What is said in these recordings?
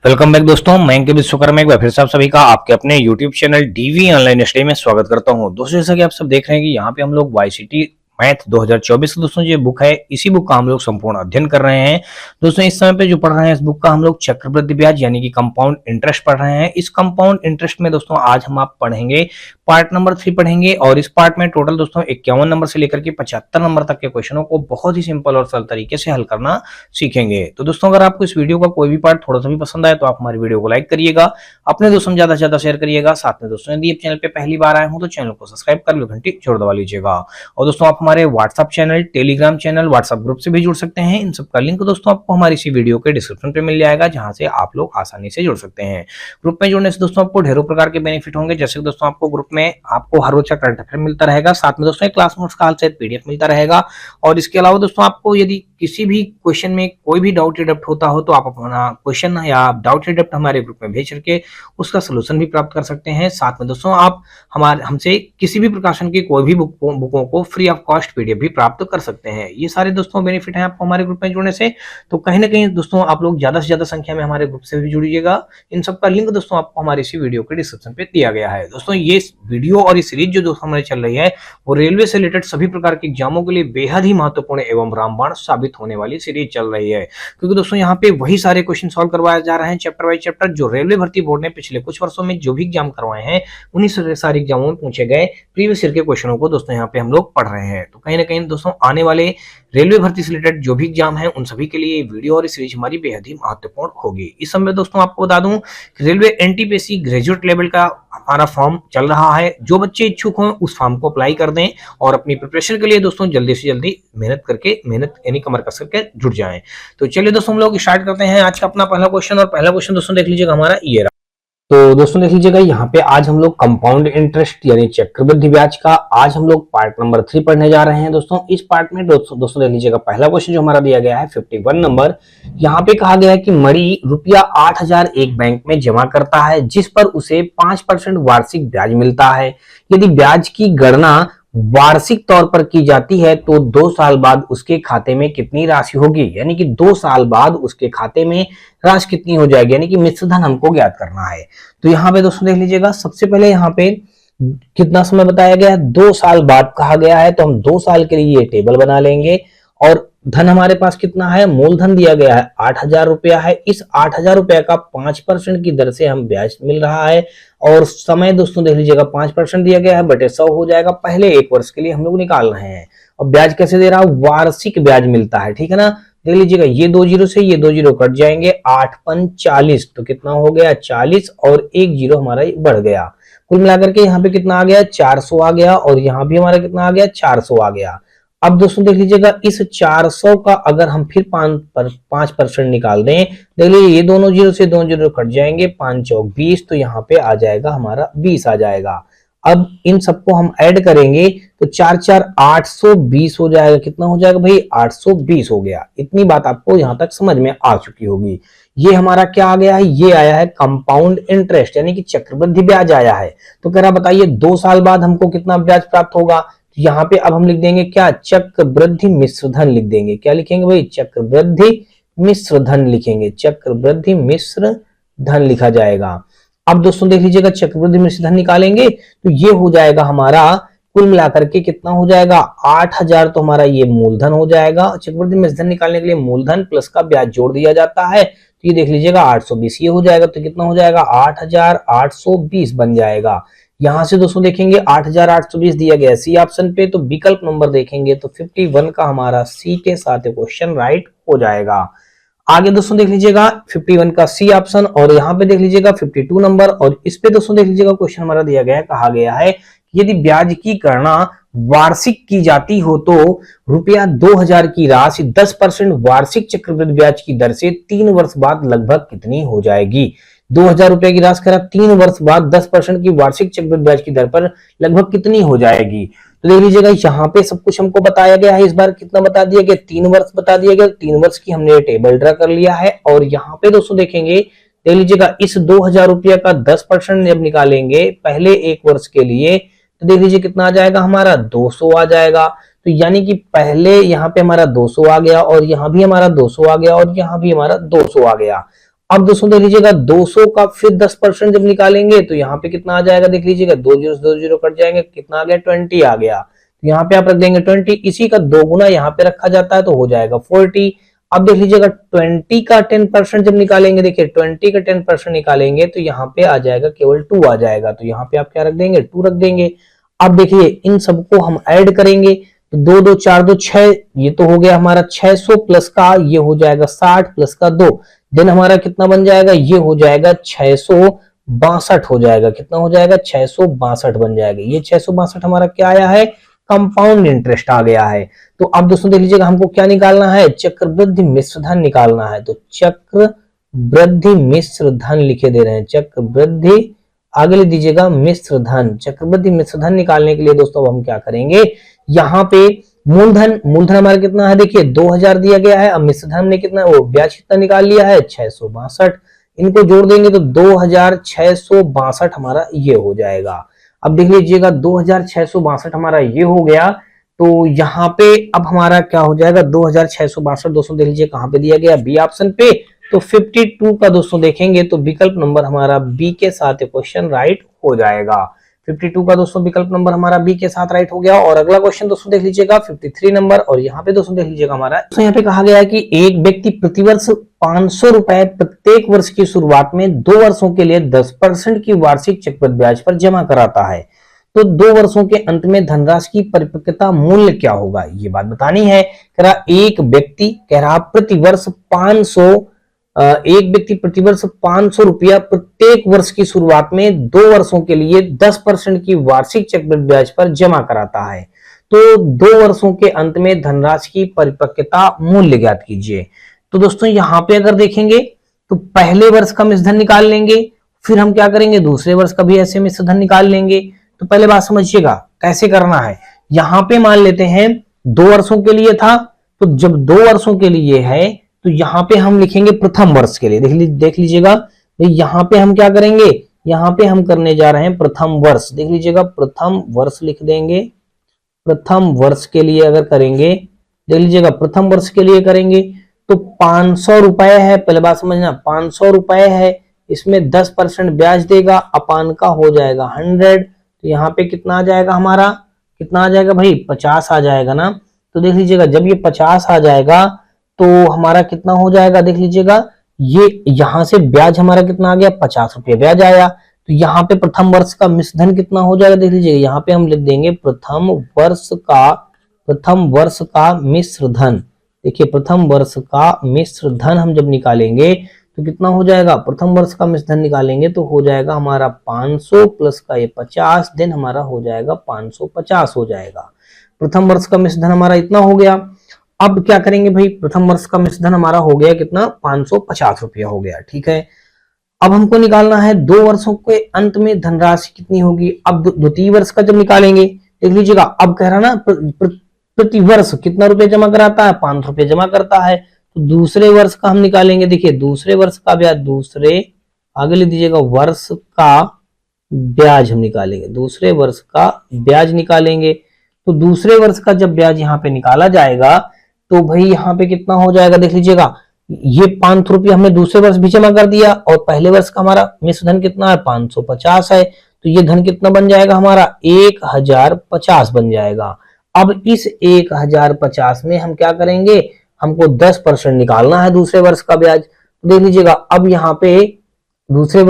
Welcome back दोस्तों, मैं अंकित विश्वकर्मा एक बार फिर से आप सभी का आपके अपने YouTube channel DV online study में स्वागत करता हूं। दोस्तों जैसा कि आप सब देख रहे हैं कि यहाँ पे हम लोग वाईसीटी मैथ 2024 की दोस्तों ये बुक है, इसी बुक का हम लोग संपूर्ण अध्ययन कर रहे हैं। दोस्तों इस समय पे जो पढ़ रहे हैं इस बुक का हम लोग चक्रवृद्धि ब्याज यानी कि कंपाउंड इंटरेस्ट पढ़ रहे हैं। इस कंपाउंड इंटरेस्ट में दोस्तों आज हम आप पढ़ेंगे पार्ट नंबर 3 पढ़ेंगे और इस पार्ट में टोटल दोस्तों 51 नंबर से लेकर के 75 नंबर तक के क्वेश्चनों को बहुत ही सिंपल और सरल तरीके से हल करना सीखेंगे। तो दोस्तों अगर आपको इस वीडियो का कोई भी पार्ट थोड़ा सा भी पसंद आए तो आप हमारी वीडियो को लाइक करिएगा, अपने दोस्तों में ज्यादा से ज्यादा शेयर करिएगा। साथ में दोस्तों यदि आप चैनल पे पहली बार आए हो तो चैनल को सब्सक्राइब कर लो, घंटी जरूर दबा लीजिएगा। और दोस्तों आप हमारे WhatsApp channel, Telegram channel, WhatsApp group से भी जुड़ सकते हैं। इन सब का लिंक दोस्तों आपको हमारी इसी वीडियो के डिस्क्रिप्शन पे मिल जाएगा, जहां से आप लोग आसानी से जुड़ सकते हैं। ग्रुप में जुड़ने से दोस्तों आपको ढेरों प्रकार के बेनिफिट होंगे, जैसे दोस्तों आपको ग्रुप में आपको हर रोज का करंट अफेयर मिलता रहेगा, साथ में दोस्तों क्लास नोट्स का हाल सहित पीडीएफ मिलता रहेगा। और इसके अलावा दोस्तों आपको यदि किसी भी क्वेश्चन में कोई भी डाउट रिडक्ट होता हो तो आप अपना क्वेश्चन या डाउट रिडक्ट हमारे ग्रुप में भेज करके उसका सलूशन भी प्राप्त कर सकते हैं। साथ में दोस्तों आप हमसे किसी भी प्रकाशन की कोई भी बुकों को फ्री ऑफ कॉस्ट पीडीएफ भी प्राप्त कर सकते हैं। ये सारे दोस्तों बेनिफिट हैं आपको हमारे ग्रुप में जुड़ने से। तो कहीं ना कहीं दोस्तों आप लोग ज्यादा से ज्यादा संख्या में हमारे ग्रुप से भी जुड़िएगा। इन सब का लिंक दोस्तों आपको हमारी इसी वीडियो के डिस्क्रिप्शन पे दिया गया है। दोस्तों ये वीडियो और ये सीरीज जो दोस्तों हमारी चल रही है वो रेलवे से रिलेटेड सभी प्रकार के एग्जामों के लिए बेहद ही महत्वपूर्ण एवं रामबाण साबित होने वाली सीरीज चल रही है, क्योंकि दोस्तों यहाँ पे वही सारे क्वेश्चन सॉल्व करवाए जा रहे हैं चैप्टर बाय चैप्टर, जो रेलवे भर्ती बोर्ड ने पिछले कुछ वर्षों में जो भी एग्जाम करवाए हैं उन्हीं सारे एग्जामों में पूछे गए प्रीवियस ईयर के क्वेश्चनों को दोस्तों यहाँ पे हम लोग पढ़ रहे हैं। तो कहीं ना कहीं दोस्तों आने वाले रेलवे भर्ती से रिलेटेड जो भी एग्जाम है उन सभी के लिए वीडियो और सीरीज हमारी बेहद ही महत्वपूर्ण होगी। इस समय दोस्तों आपको बता दूं कि रेलवे एनटीपीसी ग्रेजुएट लेवल का हमारा फॉर्म चल रहा है। जो बच्चे इच्छुक हों उस फॉर्म को अप्लाई कर दें और अपनी प्रिपरेशन के लिए दोस्तों जल्दी से जल्दी मेहनत यानी कमर कस करके जुट जाएं। तो चलिए दोस्तों हम लोग स्टार्ट करते हैं आज का अपना पहला क्वेश्चन। और पहला क्वेश्चन दोस्तों देख लीजिएगा हमारा ये रहा। तो दोस्तों देख लीजिएगा यहाँ पे आज हम लोग कंपाउंड इंटरेस्ट यानी चक्रवृद्धि ब्याज का आज हम लोग पार्ट नंबर 3 पढ़ने जा रहे हैं। दोस्तों इस पार्ट में दोस्तों देख लीजिएगा पहला क्वेश्चन जो हमारा दिया गया है 51 नंबर। यहाँ पे कहा गया है कि मणि रुपया 8,000 एक बैंक में जमा करता है जिस पर उसे 5% वार्षिक ब्याज मिलता है। यदि ब्याज की गणना वार्षिक तौर पर की जाती है तो 2 साल बाद उसके खाते में कितनी राशि होगी, यानी कि 2 साल बाद उसके खाते में राशि कितनी हो जाएगी, यानी कि मिश्र धन हमको ज्ञात करना है। तो यहाँ पे दोस्तों देख लीजिएगा सबसे पहले यहाँ पे कितना समय बताया गया है, 2 साल बाद कहा गया है, तो हम 2 साल के लिए ये टेबल बना लेंगे। और धन हमारे पास कितना है, मूलधन दिया गया है 8,000 रुपया है। इस 8,000 रुपया का 5% की दर से हम ब्याज मिल रहा है। और समय दोस्तों देख लीजिएगा 5% दिया गया है बटे 100 हो जाएगा। पहले 1 वर्ष के लिए हम लोग निकाल रहे हैं। और ब्याज कैसे दे रहा है, वार्षिक ब्याज मिलता है, ठीक है ना। देख लीजिएगा ये 2 जीरो से ये 2 जीरो कट जाएंगे, 8 पन 40, तो कितना हो गया 40 और 1 जीरो हमारा बढ़ गया। कुल मिलाकर के यहाँ पे कितना आ गया 400 आ गया और यहाँ भी हमारा कितना आ गया 400 आ गया। अब दोस्तों देख लीजिएगा इस 400 का अगर हम फिर 5% निकाल दें, देख लीजिए ये दोनों जीरो से 2 जीरो कट जाएंगे, 5 चौक 20, तो यहाँ पे आ जाएगा हमारा 20 आ जाएगा। अब इन सबको हम ऐड करेंगे तो 4 4 820 हो जाएगा। कितना हो जाएगा भाई 820 हो गया। इतनी बात आपको यहाँ तक समझ में आ चुकी होगी। ये हमारा क्या आ गया है, ये आया है कंपाउंड इंटरेस्ट यानी कि चक्रवृद्धि ब्याज आया है। तो कह रहा बताइए 2 साल बाद हमको कितना ब्याज प्राप्त होगा। यहाँ पे अब हम लिख देंगे क्या, चक्रवृद्धि मिश्र धन लिख देंगे। क्या लिखेंगे भाई, चक्रवृद्धि मिश्र धन लिखेंगे, चक्रवृद्धि मिश्र धन लिखा जाएगा। अब दोस्तों देख लीजिएगा चक्रवृद्धि मिश्र धन निकालेंगे तो ये हो जाएगा हमारा कुल मिलाकर के कितना हो जाएगा 8,000, तो हमारा ये मूलधन हो जाएगा। चक्रवृद्धि मिश्र धन निकालने के लिए मूलधन प्लस का ब्याज जोड़ दिया जाता है, तो ये देख लीजिएगा 820 ये हो जाएगा। तो कितना हो जाएगा 8,820 बन जाएगा। यहां से दोस्तों देखेंगे 8,820 दिया गया सी ऑप्शन पे, तो विकल्प नंबर देखेंगे तो 51 का हमारा सी के साथ क्वेश्चन राइट हो जाएगा। आगे दोस्तों देख लीजिएगा 51 का सी ऑप्शन और यहाँ पे देख लीजिएगा 52 नंबर। और इस पे दोस्तों देख लीजिएगा क्वेश्चन हमारा दिया गया है, कहा गया है यदि ब्याज की गणना वार्षिक की जाती हो तो रुपया 2,000 की राशि 10% वार्षिक चक्रवृद्धि ब्याज की दर से 3 वर्ष बाद लगभग कितनी हो जाएगी। 2,000 रुपए की राशि करा 3 वर्ष बाद 10% की वार्षिक चक्रवृद्धि ब्याज की दर पर लगभग कितनी हो जाएगी। तो देख लीजिएगा यहाँ पे सब कुछ हमको बताया गया है। इस बार कितना बता दिया गया, 3 वर्ष बता दिया गया। 3 वर्ष की हमने टेबल ड्रा कर लिया है। और यहाँ पे दोस्तों देखेंगे, देख लीजिएगा इस 2,000 रुपया का 10% जब निकालेंगे पहले 1 वर्ष के लिए, तो देख लीजिए कितना आ जाएगा हमारा 200 आ जाएगा। तो यानी कि पहले यहाँ पे हमारा 200 आ गया और यहाँ भी हमारा 200 आ गया और यहाँ भी हमारा 200 आ गया। अब दोस्तों देख लीजिएगा 200 का फिर 10% जब निकालेंगे तो यहाँ पे कितना आ जाएगा, देख लीजिएगा 2 जीरो कट जाएंगे, कितना आ गया 20 आ गया। तो यहाँ पे आप रख देंगे 20, इसी का 2 गुना यहाँ पे रखा जाता है तो हो जाएगा 40। अब देख लीजिएगा 20 का 10% जब निकालेंगे, देखिए 20 का 10% निकालेंगे तो यहाँ पे आ जाएगा केवल 2 आ जाएगा, तो यहाँ पे आप क्या रख देंगे 2 रख देंगे। अब देखिए इन सबको हम ऐड करेंगे तो 2 2 4 2 6, ये तो हो गया हमारा 600 प्लस का ये हो जाएगा 60 प्लस का 2, देन हमारा कितना बन जाएगा, ये हो जाएगा 662 हो जाएगा, कितना हो जाएगा 662 बन जाएगा। ये 662 हमारा क्या आया है, कंपाउंड इंटरेस्ट आ गया है। तो अब दोस्तों देख लीजिएगा हमको क्या निकालना है, चक्रवृद्धि मिश्र धन निकालना है। तो चक्रवृद्धि मिश्र धन लिखे दे रहे हैं, चक्रवृद्धि आगे लिख दीजिएगा मिश्र धन। चक्रवृद्धि मिश्र धन निकालने के लिए दोस्तों अब हम क्या करेंगे, यहाँ पे मूलधन हमारा कितना है, देखिए 2000 दिया गया है। अब मिश्र धन हमने कितना, वो ब्याज कितना निकाल लिया है 662, इनको जोड़ देंगे तो 2662 हमारा ये हो जाएगा। अब देख लीजिएगा 2662 हमारा ये हो गया। तो यहाँ पे अब हमारा क्या हो जाएगा 2662, दोस्तों देख लीजिए कहां पे दिया गया, बी ऑप्शन पे। तो 52 का दोस्तों देखेंगे तो विकल्प नंबर हमारा बी के साथ क्वेश्चन राइट हो जाएगा। 52 का दोस्तों विकल्प नंबर हमारा बी के साथ राइट हो गया। और अगला क्वेश्चन दोस्तों देख लीजिएगा 53 नंबर, और यहाँ पे दोस्तों देख लीजिएगा हमारा तो यहाँ पे कहा गया है कि एक व्यक्ति प्रतिवर्ष 500 रुपए प्रत्येक वर्ष की शुरुआत में 2 वर्षों के लिए 10% की वार्षिक चक्रवृद्धि ब्याज पर जमा कराता है, तो 2 वर्षों के अंत में धनराशि की परिपक्वता मूल्य क्या होगा, ये बात बतानी है। कह रहा एक व्यक्ति कह रहा प्रतिवर्ष 500, एक व्यक्ति प्रतिवर्ष 500 रुपया प्रत्येक वर्ष की शुरुआत में 2 वर्षों के लिए 10% की वार्षिक चक्रवृद्धि ब्याज पर जमा कराता है, तो 2 वर्षों के अंत में धनराशि की परिपक्वता मूल्य ज्ञात कीजिए। तो दोस्तों यहाँ पे अगर देखेंगे तो पहले वर्ष का मिश्र धन निकाल लेंगे, फिर हम क्या करेंगे दूसरे वर्ष का भी ऐसे मिश्र धन निकाल लेंगे। तो पहले बात समझिएगा कैसे करना है। यहाँ पे मान लेते हैं 2 वर्षों के लिए था, तो जब 2 वर्षों के लिए है तो यहाँ पे हम लिखेंगे प्रथम वर्ष के लिए। देख लीजिएगा भाई यहाँ पे हम क्या करेंगे, यहाँ पे हम करने जा रहे हैं प्रथम वर्ष। देख लीजिएगा प्रथम वर्ष लिख देंगे। प्रथम वर्ष के लिए अगर करेंगे, देख लीजिएगा प्रथम वर्ष के लिए करेंगे तो 500 रुपए है, पहले बात समझना 500 रुपए है, इसमें 10% ब्याज देगा, अपान का हो जाएगा 100। तो यहाँ पे कितना आ जाएगा हमारा, कितना आ जाएगा भाई 50 आ जाएगा ना। तो देख लीजिएगा जब ये 50 आ जाएगा तो हमारा कितना हो जाएगा, देख लीजिएगा ये यहाँ से ब्याज हमारा कितना आ गया 50 रुपये ब्याज आया। तो यहाँ पे प्रथम वर्ष का मिश्र धन कितना हो जाएगा, देख लीजिएगा यहाँ पे हम लिख देंगे प्रथम वर्ष का मिश्र धन। देखिए प्रथम वर्ष का मिश्र धन हम जब निकालेंगे तो कितना हो जाएगा, प्रथम वर्ष का मिश्र धन निकालेंगे तो हो जाएगा हमारा 500 प्लस का ये 50, देन हमारा हो जाएगा 550 हो जाएगा। प्रथम वर्ष का मिश्र धन हमारा इतना हो गया। अब क्या करेंगे भाई, प्रथम वर्ष का मिश्र धन हमारा हो गया कितना 550 रुपया हो गया, ठीक है। अब हमको निकालना है 2 वर्षों के अंत में धनराशि कितनी होगी। अब द्वितीय वर्ष का जब निकालेंगे, देख लीजिएगा अब कह रहा ना प्रति वर्ष कितना रुपया जमा कराता है, 500 रुपया जमा करता है। तो दूसरे वर्ष का हम निकालेंगे, देखिए दूसरे वर्ष का ब्याज, दूसरे आगे लिख दीजिएगा वर्ष का ब्याज हम निकालेंगे, दूसरे वर्ष का ब्याज निकालेंगे। तो दूसरे वर्ष का जब ब्याज यहाँ पे निकाला जाएगा तो भाई यहाँ पे कितना हो जाएगा, देख लीजिएगा ये 500 रुपया हमने दूसरे वर्ष भी जमा कर दिया, और पहले वर्ष का हमारा मिश्र धन कितना है 550 है, तो ये धन कितना बन जाएगा हमारा 1050 बन जाएगा। अब इस 1050 में हम क्या करेंगे, हमको 10% निकालना है दूसरे वर्ष का ब्याज। देख लीजिएगा अब यहाँ पे दूसरे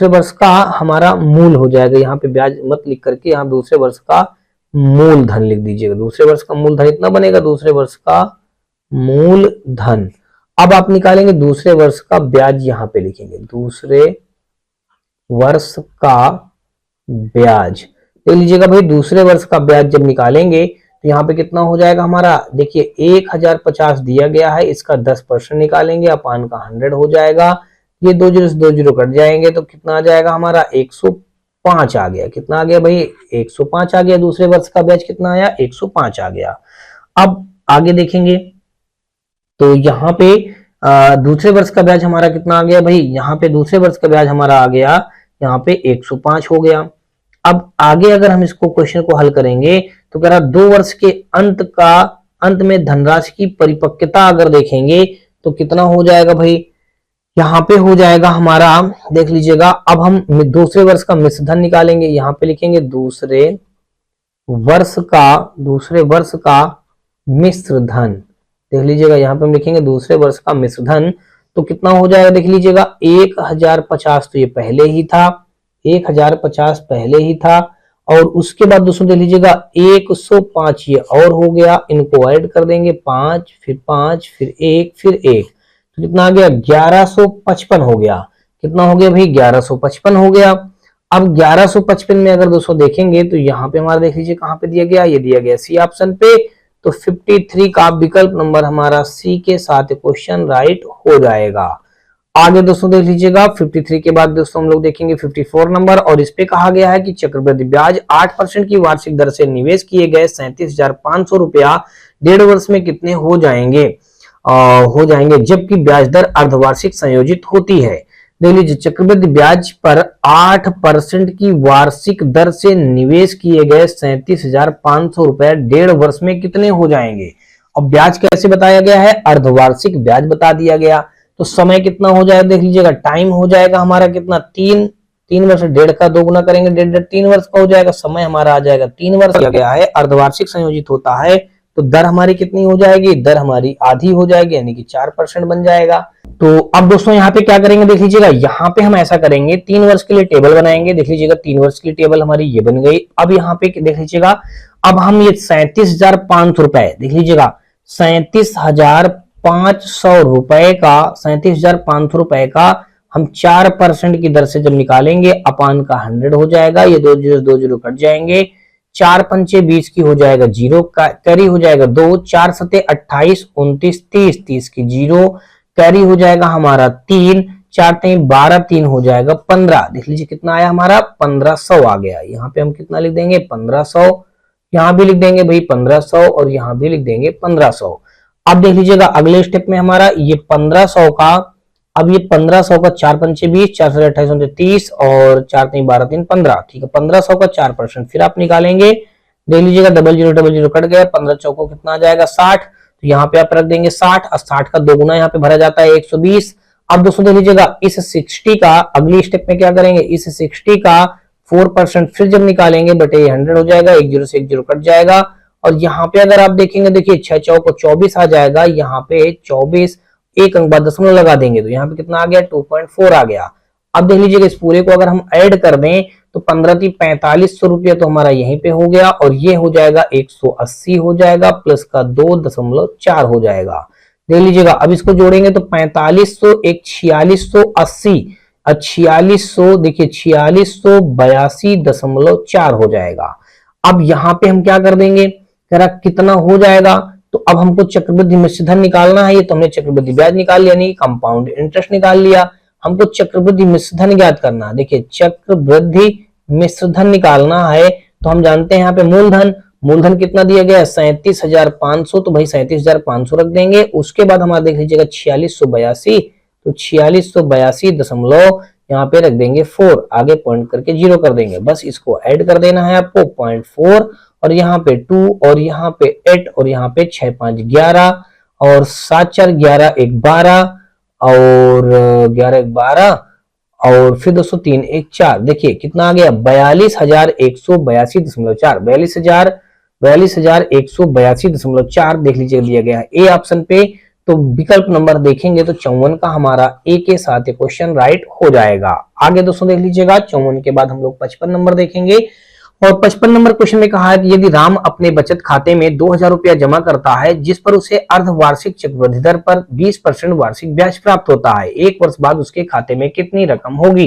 वर्ष का हमारा मूल हो जाएगा, यहाँ पे ब्याज मत लिख करके यहाँ दूसरे वर्ष का मूल धन लिख दीजिएगा। दूसरे वर्ष का मूल धन इतना बनेगा, दूसरे वर्ष का मूल धन। अब आप निकालेंगे दूसरे वर्ष का ब्याज, यहाँ पे लिखेंगे दूसरे वर्ष का ब्याज। देख लीजिएगा भाई दूसरे वर्ष का ब्याज जब निकालेंगे तो यहाँ पे कितना हो जाएगा हमारा, देखिए 1050 दिया गया है, इसका 10% निकालेंगे, अपान का 100 हो जाएगा। ये 2 जीरो कट जाएंगे तो कितना आ जाएगा हमारा 105 आ गया। कितना आ गया भाई 105 आ गया। दूसरे वर्ष का ब्याज कितना आया 105 आ गया। अब आगे देखेंगे तो यहाँ पे दूसरे वर्ष का ब्याज हमारा कितना आ गया भाई, यहाँ पे दूसरे वर्ष का ब्याज हमारा आ गया यहाँ पे 105 हो गया। अब आगे अगर हम इसको क्वेश्चन को हल करेंगे तो कह रहा 2 वर्ष के अंत में धनराशि की परिपक्वता अगर देखेंगे तो कितना हो जाएगा भाई, यहाँ पे हो जाएगा हमारा, देख लीजिएगा, अब हम दूसरे वर्ष का मिश्र धन निकालेंगे। यहाँ पे लिखेंगे दूसरे वर्ष का मिश्र धन। देख लीजिएगा, यहाँ पे हम लिखेंगे दूसरे वर्ष का मिश्र धन। तो कितना हो जाएगा, देख लीजिएगा, 1050 तो ये पहले ही था, 1050 पहले ही था। और उसके बाद दोस्तों देख लीजिएगा 105 ये और हो गया, इनको ऐड कर देंगे, 5 फिर 5 फिर 1 फिर 1, तो कितना आ गया, 1155 हो गया। कितना हो गया भाई, 1155 हो गया। अब 1155 में अगर दोस्तों देखेंगे तो यहाँ पे हमारा देख लीजिए कहाँ पे दिया गया, ये दिया गया सी ऑप्शन पे। तो 53 का विकल्प नंबर हमारा सी के साथ क्वेश्चन राइट हो जाएगा। आगे दोस्तों देख लीजिएगा 53 के बाद दोस्तों हम लोग देखेंगे 54 नंबर, और इस पे कहा गया है कि चक्रवृद्धि ब्याज 8% की वार्षिक दर से निवेश किए गए 37,500 रुपया 1.5 वर्ष में कितने हो जाएंगे, जबकि ब्याज दर अर्धवार्षिक संयोजित होती है। देख लीजिए, चक्रवृद्धि ब्याज पर 8% की वार्षिक दर से निवेश किए गए 37,500 रुपए 1.5 वर्ष में कितने हो जाएंगे। अब ब्याज कैसे बताया गया है, अर्धवार्षिक ब्याज बता दिया गया। तो समय कितना हो जाएगा, देख लीजिएगा, टाइम हो जाएगा हमारा कितना, 3 वर्ष, 1.5 का दोगुना करेंगे, 1.5 3 वर्ष का हो जाएगा। समय हमारा आ जाएगा 3 वर्ष दिया गया है, अर्धवार्षिक संयोजित होता है। तो दर हमारी कितनी हो जाएगी, दर हमारी आधी हो जाएगी, यानी कि 4% बन जाएगा। तो अब दोस्तों यहाँ पे क्या करेंगे, देख लीजिएगा, यहाँ पे हम ऐसा करेंगे, 3 वर्ष के लिए टेबल बनाएंगे। देख लीजिएगा 3 वर्ष की टेबल हमारी ये बन गई। अब यहाँ पे देख लीजिएगा, अब हम ये 37,500 रुपए, देख लीजिएगा 37,500 रुपए का, 37,500 रुपए का हम 4% की दर से जब निकालेंगे, अपान का 100 हो जाएगा, ये 2 जीरो कट जाएंगे, 4 पंचे 20 की हो जाएगा 0, कैरी हो जाएगा 2, 4 सते 28, 29, 30, 30 की 0, कैरी हो जाएगा हमारा 3, 4 3 12, 3 हो जाएगा 15। देख लीजिए कितना आया हमारा, 1500 आ गया। यहाँ पे हम कितना लिख देंगे, 1500, यहाँ भी लिख देंगे भाई 1500, और यहाँ भी लिख देंगे 1500। अब देख लीजिएगा अगले स्टेप में हमारा ये 1500 का, अब ये 1500 का 4 पंचे 20, 4 से 28 30, और 4 3 12 3 15, ठीक है। 1500 का 4% फिर आप निकालेंगे, देख लीजिएगा, 00 कट गया, 15 चौको कितना आ जाएगा 60, तो यहाँ पे आप रख देंगे 60, और 60 का दोगुना यहाँ पे भरा जाता है 120। अब दोस्तों देख लीजिएगा इस 60 का अगली स्टेप में क्या करेंगे, इस 60 का 4% फिर जब निकालेंगे, बटे 100 हो जाएगा, 10 से 10 कट जाएगा। और यहाँ पे अगर आप देखेंगे, देखिए 6 चौको 24 आ जाएगा, यहाँ पे 24, एक अंक बाद दशमलव लगा देंगे, तो यहाँ पे कितना आ गया, 2.4 आ गया। अब देख लीजिएगा इस पूरे को अगर हम ऐड कर दें तो 15 × 4500 रुपया तो हमारा यहीं पे हो गया, और ये हो जाएगा 180 हो जाएगा, प्लस का 2.4 हो जाएगा। देख लीजिएगा, अब इसको जोड़ेंगे तो 4500 एक 4680, 4600 देखिए 4682.4 हो जाएगा। अब यहाँ पे हम क्या कर देंगे, जरा कितना हो जाएगा, तो अब हमको चक्रवृद्धि मिश्र धन निकालना है। ये तो हमने चक्रवृद्धि ब्याज निकाल लिया, नहीं कंपाउंड इंटरेस्ट निकाल लिया, हमको चक्रवृद्धि मिश्र धन ज्ञात करना है। देखिए चक्रवृद्धि मिश्र धन निकालना है, तो हम जानते हैं यहाँ पे मूलधन कितना दिया गया है, 37,500, तो भाई 37,500 रख देंगे। उसके बाद हमारा देख लीजिएगा 4682, तो 4682 यहाँ पे रख देंगे 4, आगे पॉइंट करके 0 कर देंगे, बस इसको ऐड कर देना है आपको 0.4, और यहाँ पे 2, और यहाँ पे 8, और यहाँ पे 6 5 11, और 7 4 11 1 12, और 11 1 12, और फिर 3 1 4, देखिए कितना आ गया, 42,182.4, 42,182.4 देख लीजिए दिया गया है ए ऑप्शन पे। तो विकल्प नंबर देखेंगे तो 54 का हमारा ए के साथ क्वेश्चन राइट हो जाएगा। आगे दोस्तों देख लीजिएगा 54 के बाद हम लोग 55 नंबर देखेंगे, और 55 नंबर क्वेश्चन में कहा है कि यदि राम अपने बचत खाते में 2000 रुपया जमा करता है, जिस पर उसे अर्धवार्षिक चक्रवृद्धि दर पर 20% वार्षिक ब्याज प्राप्त होता है, 1 वर्ष बाद उसके खाते में कितनी रकम होगी।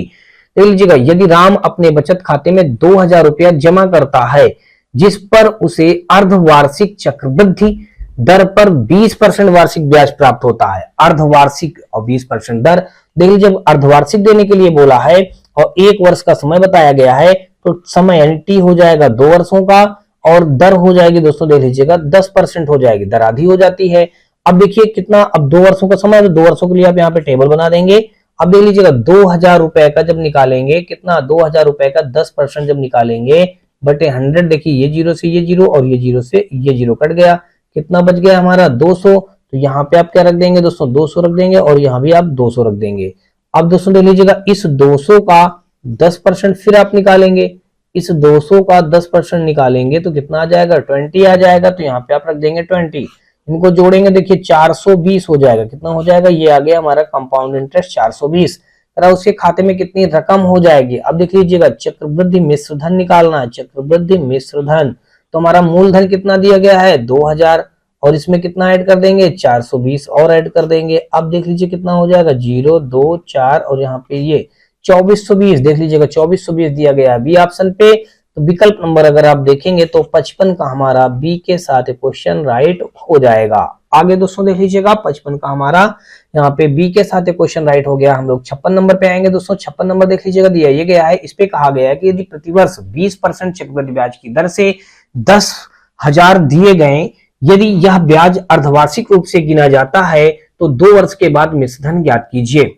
देख लीजिएगा, यदि राम अपने बचत खाते में 2000 रुपया जमा करता है, जिस पर उसे अर्धवार्षिक चक्रवृद्धि दर पर 20% वार्षिक ब्याज प्राप्त होता है, अर्धवार्षिक और 20% दर। देख लीजिए, अर्धवार्षिक देने के लिए बोला है और 1 वर्ष का समय बताया गया है, तो समय यानी टी हो जाएगा 2 वर्षों का, और दर हो जाएगी दोस्तों देख लीजिएगा 10% हो जाएगी, दर आधी हो जाती है। अब देखिए कितना, अब 2 वर्षों का समय है, तो 2 वर्षों के लिए आप यहाँ पे टेबल बना देंगे। अब देख लीजिएगा 2000 रुपए का जब निकालेंगे, कितना 2000 रुपए का 10% जब निकालेंगे, बटे 100, देखिए ये 0 से ये 0, और ये 0 से ये 0 कट गया, कितना बच गया हमारा 200, तो यहाँ पे आप क्या रख देंगे दोस्तों, 200 रख देंगे और यहाँ भी आप 200 रख देंगे। अब दोस्तों देख लीजिएगा, इस 200 का 10% फिर आप निकालेंगे, इस 200 का 10% निकालेंगे तो कितना आ जाएगा, 20 आ जाएगा। तो यहाँ पे आप रख देंगे 20, इनको जोड़ेंगे, देखिए 420 हो जाएगा। कितना हो जाएगा, ये आ गया हमारा कंपाउंड इंटरेस्ट 420। उसके खाते में कितनी रकम हो जाएगी, अब देख लीजिएगा, चक्रवृद्धि मिश्र धन निकालना है, चक्रवृद्धि मिश्र धन। तो हमारा मूलधन कितना दिया गया है, 2000, और इसमें कितना ऐड कर देंगे, 420 और ऐड कर देंगे। अब देख लीजिए कितना हो जाएगा, 0 2 4 और यहाँ पे ये 2420, देख लीजिएगा 2420 दिया गया है बी ऑप्शन पे। तो विकल्प नंबर अगर आप देखेंगे तो 55 का हमारा बी के साथ क्वेश्चन राइट हो जाएगा। आगे दोस्तों देख लीजिएगा, 55 का हमारा यहाँ पे बी के साथ क्वेश्चन राइट हो गया। हम लोग 56 नंबर पे आएंगे दोस्तों। 56 नंबर देख लीजिएगा, दिया ये गया है, इस पे कहा गया है कि यदि प्रतिवर्ष 20% चक्रवृद्धि ब्याज की दर से 10,000 दिए गए, यदि यह ब्याज अर्धवार्षिक रूप से गिना जाता है तो 2 वर्ष के बाद मिश्रधन ज्ञात कीजिए।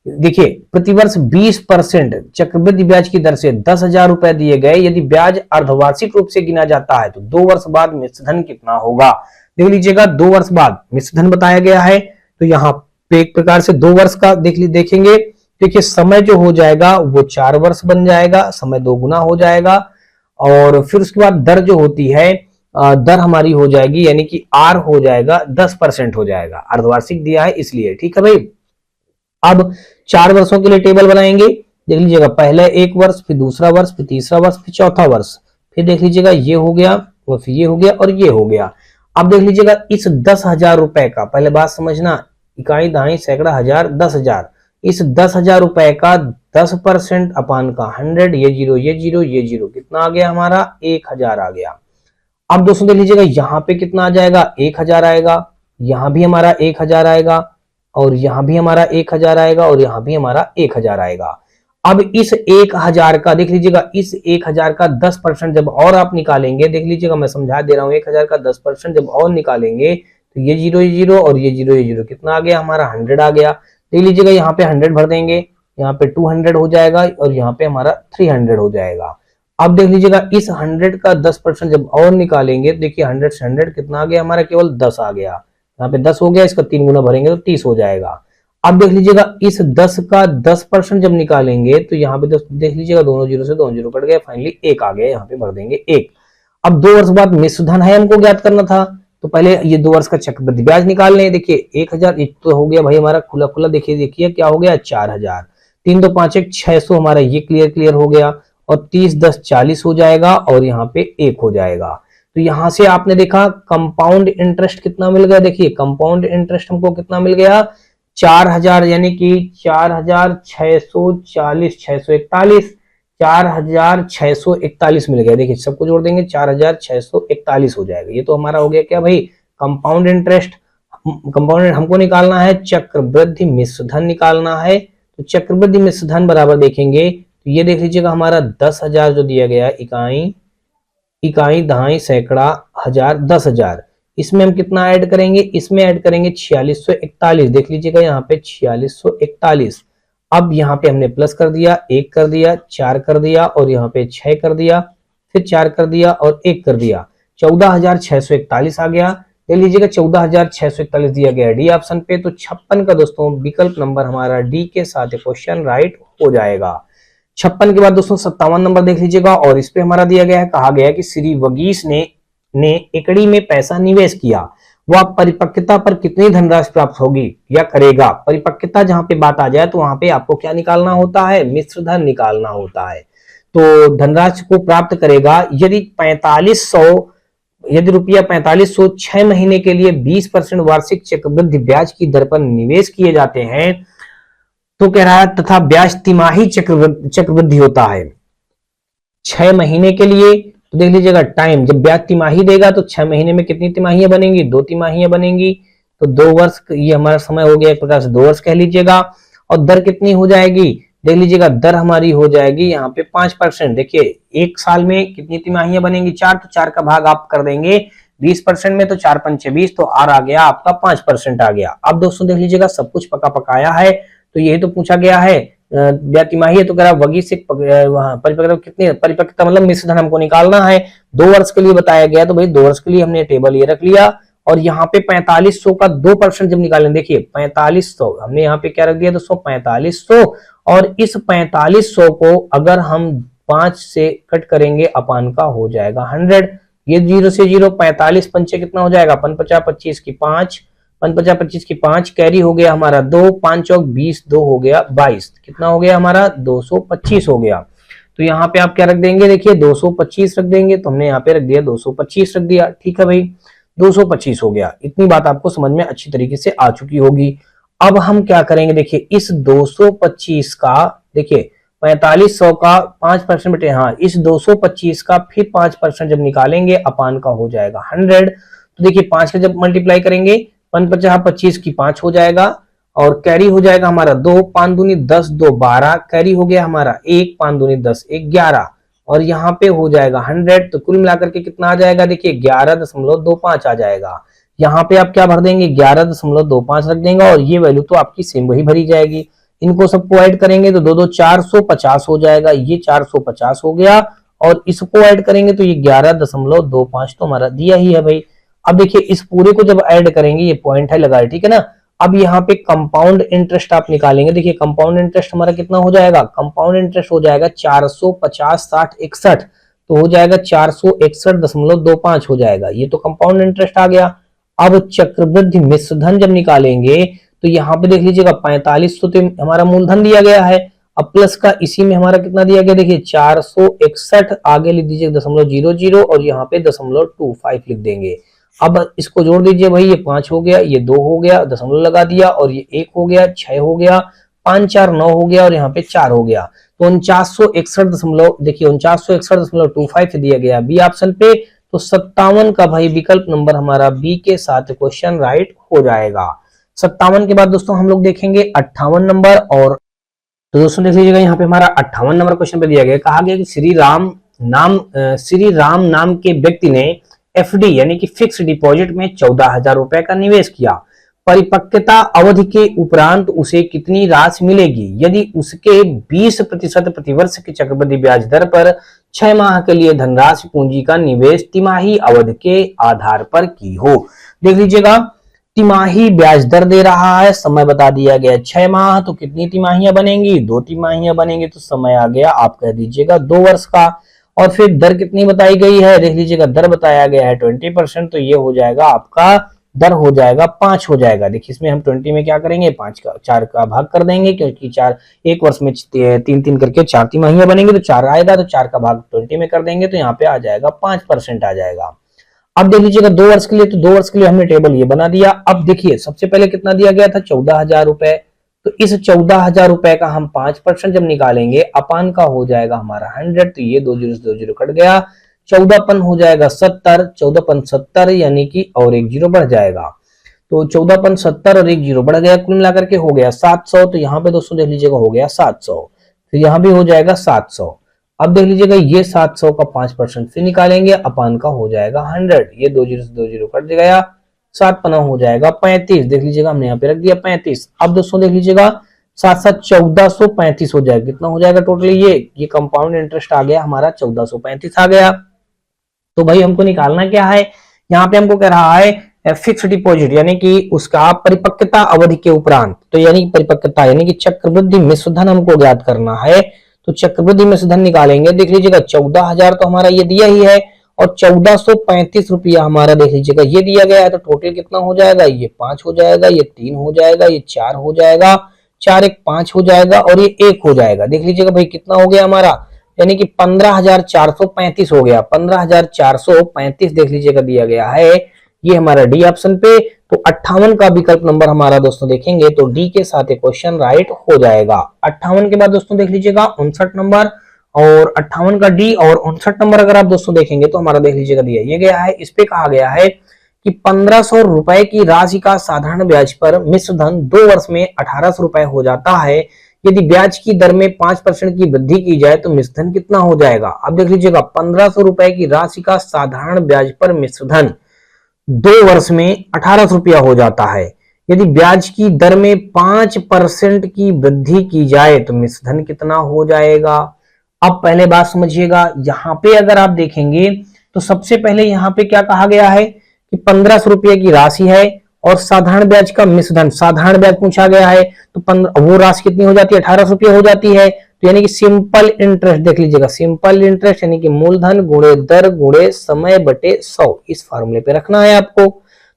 देखिए, प्रतिवर्ष 20% चक्रवृद्धि ब्याज की दर से 10,000 रुपए दिए गए, यदि ब्याज अर्धवार्षिक रूप से गिना जाता है तो 2 वर्ष बाद मिश्रधन कितना होगा। देख लीजिएगा, 2 वर्ष बाद मिश्रधन बताया गया है। तो यहाँ पे एक प्रकार से 2 वर्ष का देखेंगे। देखिए, समय जो हो जाएगा वो 4 वर्ष बन जाएगा, समय 2 गुना हो जाएगा। और फिर उसके बाद दर जो होती है, दर हमारी हो जाएगी, यानी कि आर हो जाएगा 10% हो जाएगा, अर्धवार्षिक दिया है इसलिए। ठीक है भाई, अब 4 वर्षों के लिए टेबल बनाएंगे। देख लीजिएगा, पहले 1 वर्ष, फिर दूसरा वर्ष, फिर तीसरा वर्ष, फिर चौथा वर्ष, फिर देख लीजिएगा ये हो गया, और फिर ये हो गया और ये हो गया। अब देख लीजिएगा, इस 10,000 रुपए का, पहले बात समझना, इकाई दहाई सैकड़ा हजार 10,000, इस 10,000 रुपए का 10% अपान का 100, ये जीरो ये जीरो ये जीरो, कितना आ गया हमारा, 1,000 आ गया। अब दोस्तों देख लीजिएगा, यहाँ पे कितना आ जाएगा, 1,000 आएगा, यहाँ भी हमारा 1,000 आएगा, और यहाँ भी हमारा 1,000 आएगा, और यहाँ भी हमारा 1,000 आएगा। अब इस 1,000 का देख लीजिएगा, इस 1,000 का 10% जब और आप निकालेंगे, देख लीजिएगा मैं समझा दे रहा हूँ, 1,000 का 10% जब और निकालेंगे तो ये जीरो और ये जीरो, कितना आ गया हमारा, 100 आ गया। देख लीजिएगा, यहाँ पे 100 भर देंगे, यहाँ पे 200 हो जाएगा, और यहाँ पे हमारा 300 हो जाएगा। अब देख लीजिएगा, इस 100 का 10% जब और निकालेंगे, देखिए 100 से 100 कितना आ गया हमारा, केवल 10 आ गया। यहाँ पे 10 हो गया, इसका 3 गुना भरेंगे तो 30 हो जाएगा। अब देख लीजिएगा, इस 10 का 10% जब निकालेंगे तो यहाँ पे देख लीजिएगा, दोनों जीरो से दोनों जीरो कट गए, फाइनली 1 आ गया, यहाँ पे भर देंगे 1। अब 2 वर्ष बाद मिश्रधन है हमको ज्ञात करना था, तो पहले ये 2 वर्ष का चक्रवृद्धि ब्याज निकाल लें। देखिए 1,000 तो हो गया भाई हमारा खुला खुला, देखिए क्या हो गया, 4,000, 3 2 5 1 600 हमारा ये क्लियर हो गया, और 30 10 40 हो जाएगा, और यहाँ पे 1 हो जाएगा। तो यहां से आपने देखा कंपाउंड इंटरेस्ट कितना मिल गया, देखिए कंपाउंड इंटरेस्ट हमको कितना मिल गया, 4,000, यानी कि 4,640 641 4,641 मिल गया। देखिए सबको जोड़ देंगे, 4,641 हो जाएगा। ये तो हमारा हो गया क्या भाई, कंपाउंड इंटरेस्ट। कंपाउंड हमको निकालना है, चक्रवृद्धि मिश्रधन निकालना है। तो चक्रवृद्धि मिश्रधन बराबर देखेंगे तो ये देख लीजिएगा, हमारा 10,000 जो दिया गया, इकाई दहाई सैकड़ा हजार 10,000, इसमें हम कितना ऐड करेंगे, इसमें ऐड करेंगे 4641। देख लीजिएगा यहाँ पे 4641। अब यहाँ पे हमने प्लस कर दिया, 1 कर दिया, 4 कर दिया, और यहाँ पे 6 कर दिया, फिर 4 कर दिया और 1 कर दिया, 14,641 आ गया। देख लीजिएगा 14,641 दिया गया डी ऑप्शन पे। तो 56 का दोस्तों विकल्प नंबर हमारा डी के साथ क्वेश्चन राइट हो जाएगा। 56 के बाद दोस्तों 57 नंबर देख लीजिएगा, और इस पे हमारा दिया गया है, कहा गया है कि श्री वगीस ने इकड़ी में पैसा निवेश किया, वह परिपक्वता पर कितनी धनराशि प्राप्त होगी या करेगा। परिपक्वता जहां पे बात आ जाए तो वहां पे आपको क्या निकालना होता है, मिश्रधन निकालना होता है। तो धनराशि को प्राप्त करेगा यदि 4500, यदि रुपया 4500 6 महीने के लिए 20% वार्षिक चक्रवृद्धि ब्याज की दर पर निवेश किए जाते हैं, तो कह रहा है तथा ब्याज तिमाही चक्रवृद्धि होता है 6 महीने के लिए। तो देख लीजिएगा टाइम, जब ब्याज तिमाही देगा तो 6 महीने में कितनी तिमाहियां बनेंगी, 2 तिमाहियां बनेंगी। तो 2 वर्ष ये हमारा समय हो गया, एक प्रकार से 2 वर्ष कह लीजिएगा। और दर कितनी हो जाएगी, देख लीजिएगा दर हमारी हो जाएगी यहाँ पे 5%। देखिए 1 साल में कितनी तिमाहियां बनेंगी, 4, तो 4 का भाग आप कर देंगे 20% में, तो 4 पंचे 20, तो आर आ गया आपका 5% आ गया। अब दोस्तों देख लीजिएगा सब कुछ पका पकाया है, तो यही तो पूछा गया है, तिमाही है तो कह रहा वगी से परिपक्वता कितनी, परिपक्वता मतलब मिश्रधन हमको निकालना है। 2 वर्ष के लिए बताया गया, तो भाई 2 वर्ष के लिए हमने टेबल ये रख लिया, और यहाँ पे 4500 का 2% जब निकालें, देखिए 4500 हमने यहाँ पे क्या रख दिया दोस्तों 4500, और इस 4500 को अगर हम 5 से कट करेंगे अपान का हो जाएगा 100। ये 0 से 0, 45 पंचे कितना हो जाएगा 5 25 की 5, 5 25 की 5, कैरी हो गया हमारा 2, 5 चौक 20, 2 हो गया 22, कितना हो गया हमारा 225 हो गया। तो यहाँ पे आप क्या रख देंगे, देखिए 225 रख देंगे, तो हमने यहाँ पे रख दिया 225 रख दिया, ठीक है भाई 225 हो गया। इतनी बात आपको समझ में अच्छी तरीके से आ चुकी होगी। अब हम क्या करेंगे, देखिए इस 225 का, देखिए 4500 का 5% बटे, हाँ इस 225 का फिर 5% जब निकालेंगे अपान का हो जाएगा 100। तो देखिए 5 का जब मल्टीप्लाई करेंगे 5 50 25 की 5 हो जाएगा, और कैरी हो जाएगा हमारा 2, 5 दूनी 10, 2 12, कैरी हो गया हमारा 1, 5 दूनी 10, 1 11, और यहाँ पे हो जाएगा 100। तो कुल मिलाकर के कितना आ जाएगा, देखिए 11.25 आ जाएगा। यहाँ पे आप क्या भर देंगे 11.25 रख देंगे, और ये वैल्यू तो आपकी सेम वही भरी जाएगी। इनको सबको ऐड करेंगे तो 2 450 हो जाएगा, ये 450 हो गया, और इसको ऐड करेंगे तो ये 11.25 तो हमारा दिया ही है भाई। अब देखिए इस पूरे को जब ऐड करेंगे, ये पॉइंट है लगाए, ठीक है ना। अब यहाँ पे कंपाउंड इंटरेस्ट आप निकालेंगे, देखिए कंपाउंड इंटरेस्ट हमारा कितना हो जाएगा, कंपाउंड इंटरेस्ट हो जाएगा 450 60 61, तो हो जाएगा 461.25 हो जाएगा, ये तो कंपाउंड इंटरेस्ट आ गया। अब चक्रवृद्धि मिश्रधन जब निकालेंगे तो यहाँ पे देख लीजिएगा 4500 तो हमारा मूलधन दिया गया है, अब प्लस का इसी में हमारा कितना दिया गया, देखिए 461, आगे लिख दीजिए 0.00, और यहाँ पे 0.25 लिख देंगे। अब इसको जोड़ दीजिए भाई, ये 5 हो गया, ये 2 हो गया, दशमलव लगा दिया, और ये 1 हो गया, 6 हो गया, 5 4 9 हो गया, और यहाँ पे 4 हो गया। तो 4961 देखिए 4961.25 दिया गया बी ऑप्शन पे। तो 57 का भाई विकल्प नंबर हमारा बी के साथ क्वेश्चन राइट हो जाएगा। 57 के बाद दोस्तों हम लोग देखेंगे 58 नंबर, और तो दोस्तों देख लीजिएगा यहाँ पे हमारा 58 नंबर क्वेश्चन पे दिया गया, कहा गया कि श्री राम नाम के व्यक्ति ने एफडी यानी कि फिक्स डिपॉजिट में 14,000 रुपए का निवेश किया। परिपक्वता अवधि के उपरांत उसे कितनी राशि मिलेगी यदि उसके 20% प्रतिवर्ष की चक्रवृद्धि ब्याज दर पर 6 माह के लिए धनराशि पूंजी का निवेश तिमाही अवधि के आधार पर की हो। देख लीजिएगा तिमाही ब्याज दर दे रहा है, समय बता दिया गया 6 माह, तो कितनी तिमाहियां बनेंगी, 2 तिमाहियां बनेंगी, तो समय आ गया आप कह दीजिएगा 2 वर्ष का। और फिर दर कितनी बताई गई है, देख लीजिएगा दर बताया गया है 20%, तो ये हो जाएगा आपका दर हो जाएगा 5 हो जाएगा। देखिए इसमें हम 20 में क्या करेंगे 4 का भाग कर देंगे, क्योंकि 4 एक वर्ष में 3 करके 4 तिमाहियां बनेंगी, तो 4 आएगा, तो 4 का भाग 20 में कर देंगे, तो यहाँ पे आ जाएगा 5% आ जाएगा। अब देख लीजिएगा 2 वर्ष के लिए, तो 2 वर्ष के लिए हमने टेबल ये बना दिया। अब देखिए सबसे पहले कितना दिया गया था 14,000 रुपए, तो इस 14,000 रुपए का हम 5% जब निकालेंगे अपान का हो जाएगा हमारा 100, तो ये 2 0 से 2 0 कट गया, 14 हो जाएगा 70, 14 70 यानी कि और 1 0 बढ़ जाएगा, तो 14 70 और 1 0 बढ़ गया, कुल मिलाकर के हो गया 700। तो यहाँ पे दोस्तों देख लीजिएगा हो गया 700, तो यहाँ भी हो जाएगा 700। अब देख लीजिएगा ये 700 का 5% से निकालेंगे अपान का हो जाएगा 100, ये 2 0 से 2 0 कट गया, 7 पना हो जाएगा 35, देख लीजिएगा हमने यहाँ पे रख दिया 35। अब दोस्तों देख लीजिएगा 7 7 1435 हो जाएगा, कितना हो जाएगा टोटली, ये कंपाउंड इंटरेस्ट आ गया हमारा 1435 आ गया। तो भाई हमको निकालना क्या है, यहाँ पे हमको कह रहा है फिक्स डिपॉजिट यानी कि उसका परिपक्वता अवधि के उपरांत, तो यानी परिपक्वता यानी कि चक्रवृद्धि मिश्रधन हमको ज्ञात करना है, तो चक्रवृद्धि मिश्रधन निकालेंगे। देख लीजिएगा 14,000 तो हमारा ये दिया ही है, और 1435 रुपया हमारा देख लीजिएगा ये दिया गया है, तो टोटल कितना हो जाएगा, ये 5 हो जाएगा, ये 3 हो जाएगा, ये 4 हो जाएगा, 4 1 5 हो जाएगा, और ये 1 हो जाएगा। देख लीजिएगा भाई कितना हो गया हमारा, यानी कि 15,435 हो गया, 15,435 देख लीजिएगा दिया गया है, ये हमारा डी ऑप्शन पे। तो 58 का विकल्प नंबर हमारा दोस्तों देखेंगे तो डी के साथ एक क्वेश्चन राइट हो जाएगा। 58 के बाद दोस्तों देख लीजिएगा 59 नंबर, और 58 का डी और 59 नंबर अगर आप दोस्तों देखेंगे तो हमारा देख लीजिएगा दिया ये गया है, इस पे कहा गया है कि 1500 रुपए की राशि का साधारण ब्याज पर मिश्रधन 2 वर्ष में 1800 रुपए हो जाता है। यदि ब्याज की दर में 5% की वृद्धि की जाए तो मिश्रधन कितना हो जाएगा। अब देख लीजिएगा 1500 रुपए की राशि का साधारण ब्याज पर मिश्रधन 2 वर्ष में 1800 रुपया हो जाता है। यदि ब्याज की दर में 5% की वृद्धि की जाए तो मिश्रधन कितना हो जाएगा। अब पहले बात समझिएगा, यहां पे अगर आप देखेंगे तो सबसे पहले यहां पे क्या कहा गया है कि 1500 रुपये की राशि है और साधारण ब्याज का मिश्रधन, साधारण ब्याज पूछा गया है तो वो राशि कितनी हो जाती है, 1800 रुपये हो जाती है। तो यानी कि सिंपल इंटरेस्ट देख लीजिएगा, सिंपल इंटरेस्ट यानी कि मूलधन गुणे दर गुणे समय बटे 100, इस फॉर्मूले पे रखना है आपको।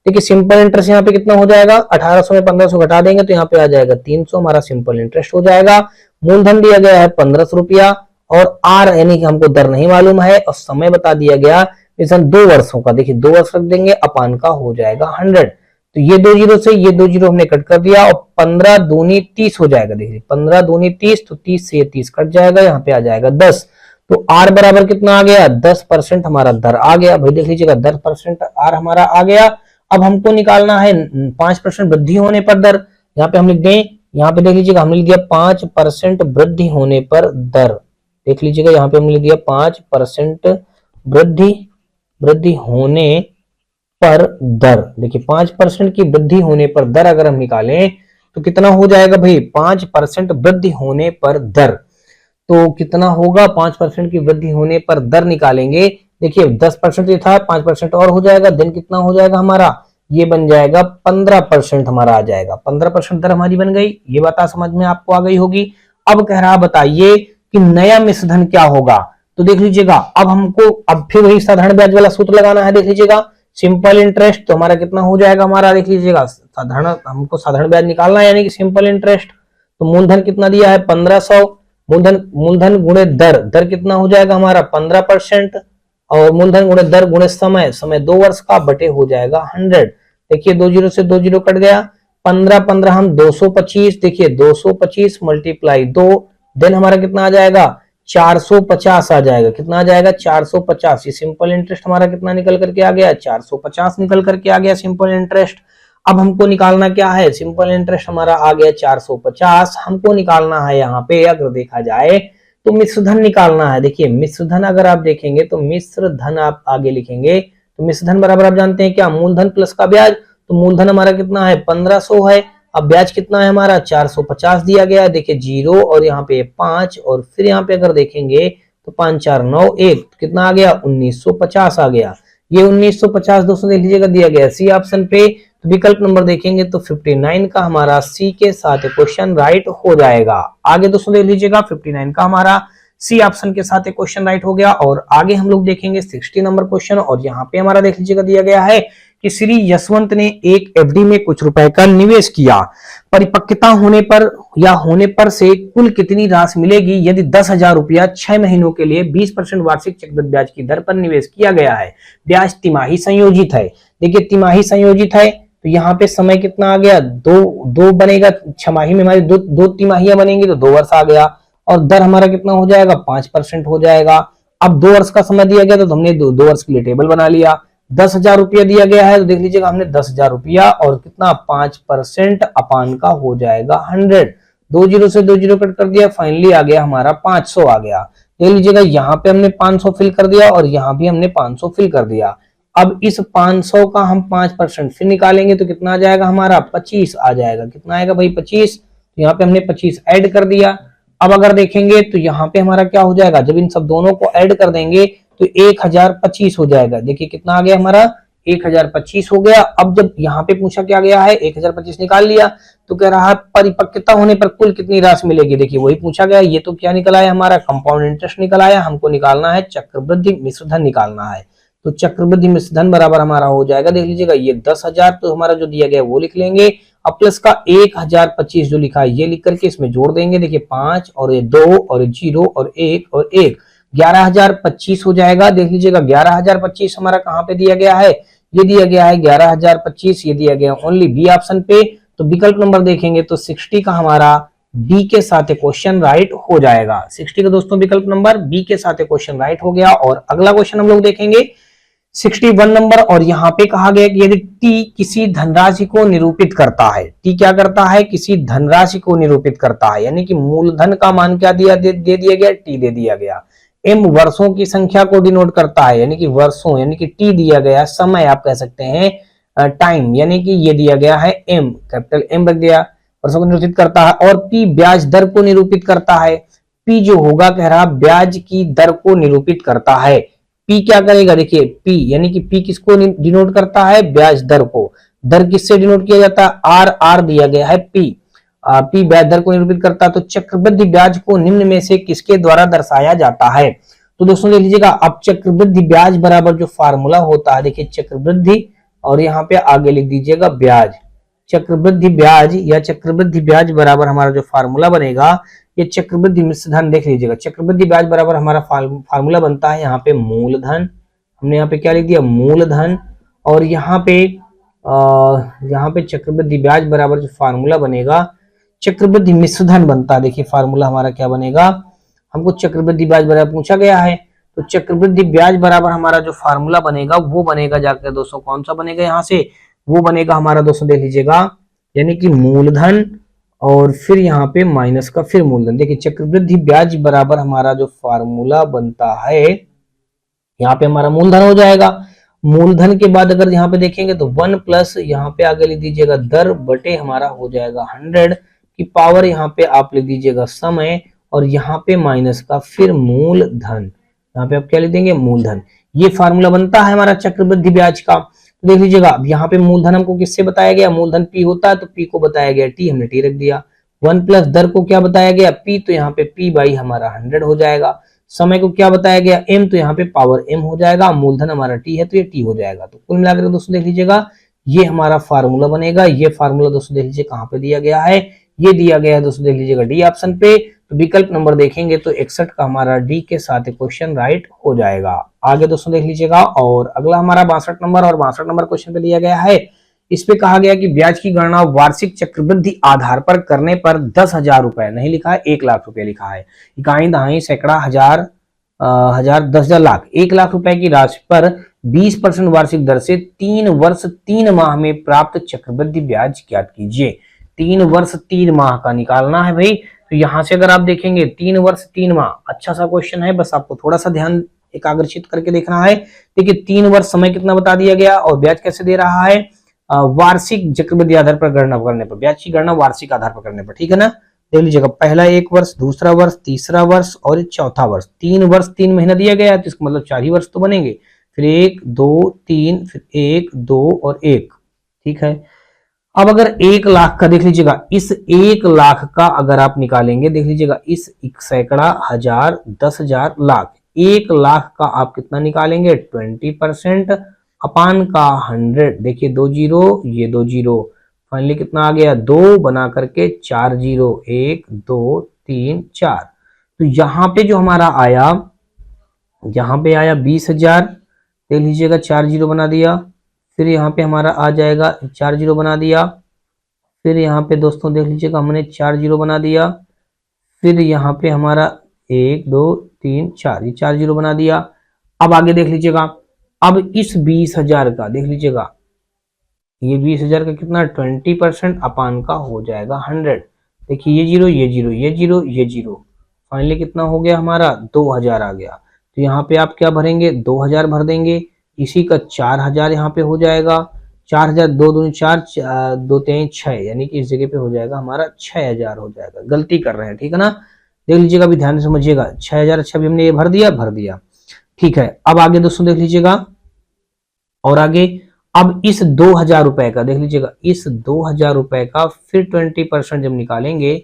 देखिए सिंपल इंटरेस्ट यहाँ पे कितना हो जाएगा, 1800 में 1500 घटा देंगे तो यहाँ पे आ जाएगा 300, हमारा सिंपल इंटरेस्ट हो जाएगा। मूलधन दिया गया है 1500 रुपया और आर यानी कि हमको दर नहीं मालूम है और समय बता दिया गया 2 वर्षों का। देखिए 2 वर्ष रख देंगे, अपान का हो जाएगा 100। तो ये 2 जीरो से ये 2 जीरो हमने कट कर दिया और 15 दूनी 30 हो जाएगा। देखिए 15 दूनी 30, तो 30 से ये 30 कट जाएगा, यहाँ पे आ जाएगा 10। तो आर बराबर कितना आ गया, 10% हमारा दर आ गया। भाई देख लीजिएगा 10% आर हमारा आ गया। अब हमको निकालना है 5% वृद्धि होने पर दर। यहाँ पे हम लिख दें, यहाँ पे देख लीजिएगा हमने लिख दिया 5% वृद्धि होने पर दर। देख लीजिएगा यहाँ पे हमने लिख दिया 5% वृद्धि होने पर दर। देखिए 5% की वृद्धि होने पर दर अगर हम निकालें तो कितना हो जाएगा भाई, 5% वृद्धि होने पर दर। तो कितना होगा, 5% की वृद्धि होने पर दर निकालेंगे। देखिए 10% ये था, 5% और हो जाएगा, दिन कितना हो जाएगा हमारा, ये बन जाएगा 15% हमारा आ जाएगा। 15% दर हमारी बन गई, ये बात समझ में आपको आ गई होगी। अब कह रहा बताइए कि नया मिश्रधन क्या होगा। तो देख लीजिएगा अब हमको अब फिर वही साधारण ब्याज वाला सूत्र लगाना है। देख लीजिएगा सिंपल इंटरेस्ट तो हमारा कितना हो जाएगा, हमारा देख लीजिएगा साधारण, हमको साधारण ब्याज निकालना है यानी कि सिंपल इंटरेस्ट। तो मूलधन कितना दिया है 1500, मूलधन गुणे दर कितना हो जाएगा हमारा 15% और मूलधन गुणे दर गुणे समय 2 वर्ष का बटे हो जाएगा 100। देखिए 2 जीरो से 2 जीरो कट गया, 15 हम 225, देखिए 225 मल्टीप्लाई 2, देन हमारा कितना आ जाएगा 450 आ जाएगा। कितना आ जाएगा 450। ये सिंपल इंटरेस्ट हमारा कितना निकल करके आ गया, 450 निकल करके आ गया सिंपल इंटरेस्ट। अब हमको निकालना क्या है, सिंपल इंटरेस्ट हमारा आ गया 450। हमको निकालना है यहाँ पे अगर देखा जाए तो मिश्रधन निकालना है। देखिए मिश्रधन अगर आप देखेंगे तो मिश्रधन आप आगे लिखेंगे तो मिश्रधन बराबर आप जानते हैं क्या, मूलधन प्लस का ब्याज। तो मूलधन हमारा कितना है 1500 है, अब ब्याज कितना है हमारा 450 दिया गया है। देखिए 0 और यहाँ पे 5 और फिर यहाँ पे अगर देखेंगे तो 5 4 9 1, कितना आ गया 1950 आ गया। ये 1950 दोस्तों देख लीजिएगा दिया गया सी ऑप्शन पे। तो विकल्प नंबर देखेंगे तो 59 का हमारा सी के साथ क्वेश्चन राइट हो जाएगा। आगे दोस्तों देख लीजिएगा 59 का हमारा सी ऑप्शन के साथ क्वेश्चन राइट हो गया। और आगे हम लोग देखेंगे 60 नंबर क्वेश्चन और यहाँ पे हमारा देख लीजिएगा दिया गया है कि श्री यशवंत ने एक एफडी में कुछ रुपए का निवेश किया, परिपक्वता होने पर या होने पर से कुल कितनी राशि मिलेगी यदि 10,000 रुपया 6 महीनों के लिए 20% वार्षिक चक्रवृद्धि ब्याज की दर पर निवेश किया गया है। ब्याज तिमाही संयोजित है। देखिए तिमाही संयोजित है तो यहाँ पे समय कितना आ गया, दो बनेगा, छमाही में हमारी दो तिमाहियां बनेंगी तो 2 वर्ष आ गया और दर हमारा कितना हो जाएगा 5% हो जाएगा। अब 2 वर्ष का समय दिया गया तो हमने 2 वर्ष के लिए टेबल बना लिया। 10,000 रुपया दिया गया है तो देख लीजिएगा हमने 10,000 रुपया और कितना 5% अपान का हो जाएगा 100। 2 जीरो से 2 जीरो कट कर दिया, फाइनली आ गया हमारा 500 आ गया। देख लीजिएगा यहाँ पे हमने 500 फिल कर दिया और यहाँ भी हमने 500 फिल कर दिया। अब इस 500 का हम 5% फिर निकालेंगे तो कितना आ जाएगा हमारा 25 आ जाएगा। कितना आएगा भाई 25, तो यहाँ पे हमने 25 ऐड कर दिया। अब अगर देखेंगे तो यहाँ पे हमारा क्या हो जाएगा, जब इन सब दोनों को ऐड कर देंगे तो 1025 हो जाएगा। देखिए कितना आ गया हमारा 1025 हो गया। अब जब यहाँ पे पूछा क्या गया है 1025 निकाल लिया तो कह रहा है परिपक्वता होने पर कुल कितनी राशि मिलेगी। देखिए वही पूछा गया, ये तो क्या निकल आया हमारा कंपाउंड इंटरेस्ट निकल आया। हमको निकालना है चक्रवृद्धि मिश्रधन निकालना है। तो चक्रवृद्धि मिश्रधन बराबर हमारा हो जाएगा, देख लीजिएगा ये 10,000 तो हमारा जो दिया गया वो लिख लेंगे, अब प्लस का 1025 जो लिखा है ये लिख करके इसमें जोड़ देंगे। देखिए 5 और ये 2 और 0 और 1 और 1, 11,025 हो जाएगा। देख लीजिएगा 11,025 हमारा कहाँ पे दिया गया है, ये दिया गया है 11,025, ये दिया गया ओनली बी ऑप्शन पे। तो विकल्प नंबर देखेंगे तो 60 का हमारा बी के साथ क्वेश्चन राइट हो जाएगा। 60 का दोस्तों विकल्प नंबर बी के साथ क्वेश्चन राइट हो गया। और अगला क्वेश्चन हम लोग देखेंगे 61 नंबर और यहाँ पे कहा गया कि यदि टी किसी धनराशि को निरूपित करता है, टी क्या करता है, किसी धनराशि को निरूपित करता है, यानी कि मूलधन का मान क्या दे दिया गया, टी दे दिया गया। एम वर्षों की संख्या को डिनोट करता है, यानी कि वर्षों, यानी कि टी दिया गया, समय आप कह सकते हैं टाइम, यानी कि ये दिया गया है एम, कैपिटल एम रख दिया, वर्षों को निरूपित करता है। और पी ब्याज दर को निरूपित करता है, पी जो होगा कह रहा ब्याज की दर को निरूपित करता है। पी क्या करेगा, देखिए पी यानी कि पी किसको डिनोट करता है, ब्याज दर को। दर किससे डिनोट किया जाता है, आर, आर दिया गया है पी। पी ब्याज दर को निरूपित करता है। तो चक्रवृद्धि ब्याज को निम्न में से किसके द्वारा दर्शाया जाता है। तो दोस्तों देख लीजिएगा, अब चक्रवृद्धि ब्याज बराबर जो फार्मूला होता है, देखिए चक्रवृद्धि और यहाँ पे आगे लिख दीजिएगा ब्याज। चक्रवृद्धि ब्याज या चक्रवृद्धि ब्याज बराबर हमारा जो फार्मूला बनेगा, ये चक्रवृद्धि मिश्र धन, देख लीजिएगा चक्रवृद्धि ब्याज बराबर हमारा फार्मूला बनता है यहाँ पे मूलधन, हमने यहाँ पे क्या लिख दिया, मूलधन। और यहाँ पे चक्रवृद्धि ब्याज बराबर जो फार्मूला बनेगा, चक्रवृद्धि मिश्र धन बनता है। देखिए फार्मूला हमारा क्या बनेगा, हमको चक्रवृद्धि ब्याज बराबर पूछा गया है, तो चक्रवृद्धि ब्याज बराबर हमारा जो फार्मूला बनेगा वो बनेगा जाकर दोस्तों, कौन सा बनेगा यहाँ से, वो बनेगा हमारा दोस्तों देख लीजिएगा, यानी कि मूलधन और फिर यहाँ पे माइनस का फिर मूलधन। देखिए चक्रवृद्धि ब्याज बराबर हमारा जो फार्मूला बनता है, यहाँ पे हमारा मूलधन हो जाएगा। मूलधन के बाद अगर यहाँ पे देखेंगे तो 1 प्लस यहाँ पे आगे लिख दीजिएगा दर बटे हमारा हो जाएगा 100 की पावर, यहाँ पे आप लिख दीजिएगा समय, और यहाँ पे माइनस का फिर मूलधन, यहाँ पे आप क्या लिख देंगे, मूलधन। ये फार्मूला बनता है हमारा चक्रवृद्धि ब्याज का। तो देख लीजिएगा, अब यहाँ पे मूलधन हमको किससे बताया गया, मूलधन पी होता है तो पी को बताया गया टी, हमने टी रख दिया। 1 प्लस दर को क्या बताया गया, पी, तो यहाँ पे पी बाई हमारा 100 हो जाएगा। समय को क्या बताया गया, एम, तो यहाँ पे पावर एम हो जाएगा। मूलधन हमारा टी है तो ये टी हो जाएगा। तो कुल मिलाकर दोस्तों देख लीजिएगा, ये हमारा फार्मूला बनेगा। ये फार्मूला दोस्तों देख लीजिए कहाँ पे दिया गया है, ये दिया गया है दोस्तों देख लीजिएगा डी ऑप्शन पे। तो विकल्प नंबर देखेंगे तो 61 का हमारा डी के साथ क्वेश्चन राइट हो जाएगा। आगे दोस्तों देख लीजिएगा, और अगला हमारा 62 नंबर, और 62 नंबर क्वेश्चन पे दिया गया है, इस पे कहा गया कि ब्याज की गणना वार्षिक चक्रवृद्धि आधार पर करने पर 10,000 रुपए नहीं लिखा है, 1 लाख रुपए लिखा है। इकाई, दहाई, सैकड़ा, हजार, 10,000, लाख, 1 लाख रुपए की राशि पर 20% वार्षिक दर से 3 वर्ष 3 माह में प्राप्त चक्रवृद्धि ब्याज ज्ञात कीजिए। 3 वर्ष 3 माह का निकालना है भाई। तो यहां से अगर आप देखेंगे 3 वर्ष 3 माह, अच्छा सा क्वेश्चन है, बस आपको थोड़ा सा ध्यान एकाग्रचित करके देखना है। देखिए 3 वर्ष समय कितना बता दिया गया, और ब्याज कैसे दे रहा है, वार्षिक चक्रवृद्धि आधार पर गणना करने पर, ब्याज की गणना वार्षिक आधार पर करने पर, ठीक है ना। देख लीजिएगा, पहला 1 वर्ष, दूसरा वर्ष, तीसरा वर्ष और चौथा वर्ष। 3 वर्ष 3 महीना दिया गया है तो इसका मतलब 4 ही वर्ष तो बनेंगे। फिर 1 2 3, फिर 1 2 और 1, ठीक है। अब अगर 1 लाख का देख लीजिएगा, इस 1 लाख का अगर आप निकालेंगे, देख लीजिएगा इस सैकड़ा, हजार, 10,000, लाख, 1 लाख का आप कितना निकालेंगे, 20% अपान का 100। देखिए 2 जीरो, ये 2 जीरो, फाइनली कितना आ गया, 2 बना करके 4 जीरो, 1 2 3 4। तो यहाँ पे जो हमारा आया, यहाँ पे आया 20,000, देख लीजिएगा 4 जीरो बना दिया। फिर यहाँ पे हमारा आ जाएगा 4 जीरो बना दिया। फिर यहाँ पे दोस्तों देख लीजिएगा हमने 4 जीरो बना दिया। फिर यहाँ पे हमारा 1 2 3 4, ये 4 जीरो बना दिया। अब आगे देख लीजिएगा, अब इस 20,000 का देख लीजिएगा, ये 20,000 का कितना, 20% अपान का हो जाएगा 100। देखिए ये जीरो, ये जीरो, ये जीरो, ये जीरो, फाइनली कितना हो गया हमारा, 2,000 आ गया। तो यहाँ पे आप क्या भरेंगे, 2,000 भर देंगे। इसी का 4,000 यहाँ पे हो जाएगा। 4,000, 2 दूनी 4, 2 3 6, यानी कि इस जगह पे हो जाएगा हमारा 6,000 हो जाएगा। गलती कर रहे हैं, ठीक है ना, देख लीजिएगा, अभी ध्यान से समझिएगा। 6,000 अच्छा भी हमने ये भर दिया, ठीक है। अब आगे दोस्तों देख लीजिएगा, और आगे अब इस 2,000 रुपए का देख लीजिएगा, इस 2,000 रुपए का फिर 20% जब निकालेंगे,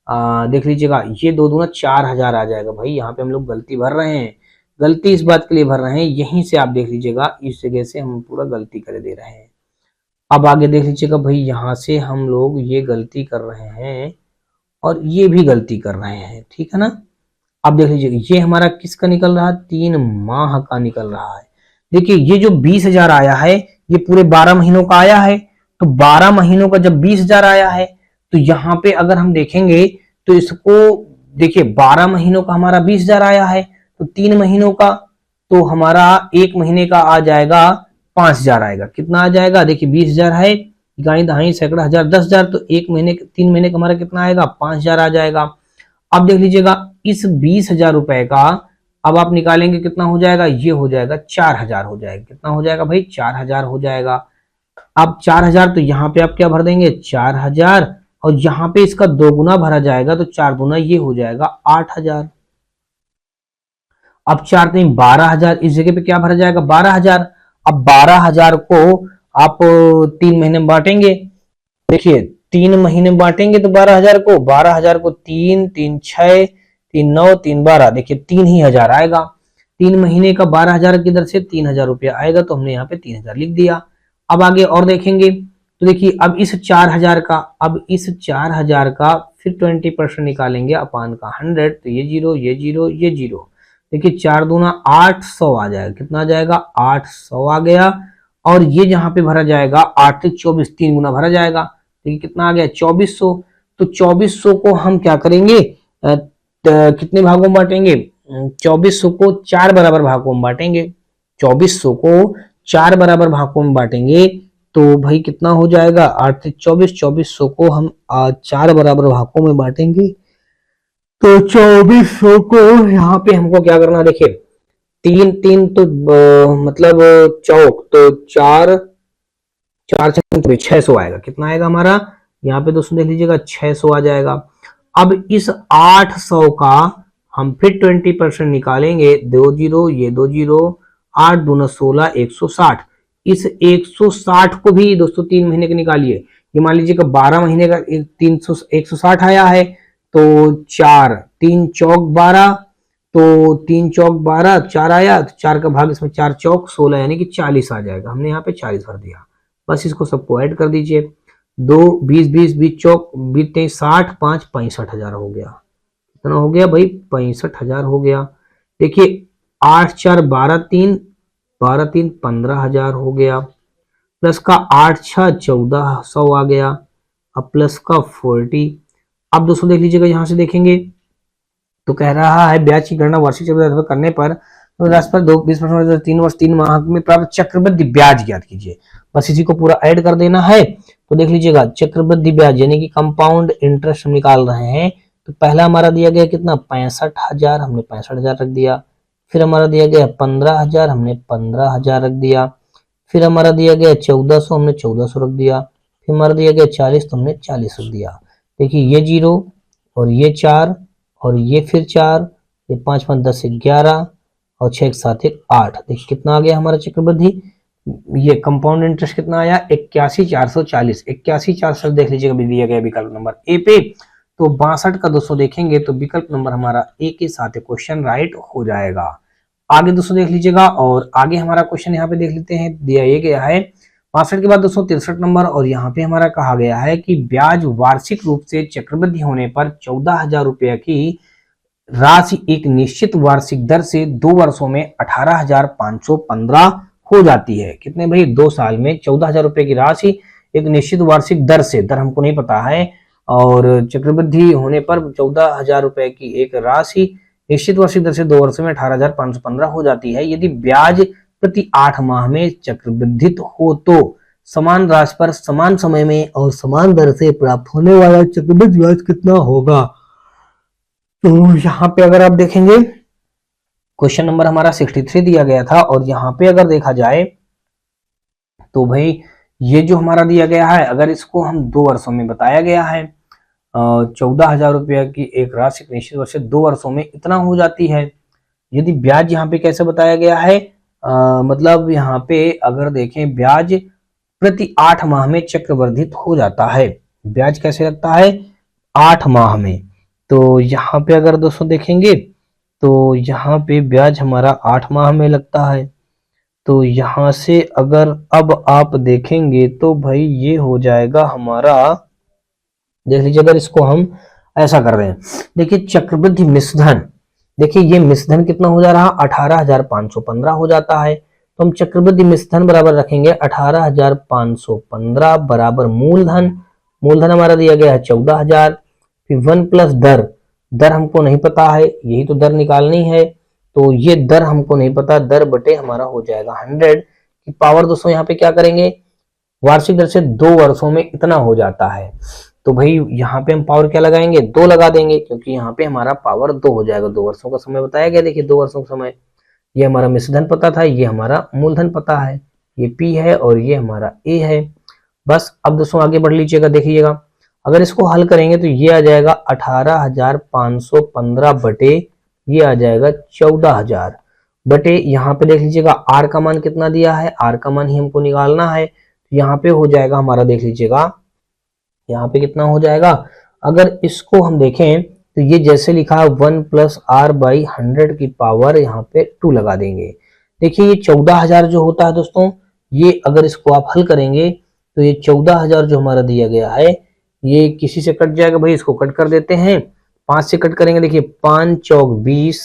देख लीजिएगा ये 2 दूना 4,000 आ जाएगा। भाई यहाँ पे हम लोग गलती भर रहे हैं, गलती इस बात के लिए भर रहे हैं, यहीं से आप देख लीजिएगा, इस जगह से हम पूरा गलती कर दे रहे हैं। अब आगे देख लीजिएगा भाई, यहाँ से हम लोग ये गलती कर रहे हैं और ये भी गलती कर रहे हैं, ठीक है ना। अब देख लीजिएगा, ये हमारा किसका निकल रहा है, 3 माह का निकल रहा है। देखिए ये जो 20,000 आया है, ये पूरे 12 महीनों का आया है। तो 12 महीनों का जब 20,000 आया है, तो यहाँ पे अगर हम देखेंगे तो इसको देखिए, 12 महीनों का हमारा 20,000 आया है, तो 3 महीनों का, तो हमारा 1 महीने का आ जाएगा 5,000 आएगा। कितना आ जाएगा, देखिए 20,000 है, इकाई, दहाई, सैकड़ा, हजार, 10,000, तो 1 महीने 3 महीने का हमारा कितना आएगा, 5,000 आ जाएगा। अब देख लीजिएगा, इस 20,000 रुपए का अब आप निकालेंगे कितना हो जाएगा, ये हो जाएगा 4,000 हो जाएगा। कितना हो जाएगा भाई, 4,000 हो जाएगा। अब 4,000, तो यहाँ पे आप क्या भर देंगे, 4,000, और यहाँ पे इसका 2 गुना भरा जाएगा, तो 4 गुना ये हो जाएगा 8,000। अब 4×3 12,000, इस जगह पे क्या भरा जाएगा 12,000। अब 12,000 को आप 3 महीने में बांटेंगे। देखिए 3 महीने में बांटेंगे तो 12,000 को, 12,000 को 3 3 6 3 9 3 12, देखिए 3 ही हजार आएगा। 3 महीने का 12,000 की दर से 3,000 रुपया आएगा, तो हमने यहाँ पे 3,000 लिख दिया। अब आगे और देखेंगे तो देखिए अब इस 4,000 का फिर 20% निकालेंगे अपान का 100, तो ये जीरो ये जीरो ये जीरो। देखिए 4 दूना 800 आ जाएगा। कितना आ जाएगा 800 आ गया। और ये जहां पे भरा जाएगा 8 से 24, 3 गुना भरा जाएगा। देखिए कितना आ गया 2400। तो 2400 को हम क्या करेंगे, कितने भागों में बांटेंगे, 2400 को 4 बराबर भागों में बांटेंगे। 2400 को 4 बराबर भागों में बांटेंगे तो भाई कितना हो जाएगा 8 से 24, 2400 को हम 4 बराबर भागों में बांटेंगे तो 2400 को यहाँ पे हमको क्या करना, देखिए 3 3 तो मतलब चौक, तो 4 4 600 आएगा। कितना आएगा हमारा यहाँ पे दोस्तों देख लीजिएगा 600 आ जाएगा। अब इस 800 का हम फिर 20% निकालेंगे, 2 जीरो ये 2 जीरो, 8 दूना 16, 160। इस 160 को भी दोस्तों 3 महीने के निकालिए। ये मान लीजिए कि 12 महीने का 160 आया है, तो 4 3 चौक 12, तो 3 चौक 12, 4 आया तो 4 का भाग इसमें 4 चौक 16, यानी कि 40 आ जाएगा। हमने यहाँ पे 40 भर दिया। बस इसको सबको ऐड कर दीजिए, 2 20 20 20 चौक 20 60 5 65,000 हो गया। कितना हो गया भाई 65,000 हो गया। देखिए 8 4 12 3 12 3 15,000 हो गया, प्लस का 8 6 1400 आ गया। अब प्लस का 40। अब दोस्तों देख लीजिएगा यहां से देखेंगे तो कह रहा है ब्याज की गणना वार्षिक चक्रवृद्धि करने पर राशि पर 20% 3 वर्ष 3 माह में प्राप्त चक्रवृद्धि ब्याज ज्ञात कीजिए। बस इसी को पूरा ऐड कर देना है। तो देख लीजिएगा चक्रवृद्धि ब्याज यानी कि कंपाउंड इंटरेस्ट हम निकाल रहे हैं। तो पहला हमारा दिया गया कितना 65,000, हमने 65,000 रख दिया। फिर हमारा दिया गया 15,000, हमने 15,000 रख दिया। फिर हमारा दिया गया 1400, हमने 1400 रख दिया। फिर हमारा दिया गया 40, तो हमने 40 रख दिया। देखिए ये 0 और ये 4 और ये फिर 4, ये 5 5 10 11 और 6 7 1 8। देखिए कितना आ गया हमारा चक्रवृद्धि, ये कंपाउंड इंटरेस्ट कितना आया 81,440। 81,440 देख लीजिएगा दिया गया विकल्प नंबर ए पे। तो 62 का दोस्तों देखेंगे तो विकल्प नंबर हमारा ए के साथ क्वेश्चन राइट हो जाएगा। आगे दोस्तों देख लीजिएगा, और आगे हमारा क्वेश्चन यहाँ पे देख लेते हैं, दिया ये गया है 62 के बाद दोस्तों 63 नंबर, और यहाँ पे हमारा कहा गया है कि ब्याज वार्षिक रूप से चक्रवृद्धि होने पर 14,000 रुपया की राशि एक निश्चित वार्षिक दर से 2 वर्षों में 18,515 हो जाती है। कितने भाई 2 साल में 14,000 रुपए की राशि एक निश्चित वार्षिक दर से, दर हमको नहीं पता है, और चक्रवृद्धि होने पर 14,000 रुपए की एक राशि निश्चित वार्षिक दर से 2 वर्षों में 18,515 हो जाती है। यदि ब्याज प्रति 8 माह में चक्रवृद्धित हो तो समान राशि पर समान समय में और समान दर से प्राप्त होने वाला चक्रवृद्धि ब्याज कितना होगा। तो यहाँ पे अगर आप देखेंगे क्वेश्चन नंबर हमारा 63 दिया गया था, और यहाँ पे अगर देखा जाए तो भाई ये जो हमारा दिया गया है, अगर इसको हम 2 वर्षों में बताया गया है, 14,000 रुपया की एक राशि निश्चित वर्ष से 2 वर्षों में इतना हो जाती है। यदि ब्याज यहाँ पे कैसे बताया गया है, मतलब यहाँ पे अगर देखें ब्याज प्रति 8 माह में चक्रवर्धित हो जाता है। ब्याज कैसे लगता है 8 माह में, तो यहाँ पे अगर दोस्तों देखेंगे तो यहाँ पे ब्याज हमारा 8 माह में लगता है। तो यहाँ से अगर अब आप देखेंगे तो भाई ये हो जाएगा हमारा, देख लीजिए अगर इसको हम ऐसा कर रहे हैं, देखिए चक्रवृद्धि मिश्रधन, देखिए ये मिश्रधन कितना हो जा रहा 18,515 हो जाता है। तो हम चक्रवृद्धि मिश्रधन बराबर रखेंगे 18,515 बराबर मूलधन, मूलधन हमारा दिया गया है 14,000, फिर 1 प्लस दर, दर हमको नहीं पता है, यही तो दर निकालनी है, तो ये दर हमको नहीं पता, दर बटे हमारा हो जाएगा 100 की पावर। दोस्तों यहाँ पे क्या करेंगे, वार्षिक दर से 2 वर्षों में इतना हो जाता है, तो भाई यहाँ पे हम पावर क्या लगाएंगे 2 लगा देंगे, क्योंकि यहाँ पे हमारा पावर 2 हो जाएगा। 2 वर्षों का समय बताया गया, देखिए 2 वर्षों का समय, ये हमारा मिश्रधन पता था, ये हमारा मूलधन पता है, ये P है और ये हमारा A है। बस अब दोस्तों आगे बढ़ लीजिएगा, देखिएगा अगर इसको हल करेंगे तो ये आ जाएगा 18,515 बटे ये आ जाएगा 14,000। बटे यहाँ पे देख लीजिएगा आर का मान कितना दिया है, आर का मान ही हमको निकालना है। तो यहाँ पे हो जाएगा हमारा, देख लीजिएगा यहाँ पे कितना हो जाएगा, अगर इसको हम देखें तो ये जैसे लिखा है 1 प्लस आर बाई 100 की पावर यहाँ पे 2 लगा देंगे। देखिए ये 14,000 जो होता है दोस्तों, ये अगर इसको आप हल करेंगे तो ये 14,000 जो हमारा दिया गया है ये किसी से कट जाएगा भाई, इसको कट कर देते हैं, 5 से कट करेंगे। देखिए 5 चौक 20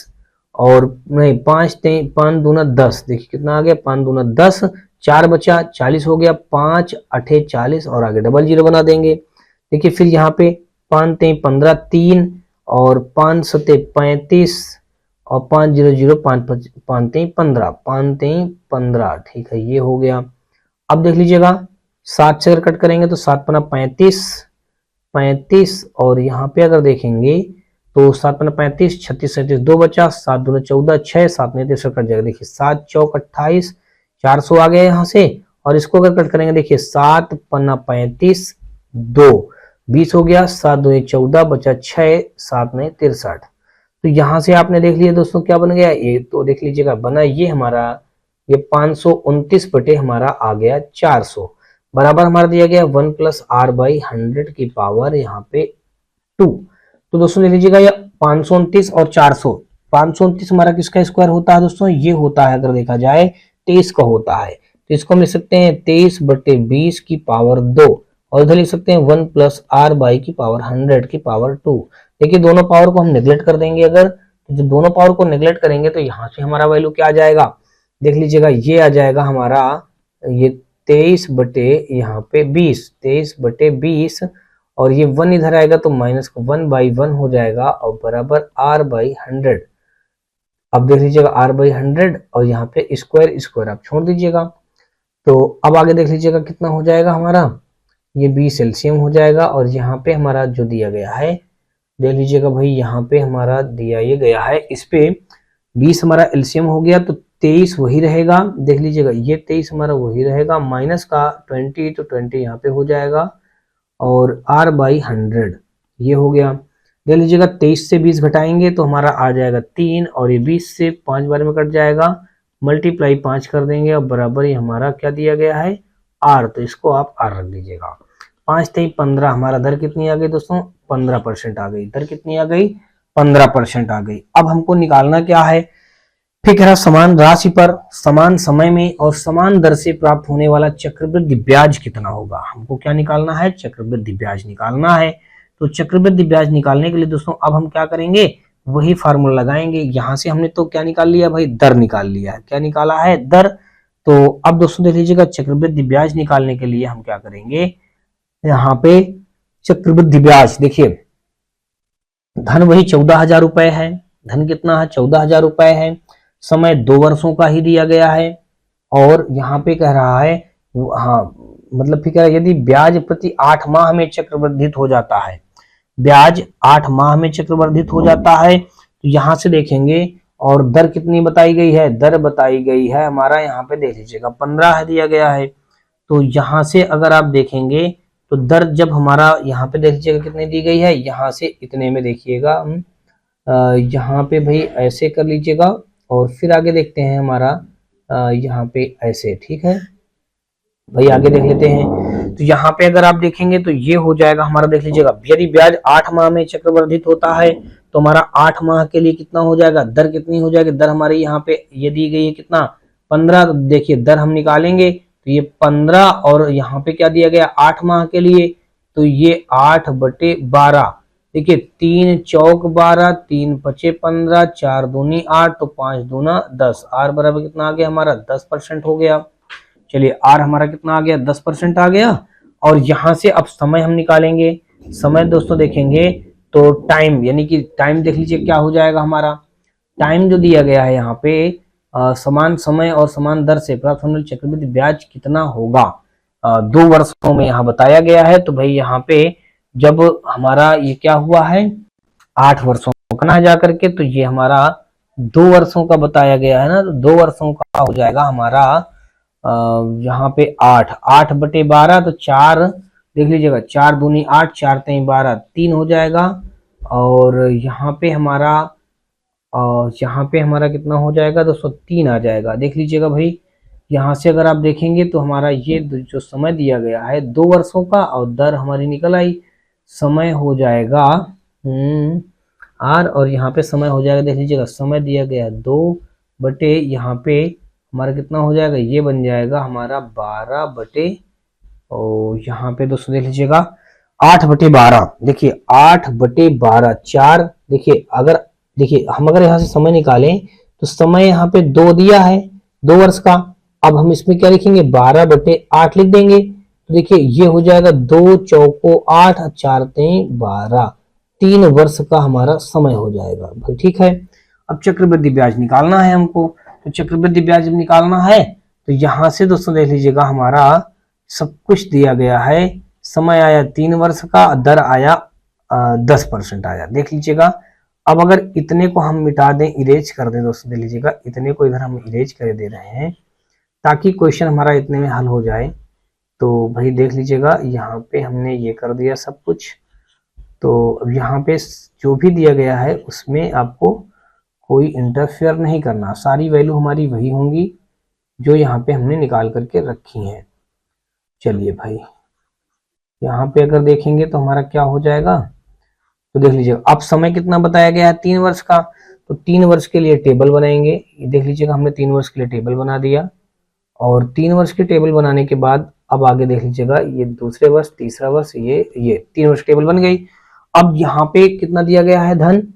और नहीं 5 दूना 10, देखिए कितना आ गया 5 दूना 10, 4 बचा 40 हो गया, 5 अठे 40 और आगे डबल जीरो बना देंगे। देखिए फिर यहाँ पे 5 तेई 15 3 और 5 सते 35 और 5 0 0 5 तेई 15 5 तेई 15, ठीक है ये हो गया। अब देख लीजिएगा 7 से अगर कट करेंगे तो 7 पना 35 35 और यहाँ पे अगर देखेंगे तो 7 पना 35 36 37 2 बचा, 7 दूना 14 6 7 में 3 कट जाएगा। देखिए 7 चौक 28 400 आ गया यहाँ से, और इसको अगर कट करेंगे देखिए 7 पन्ना 35 2 20 हो गया, 7 दूनी 14 बचा 6 7 में 63। तो यहाँ से आपने देख लिया दोस्तों क्या बन गया, ये तो देख लीजिएगा बना ये हमारा ये 529 बटे हमारा आ गया 400, बराबर हमारा दिया गया 1 प्लस आर बाई 100 की पावर यहाँ पे 2। तो दोस्तों देख लीजिएगा ये 529 और 400, 529 हमारा किसका स्क्वायर होता है दोस्तों, ये होता है अगर देखा जाए 23 का होता है। तो इसको हम लिख सकते हैं 23 बटे 20 की पावर 2, और इधर लिख सकते हैं 1 प्लस आर बाई की पावर 100 की पावर 2। देखिए दोनों पावर को हम नेग्लेक्ट कर देंगे, अगर तो जब दोनों पावर को नेग्लेक्ट करेंगे तो यहाँ से हमारा वैल्यू क्या आ जाएगा, देख लीजिएगा ये आ जाएगा हमारा ये 23 बटे यहाँ पे 20, 23 बटे 20 और ये 1 इधर आएगा तो माइनस 1/1 हो जाएगा और बराबर आर बाई 100। अब देख लीजिएगा आर बाई 100 और यहाँ पे स्क्वायर स्क्वायर आप छोड़ दीजिएगा। तो अब आगे देख लीजिएगा कितना हो जाएगा हमारा, ये 20 एलसीएम हो जाएगा, और यहाँ पे हमारा जो दिया गया है देख लीजिएगा भाई, यहाँ पे हमारा दिया ये गया है, इस पे 20 हमारा एलसीएम हो गया तो 23 वही रहेगा, देख लीजिएगा ये 23 हमारा वही रहेगा, माइनस का 20 तो 20 यहाँ पे हो जाएगा और r बाई 100 ये हो गया। देख लीजिएगा 23 से 20 घटाएंगे तो हमारा आ जाएगा 3 और ये 20 से 5 बार में कट जाएगा, मल्टीप्लाई 5 कर देंगे और बराबर ही हमारा क्या दिया गया है r, तो इसको आप r रख दीजिएगा। 5 तेई 15 हमारा दर कितनी आ गई दोस्तों, 15% आ गई, दर कितनी आ गई 15% आ गई। अब हमको निकालना क्या है, फिर कह रहा समान राशि पर समान समय में और समान दर से प्राप्त होने वाला चक्रवृद्धि ब्याज कितना होगा। हमको क्या निकालना है, चक्रवृद्धि ब्याज निकालना है। तो चक्रवृद्धि ब्याज निकालने के लिए दोस्तों अब हम क्या करेंगे, वही फार्मूला लगाएंगे। यहां से हमने तो क्या निकाल लिया भाई, दर निकाल लिया है, क्या निकाला है दर। तो अब दोस्तों देख लीजिएगा चक्रवृद्धि ब्याज निकालने के लिए हम क्या करेंगे, यहाँ पे चक्रवृद्धि ब्याज देखिए धन वही 14,000 रुपए है, धन कितना है 14,000 रुपए है, समय 2 वर्षों का ही दिया गया है, और यहाँ पे कह रहा है हाँ मतलब फिर कह रहा है यदि ब्याज प्रति 8 माह में चक्रवर्धित हो जाता है, ब्याज 8 माह में चक्रवर्धित हो जाता है, तो यहाँ से देखेंगे और दर कितनी बताई गई है, दर बताई गई है हमारा यहाँ पे देख लीजिएगा 15 दिया गया है। तो यहाँ से अगर आप देखेंगे तो दर जब हमारा यहाँ पे देख लीजिएगा कितनी दी गई है, यहाँ से इतने में देखिएगा यहाँ पे भाई ऐसे कर लीजिएगा और फिर आगे देखते हैं हमारा यहाँ पे ऐसे, ठीक है भाई आगे देख लेते हैं। तो यहाँ पे अगर आप देखेंगे तो ये हो जाएगा हमारा देख लीजिएगा, यदि ब्याज 8 माह में चक्रवर्धित होता है तो हमारा 8 माह के लिए कितना हो जाएगा, दर कितनी हो जाएगी, दर हमारी यहाँ पे ये दी गई है कितना 15। देखिए दर हम निकालेंगे तो ये 15 और यहाँ पे क्या दिया गया 8 माह के लिए, तो ये 8/12। देखिए 3 चौक 12 3 पचे 15 4 दूनी 8 तो 5 दूना 10, आर बराबर कितना आ गया हमारा 10% हो गया। चलिए आर हमारा कितना आ गया 10% आ गया। और यहाँ से अब समय हम निकालेंगे, समय दोस्तों देखेंगे तो टाइम यानी कि टाइम देख लीजिए क्या हो जाएगा हमारा, टाइम जो दिया गया है यहाँ पे समान समय और समान दर से प्राप्त होने वाले चक्रवृद्धि ब्याज कितना होगा 2 वर्षों में यहाँ बताया गया है। तो भाई यहाँ पे जब हमारा ये क्या हुआ है 8 वर्षों का जा करके, तो ये हमारा 2 वर्षों का बताया गया है ना, तो 2 वर्षों का हो जाएगा हमारा यहाँ पे 8/12 तो 4 देख लीजिएगा 4 दूनी 8 4 तेई 12 3 हो जाएगा। और यहाँ पे हमारा और यहाँ पे हमारा कितना हो जाएगा दोस्तों, 3 आ जाएगा। देख लीजिएगा भाई, यहाँ से अगर आप देखेंगे तो हमारा ये जो समय दिया गया है 2 वर्षों का, और दर हमारी निकल आई, समय हो जाएगा आर, और यहाँ पे समय हो जाएगा, देख लीजिएगा समय दिया गया 2 बटे यहाँ पे हमारा कितना हो जाएगा, ये बन जाएगा हमारा 12 बटे, और यहाँ पे दोस्तों देख लीजिएगा 8 बटे 12। देखिए 8 बटे 12 4। देखिए हम अगर यहाँ से समय निकालें तो समय यहाँ पे 2 दिया है 2 वर्ष का। अब हम इसमें क्या लिखेंगे, 12 बटे 8 लिख देंगे। तो देखिए ये हो जाएगा 2 चौको 8, 4 तें 12, 3 वर्ष का हमारा समय हो जाएगा भाई। ठीक है, अब चक्रवृद्धि ब्याज निकालना है हमको। तो चक्रवृद्धि ब्याज जब निकालना है तो यहाँ से दोस्तों देख लीजिएगा हमारा सब कुछ दिया गया है। समय आया 3 वर्ष का, दर आया 10% आया। देख लीजिएगा, अब अगर इतने को हम मिटा दें, इरेज कर दें दोस्तों, देख लीजिएगा इतने को इधर हम इरेज कर दे रहे हैं ताकि क्वेश्चन हमारा इतने में हल हो जाए। तो भाई देख लीजिएगा यहाँ पे हमने ये कर दिया सब कुछ। तो अब यहाँ पे जो भी दिया गया है उसमें आपको कोई इंटरफेयर नहीं करना, सारी वैल्यू हमारी वही होंगी जो यहाँ पे हमने निकाल करके रखी हैं। चलिए भाई, यहाँ पे अगर देखेंगे तो हमारा क्या हो जाएगा, तो देख लीजिएगा अब समय कितना बताया गया है 3 वर्ष का। तो 3 वर्ष के लिए टेबल बनाएंगे। देख लीजिएगा हमने 3 वर्ष के लिए टेबल बना दिया, और 3 वर्ष के टेबल बनाने के बाद अब आगे देख लीजिएगा ये दूसरे वर्ष, तीसरा वर्ष, ये 3 वर्ष टेबल बन गई। अब यहाँ पे कितना दिया गया है धन,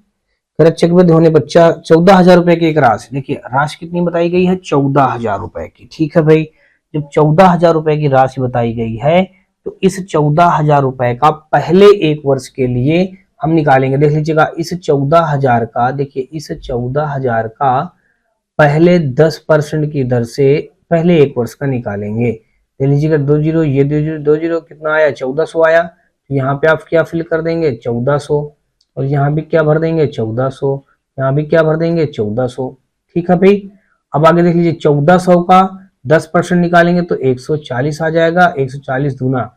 कर चक्रवृद्धि होने पर 14,000 रुपए की एक राशि। देखिए राशि कितनी बताई गई है, 14,000 रुपए की। ठीक है भाई, जब 14,000 रुपए की राशि बताई गई है तो इस 14,000 रुपए का पहले 1 वर्ष के लिए हम निकालेंगे। देख लीजिएगा इस 14,000 का, देखिए इस 14,000 का पहले 10% की दर से पहले 1 वर्ष का निकालेंगे। देख लीजिएगा 2 जीरो, ये 2 जीरो, 2 जीरो कितना आया, 1400 आया। तो यहाँ पे आप क्या फिल कर देंगे, 1400, और यहाँ भी क्या भर देंगे 1400, यहाँ भी क्या भर देंगे 1400। ठीक है भाई, अब आगे देख लीजिए 1400 का 10% निकालेंगे तो 140 आ जाएगा। 140 दूना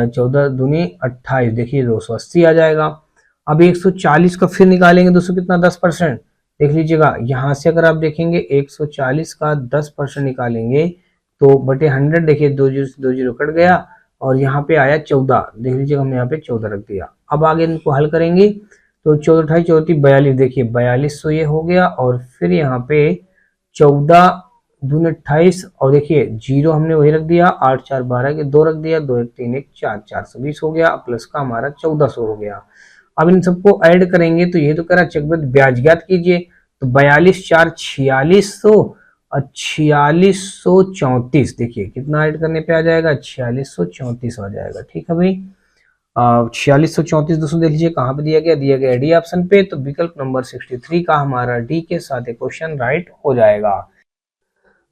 14 दूनी 28, देखिए 280 आ जाएगा। अब 140 का फिर निकालेंगे दोस्तों कितना, 10%। देख लीजिएगा यहाँ से अगर आप देखेंगे 140 का 10% निकालेंगे तो बटे 100, देखिए 2 जीरो से 2 जीरो कट गया, और यहाँ पे आया 14। देख लीजिएगा हमने यहाँ पे 14 रख दिया। अब आगे इनको हल करेंगे तो 14 28 34 42, देखिए 4200 ये हो गया, और फिर यहाँ पे 14 दूनी 28, और देखिए जीरो हमने वही रख दिया, 8 4 12 के 2 रख दिया, 2 1 3 1 4, 420 हो गया, प्लस का हमारा 1400 हो गया। अब इन सबको ऐड करेंगे तो ये तो कह रहा चक्रवृद्धि ब्याज ज्ञात कीजिए, तो 42 4 4600 और 4634, देखिए कितना ऐड करने पे आ जाएगा, 4634 आ जाएगा। ठीक है भाई, 4634 दोस्तों देख लीजिए कहाँ पे दिया गया डी ऑप्शन पे। तो विकल्प नंबर 63 का हमारा डी के साथ क्वेश्चन राइट हो जाएगा।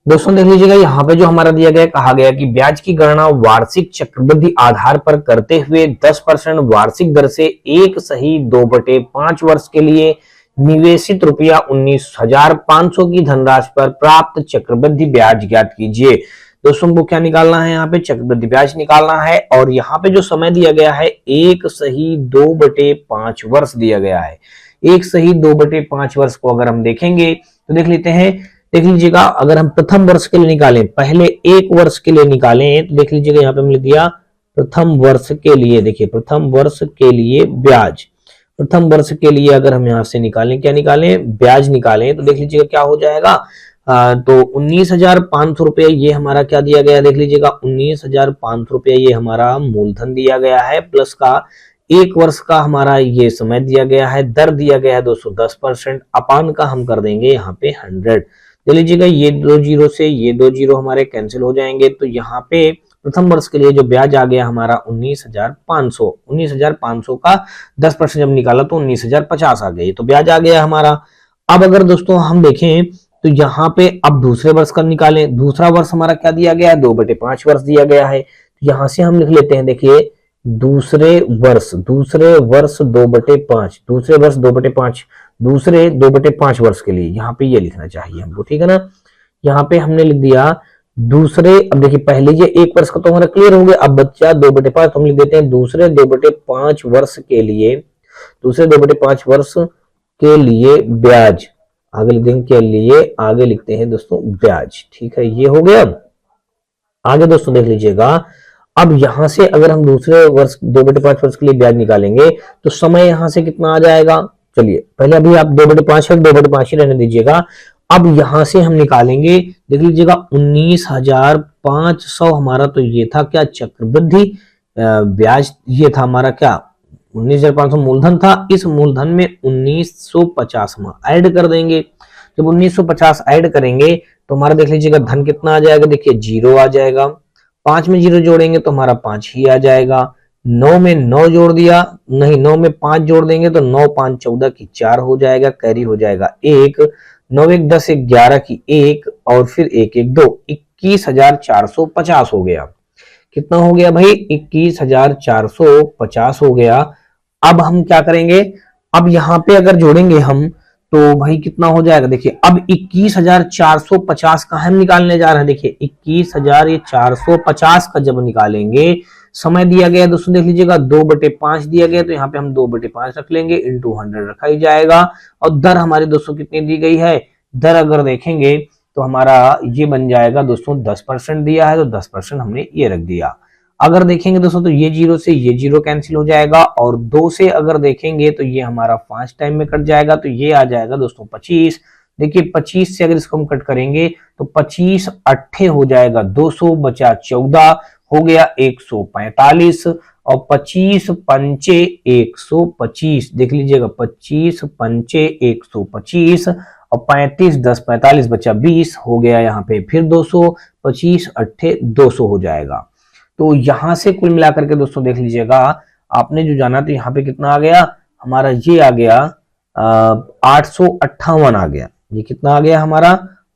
दोस्तों देख लीजिएगा यहाँ पे जो हमारा दिया गया, कहा गया कि ब्याज की गणना वार्षिक चक्रवृद्धि आधार पर करते हुए 10% वार्षिक दर से 1 सही 2/5 वर्ष के लिए निवेशित रुपया 19,500 की धनराशि पर प्राप्त चक्रवृद्धि ब्याज ज्ञात कीजिए। दोस्तों को क्या निकालना है, यहाँ पे चक्रवृद्धि ब्याज निकालना है, और यहाँ पे जो समय दिया गया है 1 सही 2/5 वर्ष दिया गया है। 1 सही 2/5 वर्ष को अगर हम देखेंगे तो देख लेते हैं। देख लीजिएगा अगर हम प्रथम वर्ष के लिए निकालें, पहले 1 वर्ष के लिए निकालें, तो देख लीजिएगा यहाँ पे हमने दिया प्रथम वर्ष के लिए। देखिए प्रथम वर्ष के लिए ब्याज, प्रथम वर्ष के लिए अगर हम यहाँ से निकालें, क्या निकालें, ब्याज निकालें, तो देख लीजिएगा क्या हो जाएगा। तो 19,500 रुपये ये हमारा क्या दिया गया, देख लीजिएगा 19,500 रुपये ये हमारा मूलधन दिया गया है, प्लस का 1 वर्ष का हमारा ये समय दिया गया है, दर दिया गया है 210%, अपान का हम कर देंगे यहाँ पे 100। देख लीजिएगा ये 2 जीरो से ये 2 जीरो हमारे कैंसिल हो जाएंगे, तो यहाँ पे प्रथम वर्ष के लिए जो ब्याज आ गया हमारा 19,500, 19,500 का 10% जब निकाला तो 19,050 आ गई, तो ब्याज आ गया हमारा। अब अगर दोस्तों हम देखें तो यहाँ पे अब दूसरे वर्ष का निकालें, दूसरा वर्ष हमारा क्या दिया गया है, 2/5 वर्ष दिया गया है। तो यहाँ से हम लिख लेते हैं, देखिए दूसरे वर्ष 2/5, दूसरे वर्ष 2/5, दूसरे 2/5 वर्ष के लिए यहाँ पे ये लिखना चाहिए हमको, ठीक है ना। यहाँ पे हमने लिख दिया दूसरे, अब देखिए पहले ये 1 वर्ष का तो हमारा क्लियर हो गया, अब बच्चा 2/5, तो हम लिख देते हैं दूसरे 2/5 वर्ष के लिए, दूसरे 2/5 वर्ष के लिए ब्याज, आगे लिखने के लिए आगे लिखते हैं दोस्तों ब्याज। ठीक है, ये हो गया। आगे दोस्तों देख लीजिएगा, अब यहां से अगर हम दूसरे वर्ष 2/5 वर्ष के लिए ब्याज निकालेंगे तो समय यहां से कितना आ जाएगा। चलिए पहले अभी आप 2/5 है, 2/5 ही रहने दीजिएगा। अब यहां से हम निकालेंगे, देख लीजिएगा 19,500 हमारा तो ये था क्या चक्रवृद्धि ब्याज, ये था हमारा क्या 19,500 मूलधन था। इस मूलधन में 1950 हम ऐड कर देंगे। जब 1950 ऐड करेंगे तो हमारा देख लीजिएगा धन कितना आ जाएगा, देखिए 0 आ जाएगा। 5 में 0 जोड़ेंगे तो हमारा 5 ही आ जाएगा। 9 में 9 जोड़ दिया, नहीं 9 में 5 जोड़ देंगे तो 9 5 14 की 4 हो जाएगा, कैरी हो जाएगा 1। 9 1 10 11 की 1 और फिर 1 1 2, 21,450 हो गया। कितना हो गया भाई, 21,450 हो गया। अब हम क्या करेंगे, अब यहाँ पे अगर जोड़ेंगे हम तो भाई कितना हो जाएगा, देखिए अब 21,450 का हम निकालने जा रहे हैं। देखिए 21,450 का जब निकालेंगे, समय दिया गया दोस्तों देख लीजिएगा 2/5 दिया गया, तो यहाँ पे हम 2/5 रख लेंगे, इंटू 100 रखा ही जाएगा। और दर हमारी दोस्तों कितनी दी गई है, दर अगर देखेंगे तो हमारा ये बन जाएगा दोस्तों 10% दिया है, तो 10% हमने ये रख दिया। अगर देखेंगे दोस्तों तो ये 0 से ये 0 कैंसिल हो जाएगा, और 2 से अगर देखेंगे तो ये हमारा 5 टाइम में कट जाएगा, तो ये आ जाएगा दोस्तों 25। देखिए 25 से अगर इसको हम कट करेंगे तो 25 अट्ठे हो जाएगा 200, बचा 14 हो गया 145, और 25 पंचे 125, देख लीजिएगा 25 पंचे 125, और 35 10 45 बचा 20 हो गया यहाँ पे फिर 200, 25 अट्ठे 200 हो जाएगा। तो यहां से कुल मिलाकर के दोस्तों देख लीजिएगा, आपने जो जाना तो यहाँ पे कितना आ गया हमारा, ये आ गया 858 आ गया। ये कितना आ गया हमारा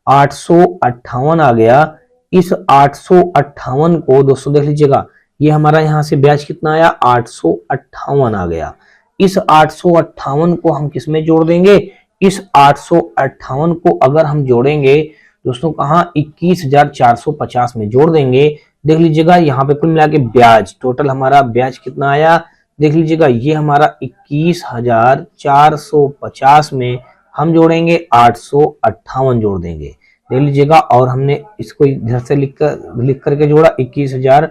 858 आ गया। इस 858 को दोस्तों देख लीजिएगा, ये हमारा यहाँ से ब्याज कितना आया 858 आ गया। इस 858 को हम किस में जोड़ देंगे, इस 858 को अगर हम जोड़ेंगे दोस्तों कहाँ 21,450 में जोड़ देंगे। देख लीजिएगा यहाँ पे कुल मिला के ब्याज टोटल हमारा ब्याज कितना आया, देख लीजिएगा ये हमारा 21,450 में हम जोड़ेंगे 858 जोड़ देंगे, देख लीजिएगा। और हमने इसको इधर से लिख करके जोड़ा 21,000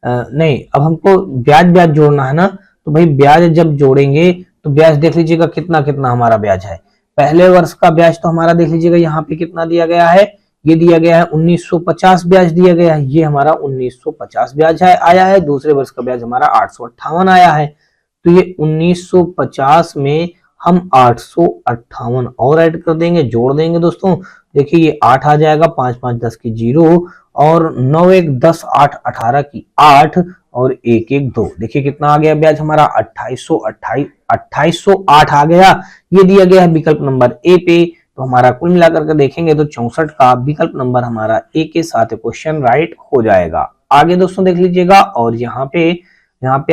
नहीं, अब हमको ब्याज जोड़ना है ना, तो भाई ब्याज जब जोड़ेंगे तो ब्याज देख लीजिएगा कितना कितना हमारा ब्याज है। पहले वर्ष का ब्याज तो हमारा देख लीजिएगा यहाँ पे कितना दिया गया है, ये दिया गया है 1950 ब्याज दिया गया है, ये हमारा 1950 ब्याज है आया है। दूसरे वर्ष का ब्याज हमारा 858 आया है, तो ये 1950 में हम 858 और ऐड कर देंगे, जोड़ देंगे दोस्तों। देखिए ये 8 आ जाएगा, 5 5 10 की 0, और 9 1 10 8 18 की 8, और 1 1 2, देखिए कितना आ गया ब्याज हमारा 2808 आ गया। ये दिया गया है विकल्प नंबर ए पे। तो हमारा कुल मिलाकर के देखेंगे तो 64 का विकल्प नंबर हमारा ए के साथ क्वेश्चन राइट हो जाएगा। आगे दोस्तों देख लीजिएगा, और यहाँ पे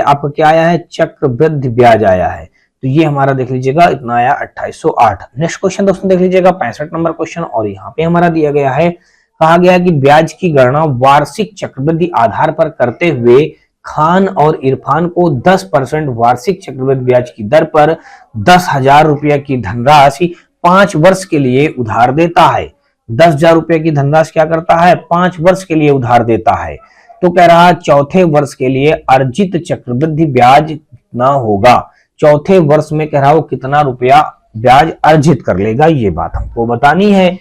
आपका क्या आया है, चक्रवृद्धि ब्याज आया है, तो ये हमारा देख लीजिएगा इतना आया 2808। नेक्स्ट क्वेश्चन दोस्तों देख लीजिएगा 65 नंबर क्वेश्चन, और यहाँ पे हमारा दिया गया है, कहा गया कि ब्याज की गणना वार्षिक चक्रवृद्धि आधार पर करते हुए खान और इरफान को 10% वार्षिक चक्रवृद्धि ब्याज की दर पर 10,000 रुपया की धनराशि 5 वर्ष के लिए उधार देता है। 10,000 रुपए की धनराशि क्या करता है, 5 वर्ष के लिए उधार देता है। तो कह रहा है चौथे वर्ष के लिए अर्जित चक्रवृद्धि ब्याज कितना होगा, चौथे वर्ष में कह रहा वो कितना रुपया ब्याज अर्जित कर लेगा, ये बात हमको बतानी है।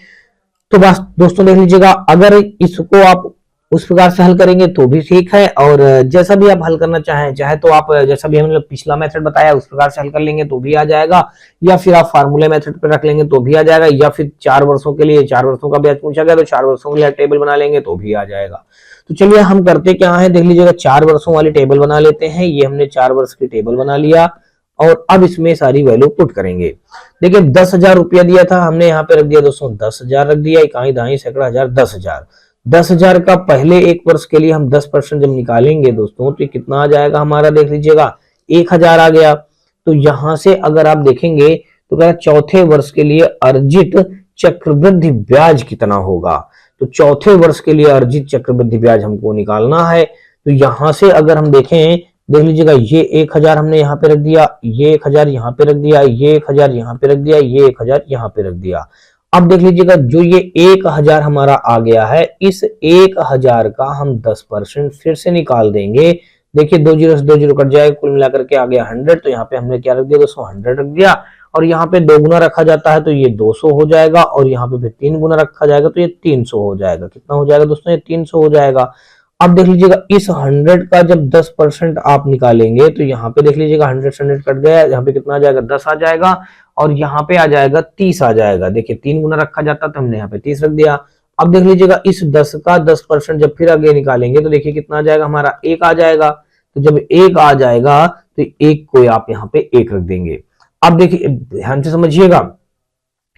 तो बस दोस्तों देख लीजिएगा, अगर इसको आप उस प्रकार से हल करेंगे तो भी ठीक है, और जैसा भी आप हल करना चाहे तो आप जैसा भी हमने पिछला मेथड बताया उस प्रकार से हल कर लेंगे तो भी आ जाएगा, या फिर आप फार्मूले मेथड पे रख लेंगे तो भी आ जाएगा, या फिर 4 वर्षों के लिए 4 वर्षों का ब्याज पूछा गया तो 4 वर्षों के लिए टेबल बना लेंगे तो भी आ जाएगा। तो चलिए हम करते क्या है, देख लीजिएगा 4 वर्षों वाली टेबल बना लेते हैं। ये हमने 4 वर्ष की टेबल बना लिया, और अब इसमें सारी वैल्यू पुट करेंगे। देखिए 10,000 रुपया दिया था, हमने यहाँ पे रख दिया दोस्तों 10,000 रख दिया, इकाई दहाई सैकड़ा हजार 10,000। 10,000 का पहले एक वर्ष के लिए हम 10% जब निकालेंगे दोस्तों तो कितना आ जाएगा हमारा, देख लीजिएगा 1,000 आ गया। तो यहां से अगर आप देखेंगे तो क्या चौथे वर्ष के लिए अर्जित चक्रवृद्धि ब्याज कितना होगा, तो चौथे वर्ष के लिए अर्जित चक्रवृद्धि ब्याज हमको निकालना है। तो यहां से अगर हम देखें देख लीजिएगा ये 1000 हमने यहाँ पे रख दिया, ये 1000 यहाँ पे रख दिया, ये 1000 यहाँ पे रख दिया, ये 1000 यहाँ पे रख दिया। अब देख लीजिएगा जो ये 1000 हमारा आ गया है, इस 1000 का हम 10% फिर से निकाल देंगे। देखिए 2 जीरो से 2 जीरो कट जाएगा, कुल मिलाकर के आ गया 100। तो यहाँ पे हमने क्या रख दिया दोस्तों, 100 रख दिया। और यहाँ पे 2 गुना रखा जाता है तो ये 200 हो जाएगा, और यहाँ पे फिर 3 गुना रखा जाएगा तो ये 300 हो जाएगा। कितना हो जाएगा दोस्तों, ये 300 हो जाएगा। अब देख लीजिएगा इस 100 का जब 10% आप निकालेंगे तो यहाँ पे देख लीजिएगा 100 से 100 कट गया, यहाँ पे कितना आ जाएगा, 10 आ जाएगा, और यहाँ पे आ जाएगा 30 आ जाएगा। देखिए 3 गुना रखा जाता तो हमने यहाँ पे 30 रख दिया। अब देख लीजिएगा इस 10 का 10% जब फिर आगे निकालेंगे तो देखिए कितना आ जाएगा, हमारा 1 आ जाएगा। तो जब 1 आ जाएगा तो 1 को आप यहाँ पे 1 रख देंगे। अब देखिए ध्यान से समझिएगा,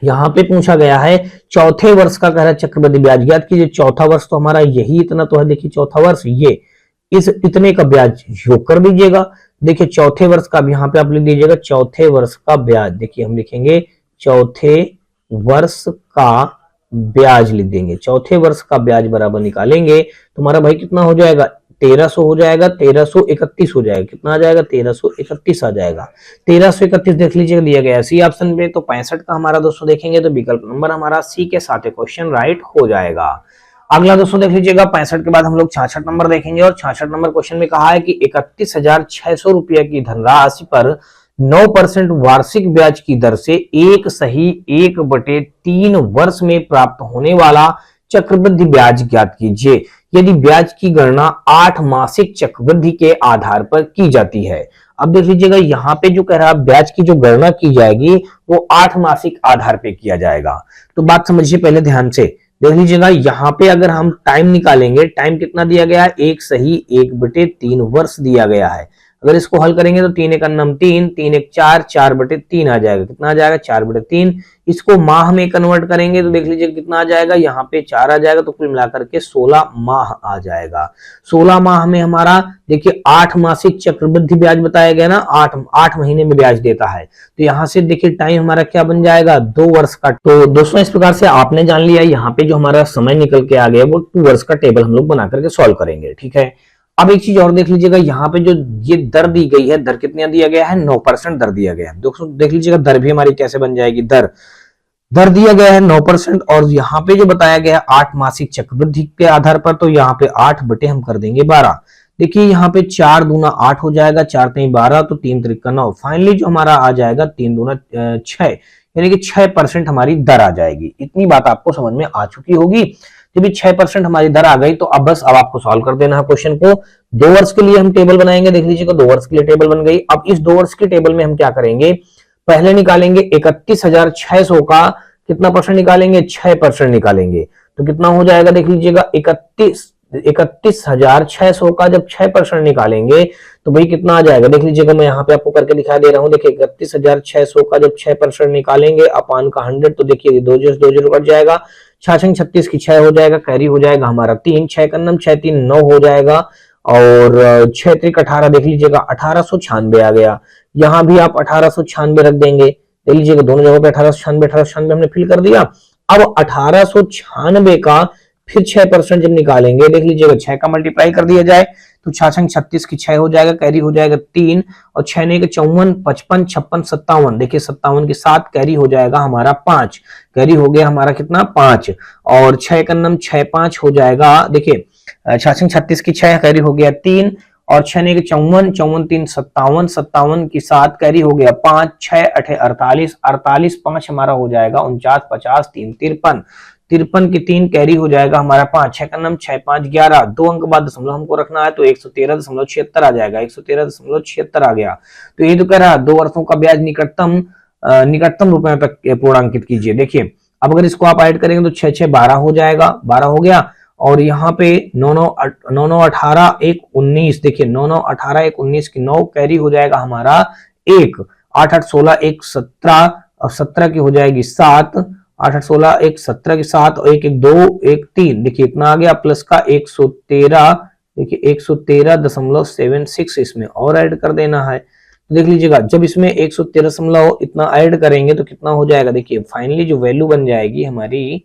यहाँ पे पूछा गया है चौथे वर्ष का कह रहा है चक्रवृद्धि ब्याज ज्ञात कीजिए। चौथा वर्ष तो हमारा यही इतना तो है, देखिए चौथा वर्ष ये इस इतने का ब्याज योग कर दीजिएगा। देखिए चौथे वर्ष का भी यहाँ पे आप लिख दीजिएगा, चौथे वर्ष का ब्याज। देखिए हम लिखेंगे चौथे वर्ष का ब्याज लिख देंगे, चौथे वर्ष का ब्याज बराबर निकालेंगे तो हमारा भाई कितना हो जाएगा, 1300 हो जाएगा, 1331 हो जाएगा। कितना आ जाएगा, 1331 आ जाएगा। 1331 देख लीजिएगा दिया गया सी ऑप्शन में। तो 65 का हमारा दोस्तों देखेंगे तो विकल्प नंबर हमारा सी के साथ क्वेश्चन राइट हो जाएगा। अगला दोस्तों देख लीजिएगा 65 के बाद हम लोग 66 नंबर देखेंगे, और 66 नंबर क्वेश्चन में कहा है कि 31,600 रुपया की धनराशि पर 9% वार्षिक ब्याज की दर से एक सही 1/3 वर्ष में प्राप्त होने वाला चक्रवृद्धि ब्याज ज्ञात कीजिए। यदि ब्याज की गणना 8 मासिक चक्रवृद्धि के आधार पर की जाती है। अब देख लीजिएगा यहाँ पे जो कह रहा है ब्याज की जो गणना की जाएगी वो 8 मासिक आधार पे किया जाएगा। तो बात समझिए पहले ध्यान से, देख लीजिएगा यहाँ पे अगर हम टाइम निकालेंगे, टाइम कितना दिया गया है, एक सही 1/3 वर्ष दिया गया है। अगर इसको हल करेंगे तो 3 एक अन्नम 3, 3 एक 4, 4/3 आ जाएगा। कितना आ जाएगा, 4/3। इसको माह में कन्वर्ट करेंगे तो देख लीजिए कितना आ जाएगा, यहाँ पे 4 आ जाएगा, तो कुल मिलाकर के 16 माह आ जाएगा। 16 माह में हमारा देखिए 8 मासिक चक्रवृद्धि ब्याज बताया गया ना, 8 महीने में ब्याज देता है। तो यहाँ से देखिए टाइम हमारा क्या बन जाएगा, 2 वर्ष का। तो दोस्तों इस प्रकार से आपने जान लिया, यहाँ पे जो हमारा समय निकल के आ गया वो 2 वर्ष का टेबल हम लोग बना करके सॉल्व करेंगे। ठीक है, अब एक चीज और देख लीजिएगा, यहाँ पे जो ये दर दी गई है, दर कितना दिया गया है, 9% दर दिया गया है। दोस्तों देख लीजिएगा दर भी हमारी कैसे बन जाएगी, दर दिया गया है 9%, और यहाँ पे जो बताया गया है 8 मासिक चक्रवृद्धि के आधार पर, तो यहाँ पे 8 बटे हम कर देंगे 12। देखिए यहाँ पे 4 दूना 8 हो जाएगा, 4 3 12, तो 3 3 9। फाइनली जो हमारा आ जाएगा 3 दूना 6, यानी कि 6% हमारी दर आ जाएगी। इतनी बात आपको समझ में आ चुकी होगी। जब 6% हमारी दर आ गई तो अब बस अब आपको सॉल्व कर देना है क्वेश्चन को। 2 वर्ष के लिए हम टेबल बनाएंगे, देख लीजिएगा 2 वर्ष के लिए टेबल बन गई। अब इस 2 वर्ष के टेबल में हम क्या करेंगे, पहले निकालेंगे 31,600 का कितना परसेंट निकालेंगे, 6% निकालेंगे। तो कितना हो जाएगा, देख लीजिएगा 31,600 का जब 6% निकालेंगे तो भाई कितना आ जाएगा, देख लीजिएगा मैं यहाँ पे आपको करके दिखा दे रहा हूँ। देखिए 31,600 का जब 6% निकालेंगे अपान का 100, तो देखिए 2 0 कट जाएगा, 6 36 की 6 हो जाएगा, कैरी हो जाएगा हमारा 3, 6 का 6 3 9 हो जाएगा, और 6 3 18 देख लीजिएगा 1896 आ गया। यहाँ भी आप 1896 रख देंगे, देख लीजिएगा दोनों जगह पे 1896 हमने फिल कर दिया। अब 1896 का फिर 6% जब निकालेंगे, देख लीजिएगा 6 का मल्टीप्लाई कर दिया जाए तो 6 36 की 6 हो जाएगा, कैरी हो जाएगा 3, और 6 ने 54 55 56 57, देखिए 57 के साथ कैरी हो जाएगा हमारा 5, कैरी हो गया हमारा कितना 5, और 6 का 6 5 हो जाएगा। देखिए 6 36 की 6 कैरी हो गया 3, और 6 ने 54 54 3 57 57 की 7 कैरी हो गया 5, 6 8 48 48 5 हमारा हो जाएगा 49 50 3 53 53 की 3 कैरी हो जाएगा हमारा 5, 6 का 6 5 11, 2 अंक बाद दशमलव हमको रखना है तो 113.76 आ जाएगा, 113.76 आ गया। तो ये तो कह रहा है 2 वर्षों का ब्याज निकटतम रुपए तक पूर्णांकित कीजिए। देखिए अब अगर इसको आप ऐड करेंगे तो 6 6 12 हो जाएगा, 12 हो गया, और यहाँ पे 9 9 18 1 19, देखिए 9 9 18 1 19 की 9 कैरी हो जाएगा हमारा 1, 8 8 16 1 17, और 17 की हो जाएगी 7, 8 8 16 1 17 की 7, और 1 1 2 1 3, देखिए इतना आ गया, प्लस का 113, देखिए 113.76 इसमें और ऐड कर देना है। तो देख लीजिएगा जब इसमें 113 इतना ऐड करेंगे तो कितना हो जाएगा, देखिए फाइनली जो वैल्यू बन जाएगी हमारी,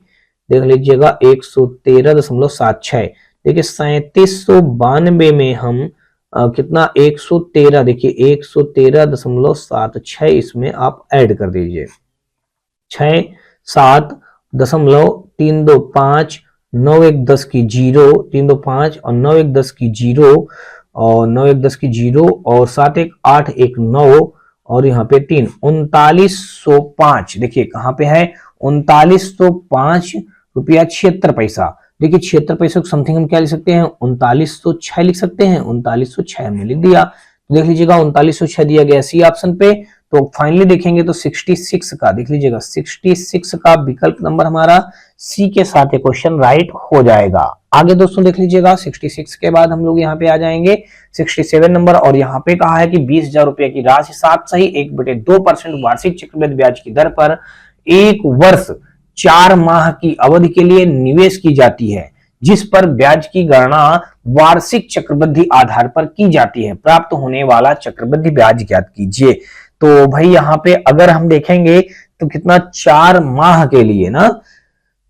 देख लीजिएगा 113.76। देखिए 3792 में हम कितना 113, देखिए 113.76 इसमें आप ऐड कर दीजिए। 6, 7.325, 9 1 10 की 0, 3 2 5 और 9 1 10 की 0 और 9 1 10 की 0 और 7 1 8 1 9 और यहाँ पे 3, 3905। देखिए कहाँ पे है 3905 रुपया 76 पैसा। देखिए 76 पैसे को समथिंग हम क्या लिख सकते हैं 3906 लिख सकते हैं। 3906 हमने लिख दिया, तो देख लीजिएगा 3906 दिया गया सी ऑप्शन पे। तो फाइनली देखेंगे तो 66 का, देख लीजिएगा 66 का विकल्प नंबर हमारा सी के साथ ये क्वेश्चन राइट हो जाएगा। आगे दोस्तों देख लीजिएगा 66 के बाद हम लोग यहाँ पे आ जाएंगे 67 नंबर, और यहाँ पे कहा है कि 20,000 रुपए की राशि 7 सही 1/2% वार्षिक चक्रवृद्धि ब्याज की दर पर 1 वर्ष 4 माह की अवधि के लिए निवेश की जाती है, जिस पर ब्याज की गणना वार्षिक चक्रवृद्धि आधार पर की जाती है। प्राप्त होने वाला चक्रवृद्धि ब्याज ज्ञात कीजिए। तो भाई यहाँ पे अगर हम देखेंगे तो कितना 4 माह के लिए ना,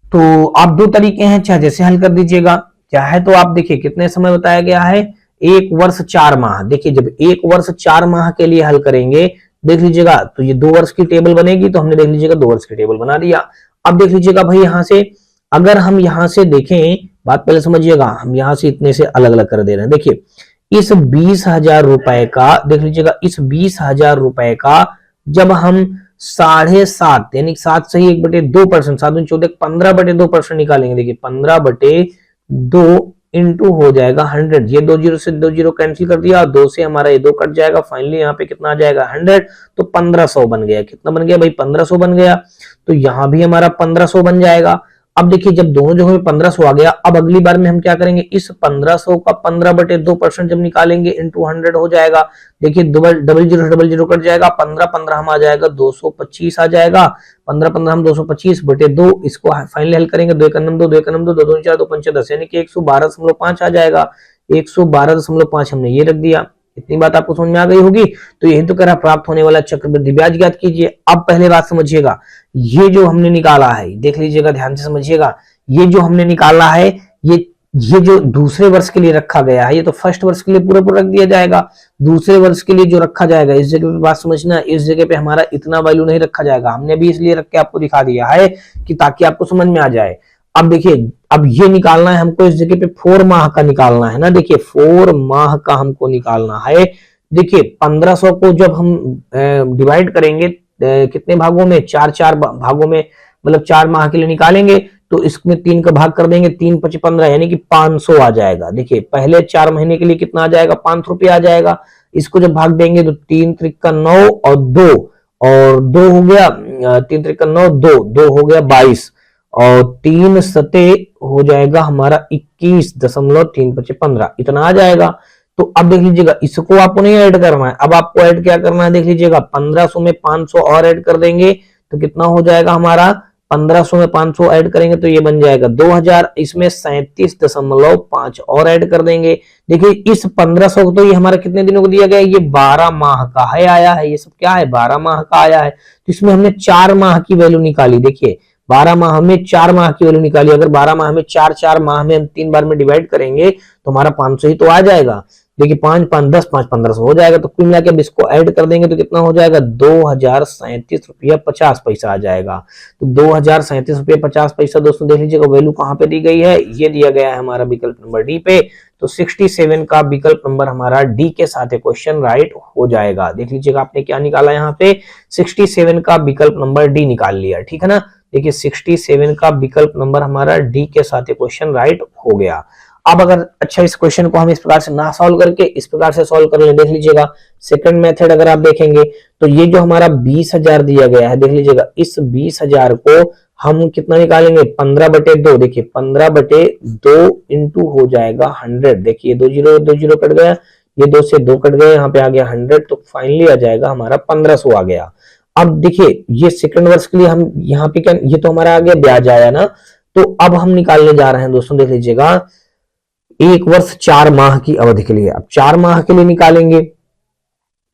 तो आप दो तरीके हैं, चाहे जैसे हल कर दीजिएगा, चाहे तो आप देखिए कितने समय बताया गया है 1 वर्ष 4 माह। देखिए जब 1 वर्ष 4 माह के लिए हल करेंगे देख लीजिएगा तो ये 2 वर्ष की टेबल बनेगी, तो हमने देख लीजिएगा 2 वर्ष की टेबल बना दिया। अब देख लीजिएगा भाई यहां से अगर हम यहां से देखें, बात पहले समझिएगा, हम यहां से इतने से अलग अलग कर दे रहे हैं। देखिए इस 20,000 रुपए का, देख लीजिएगा इस 20,000 रुपए का जब हम 7.5 यानी 7 सही 1/2%, 7 दूनी 14, 15/2% निकालेंगे। देखिए 15/2 इंटू हो जाएगा 100, ये 2 0 से 2 0 कैंसिल कर दिया, 2 से हमारा ये 2 कट जाएगा, फाइनली यहाँ पे कितना आ जाएगा 100, तो 1500 बन गया। कितना बन गया भाई 1500 बन गया, तो यहाँ भी हमारा 1500 बन जाएगा। अब देखिए जब दोनों जगह में 1500 आ गया, अब अगली बार में हम क्या करेंगे, इस 1500 का 15/2% जब निकालेंगे इंटू 100 हो जाएगा। देखिए डबल जीरो कट जाएगा, 15 हम आ जाएगा 225 आ जाएगा, 15 हम 225/2, इसको फाइनली हल करेंगे 2 1 9 2 2 1 9 2 2 4 2 5 10 यानी कि 112.5 आ जाएगा। 112.5 हमने ये रख दिया। इतनी बात आपको समझ में आ गई होगी। तो यही तो कह रहा प्राप्त होने वाला चक्रवृद्धि ब्याज ज्ञात कीजिए। अब पहले बात समझिएगा, ये जो हमने निकाला है, देख लीजिएगा ध्यान से समझिएगा, ये जो हमने निकाला है ये जो दूसरे वर्ष के लिए रखा गया है, ये तो फर्स्ट वर्ष के लिए पूरा रख दिया जाएगा। दूसरे वर्ष के लिए जो रखा जाएगा, इस जगह पे बात समझना, इस जगह पे हमारा इतना वैल्यू नहीं रखा जाएगा। हमने भी इसलिए रख के आपको दिखा दिया है कि ताकि आपको समझ में आ जाए। अब देखिए अब ये निकालना है हमको, इस जगह पे 4 माह का निकालना है ना। देखिए 4 माह का हमको निकालना है। देखिए 1500 को जब हम डिवाइड करेंगे कितने भागों में, 4 भागों में, मतलब 4 माह के लिए निकालेंगे तो इसमें 3 का भाग कर देंगे, 3 5 15 यानी कि 500 आ जाएगा। देखिए पहले 4 महीने के लिए कितना आ जाएगा 500 रुपया आ जाएगा। इसको जब भाग देंगे तो 3 त्रिक 9 और 2 हो गया, 3 त्रिक 9 2 हो गया 22 और 3 सते हो जाएगा हमारा 21.3 इतना आ जाएगा। तो अब देख लीजिएगा इसको आपको नहीं ऐड करना है, अब आपको ऐड क्या करना है, देख लीजिएगा 1500 में 500 और ऐड कर देंगे तो कितना हो जाएगा हमारा, 1500 में 500 ऐड करेंगे तो ये बन जाएगा 2000, इसमें 37.5 और ऐड कर देंगे। देखिए इस 1500 को तो ये हमारा कितने दिनों को दिया गया है, ये 12 माह का है आया है, ये सब क्या है 12 माह का आया है। तो इसमें हमने 4 माह की वैल्यू निकाली। देखिए 12 माह में 4 माह की वैल्यू निकाली। अगर 12 माह में 4 माह में हम 3 बार में डिवाइड करेंगे तो हमारा 500 ही तो आ जाएगा। देखिए 5 5 10 5 1500 हो जाएगा। तो कुल मिलाकर इसको ऐड कर देंगे तो कितना हो जाएगा 2037 रुपया 50 पैसा आ जाएगा। तो 2037 रुपया 50 पैसा दोस्तों देख लीजिएगा वैल्यू कहाँ पे दी गई है, ये दिया गया है हमारा विकल्प नंबर डी पे। तो 67 का विकल्प नंबर हमारा डी के साथ क्वेश्चन राइट हो जाएगा। देख लीजिएगा आपने क्या निकाला यहाँ पे 67 का विकल्प नंबर डी निकाल लिया, ठीक है ना। देखिए 67 का विकल्प नंबर हमारा डी के साथ क्वेश्चन राइट हो गया। अब अगर अच्छा इस क्वेश्चन को हम इस प्रकार से ना सॉल्व करके इस प्रकार से सॉल्व कर लें, देख लीजिएगा सेकंड मेथड अगर आप देखेंगे तो ये जो हमारा 20,000 दिया गया है, देख लीजिएगा इस 20,000 को हम कितना निकालेंगे 15/2। देखिए 15/2 इंटू हो जाएगा 100। देखिए 2 0 कट गया, ये 2 से 2 कट गए, यहाँ पे आ गया 100, तो फाइनली आ जाएगा हमारा 1500 आ गया। अब देखिए ये सेकंड वर्ष के लिए हम यहाँ पे क्या, ये तो हमारा आ गया ब्याज आया ना, तो अब हम निकालने जा रहे हैं दोस्तों, देख लीजिएगा 1 वर्ष 4 माह की अवधि के लिए। अब 4 माह के लिए निकालेंगे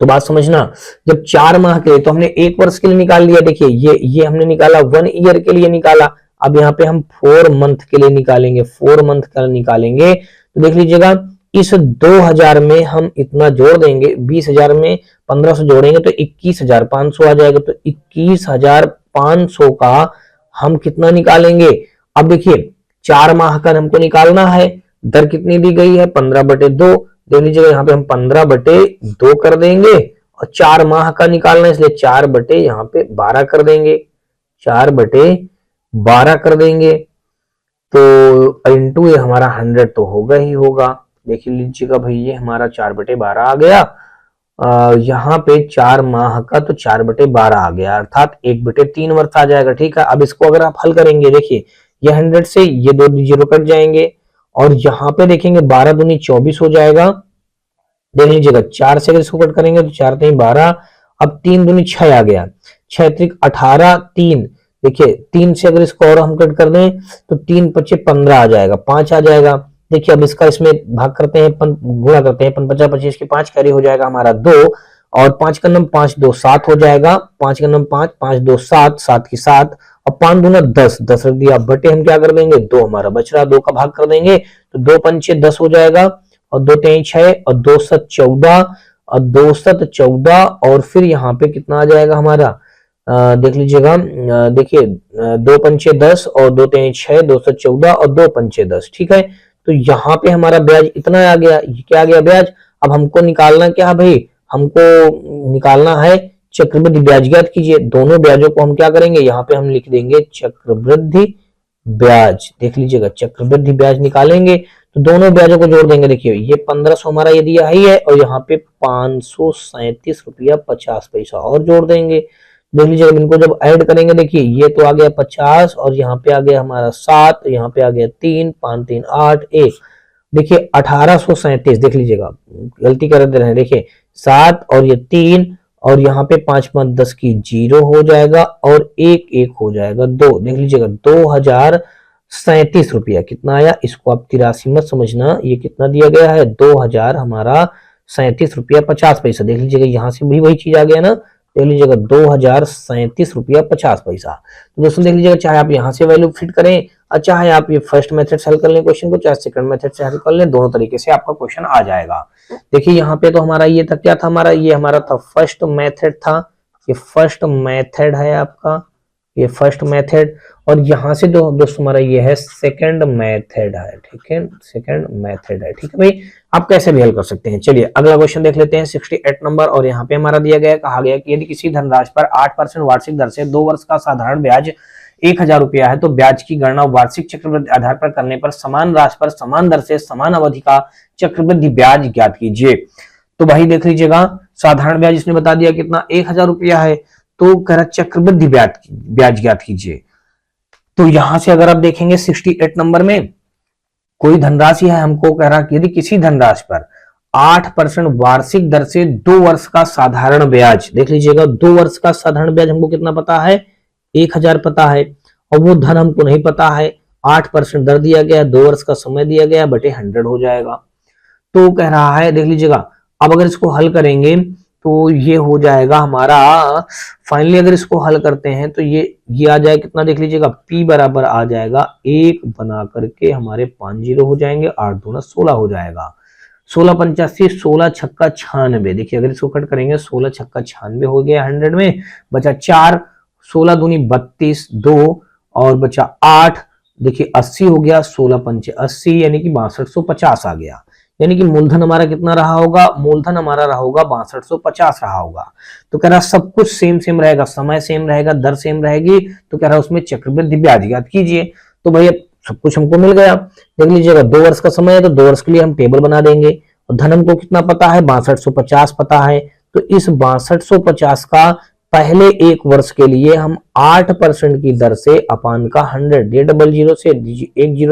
तो बात समझना, जब 4 माह के लिए तो हमने 1 वर्ष के लिए निकाल लिया। देखिए ये हमने निकाला 1 ईयर के लिए निकाला। अब यहाँ पे हम 4 मंथ के लिए निकालेंगे, 4 मंथ का निकालेंगे तो देख लीजिएगा इस 2000 में हम इतना जोड़ देंगे, 20,000 में 1500 जोड़ेंगे तो 21,500 आ जाएगा। तो 21,500 का हम कितना निकालेंगे? अब देखिए 4 माह का हमको निकालना है। दर कितनी दी गई है? 15/2। देख लीजिएगा यहाँ पे हम 15/2 कर देंगे और 4 माह का निकालना है, इसलिए 4 यहाँ पे 12 कर देंगे, 4/12 कर देंगे। तो इंटू ये हमारा 100 तो होगा ही होगा। देख लीजिएगा भाई ये हमारा 4/12 आ गया। यहाँ पे 4 माह का तो 4/12 आ गया, अर्थात 1/3 वर्ष आ जाएगा। ठीक है, अब इसको अगर आप हल करेंगे, देखिए ये 100 से ये 2 जीरो कट जाएंगे और यहाँ पे देखेंगे 12 दूनी 24 हो जाएगा। देख लीजिएगा 4 से अगर इसको कट करेंगे तो 4 3 12, अब 3 दूनी 6 आ गया, 6 त्रिक 18, 3 देखिए 3 से अगर इसको और हम कट कर दें तो 3 पच्चे 15 आ जाएगा, 5 आ जाएगा। देखिए अब इसका इसमें भाग करते हैं, गुणा करते हैं, 50 25 के 5 कैरी हो जाएगा हमारा 2 और 5 का नंबर 5 2 7 हो जाएगा, 5 का नंबर 5 5 2 7 7 की 7 और 5 दूना 10 10 रख दिया। बटे हम क्या कर देंगे? 2 हमारा बच रहा, 2 का भाग कर देंगे तो 2 पंचे 10 हो जाएगा और 2 3 6 और 2 7 14 और 2 7 14 और फिर यहाँ पे कितना आ जाएगा हमारा? देख लीजिएगा, देखिए 2 पंचे 10 और 2 3 6 2 7 14 और 2 पंचे 10। ठीक है, तो यहाँ पे हमारा ब्याज इतना आ गया। ये क्या आ गया? ब्याज। अब हमको निकालना क्या है भाई? हमको निकालना है चक्रवृद्धि ब्याज। ज्ञात कीजिए। दोनों ब्याजों को हम क्या करेंगे? यहाँ पे हम लिख देंगे चक्रवृद्धि ब्याज। देख लीजिएगा चक्रवृद्धि ब्याज निकालेंगे तो दोनों ब्याजों को जोड़ देंगे। देखिए ये 1500 हमारा ये दिया ही है और यहाँ पे 537 रुपया 50 पैसा और जोड़ देंगे। देख लीजिएगा इनको जब ऐड करेंगे, देखिए ये तो आ गया 50 और यहाँ पे आ गया हमारा 7, यहाँ पे आ गया 3 5 3 8 1, देखिए 1837। देख लीजिएगा गलती कर दे रहे हैं, देखिए 7 और ये 3 और यहाँ पे 5 5 10 की 0 हो जाएगा और 1 1 हो जाएगा 2। देख लीजिएगा 2037 रुपया कितना आया? इसको आप 83 मत समझना, ये कितना दिया गया है? 2000 हमारा 37 रुपया 50 पैसा। देख लीजिएगा यहाँ से भी वही चीज आ गया ना। देख लीजिएगा 2037 रुपया 50 पैसा। तो दोस्तों देख लीजिएगा, चाहे आप यहाँ से वैल्यू फिट करें और चाहे आप ये फर्स्ट मेथड से हल कर लें क्वेश्चन को, चाहे सेकंड मेथड से हल कर लें, दोनों तरीके से आपका क्वेश्चन आ जाएगा। देखिए यहाँ पे तो हमारा ये था, क्या था हमारा? ये हमारा था फर्स्ट मेथड था, ये फर्स्ट मेथड है आपका, ये फर्स्ट मेथड। और यहाँ से दोस्तों हमारा ये है सेकंड मेथड है। ठीक है, सेकंड मेथड है। ठीक है भाई, आप कैसे भी हल कर सकते हैं। चलिए अगला क्वेश्चन देख लेते हैं 68 नंबर। और यहाँ पे हमारा दिया गया, कहा गया कि यदि किसी धनराशि पर 8% वार्षिक दर से 2 वर्ष का साधारण ब्याज 1000 रुपया है तो ब्याज की गणना वार्षिक चक्रवृद्धि आधार पर करने पर समान राशि पर समान दर से समान अवधि का चक्रवृद्धि ब्याज ज्ञात कीजिए। तो भाई देख लीजिएगा, साधारण ब्याज इसने बता दिया कितना? 1000 रुपया है, तो कह रहा चक्रवृद्धि ब्याज ज्ञात कीजिए। तो यहां से अगर आप देखेंगे 68 नंबर में कोई धनराशि है, हमको कह रहा कि यदि किसी धनराशि पर 8% वार्षिक दर से 2 वर्ष का साधारण ब्याज, देख लीजिएगा 2 वर्ष का साधारण ब्याज हमको कितना पता है? 1000 पता है और वो धन हमको नहीं पता है। 8% दर दिया गया, 2 वर्ष का समय दिया गया, बटे 100 हो जाएगा। तो कह रहा है, देख लीजिएगा अब अगर इसको हल करेंगे तो ये हो जाएगा हमारा, फाइनली अगर इसको हल करते हैं तो ये आ जाएगा कितना? देख लीजिएगा P बराबर आ जाएगा 1 बना करके हमारे 5 जीरो हो जाएंगे, 8 दूना 16 हो जाएगा, 16 85 16 छक्का 96। देखिए अगर इसको कट करेंगे 16 छक्का 96 हो गया 100 में, बचा 4, 16 दूनी 32 2 और बचा 8, देखिए 80 हो गया, 16 पंचे 80 यानी कि 6250 आ गया। यानी कि मूलधन हमारा कितना रहा होगा? मूलधन हमारा रहा होगा 6250 रहा होगा। तो कह रहा सब कुछ सेम रहेगा, समय सेम रहेगा, दर सेम रहेगी, तो कह रहा उसमें चक्रवृद्धि ब्याज ज्ञात कीजिए। तो भैया सब कुछ हमको मिल गया। देख लीजिएगा 2 वर्ष का समय है तो 2 वर्ष के लिए हम टेबल बना देंगे और धन हमको कितना पता है? 6250 पता है। तो इस 6250 का पहले 1 वर्ष के लिए हम 8% की दर से अपान का 100, ये 00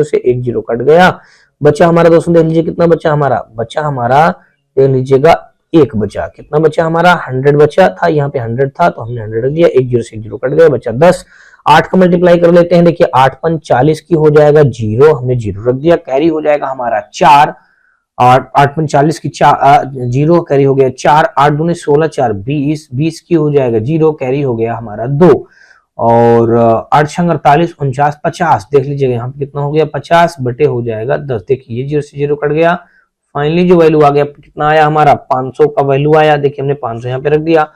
से 1 0 कट गया, बचा हमारा दोस्तों देख लीजिए कितना बचा हमारा? बचा हमारा देख लीजिएगा 1 बचा, कितना बचा हमारा? 100 बचा था, यहाँ पे 100 था तो हमने 100 रख दिया, 1 0 से 1 0 कट गया, बचा 10। 8 का मल्टीप्लाई कर लेते हैं, देखिए 8 5 40 की हो जाएगा 0, हमने 0 रख दिया, कैरी हो जाएगा हमारा 4, 8 5 40 की 0 कैरी हो गया 4, 8 दूनी 16 4 20, 20 की हो जाएगा 0, कैरी हो गया हमारा 2 और 8 छंग 48 49 50। देख लीजिएगा यहाँ पे कितना हो गया? 50 बटे हो जाएगा 10। देखिए 0 से 0 कट गया, फाइनली जो वैल्यू आ गया कितना आया हमारा 500 का वैल्यू आया। देखिए हमने 500 यहाँ पे रख दिया,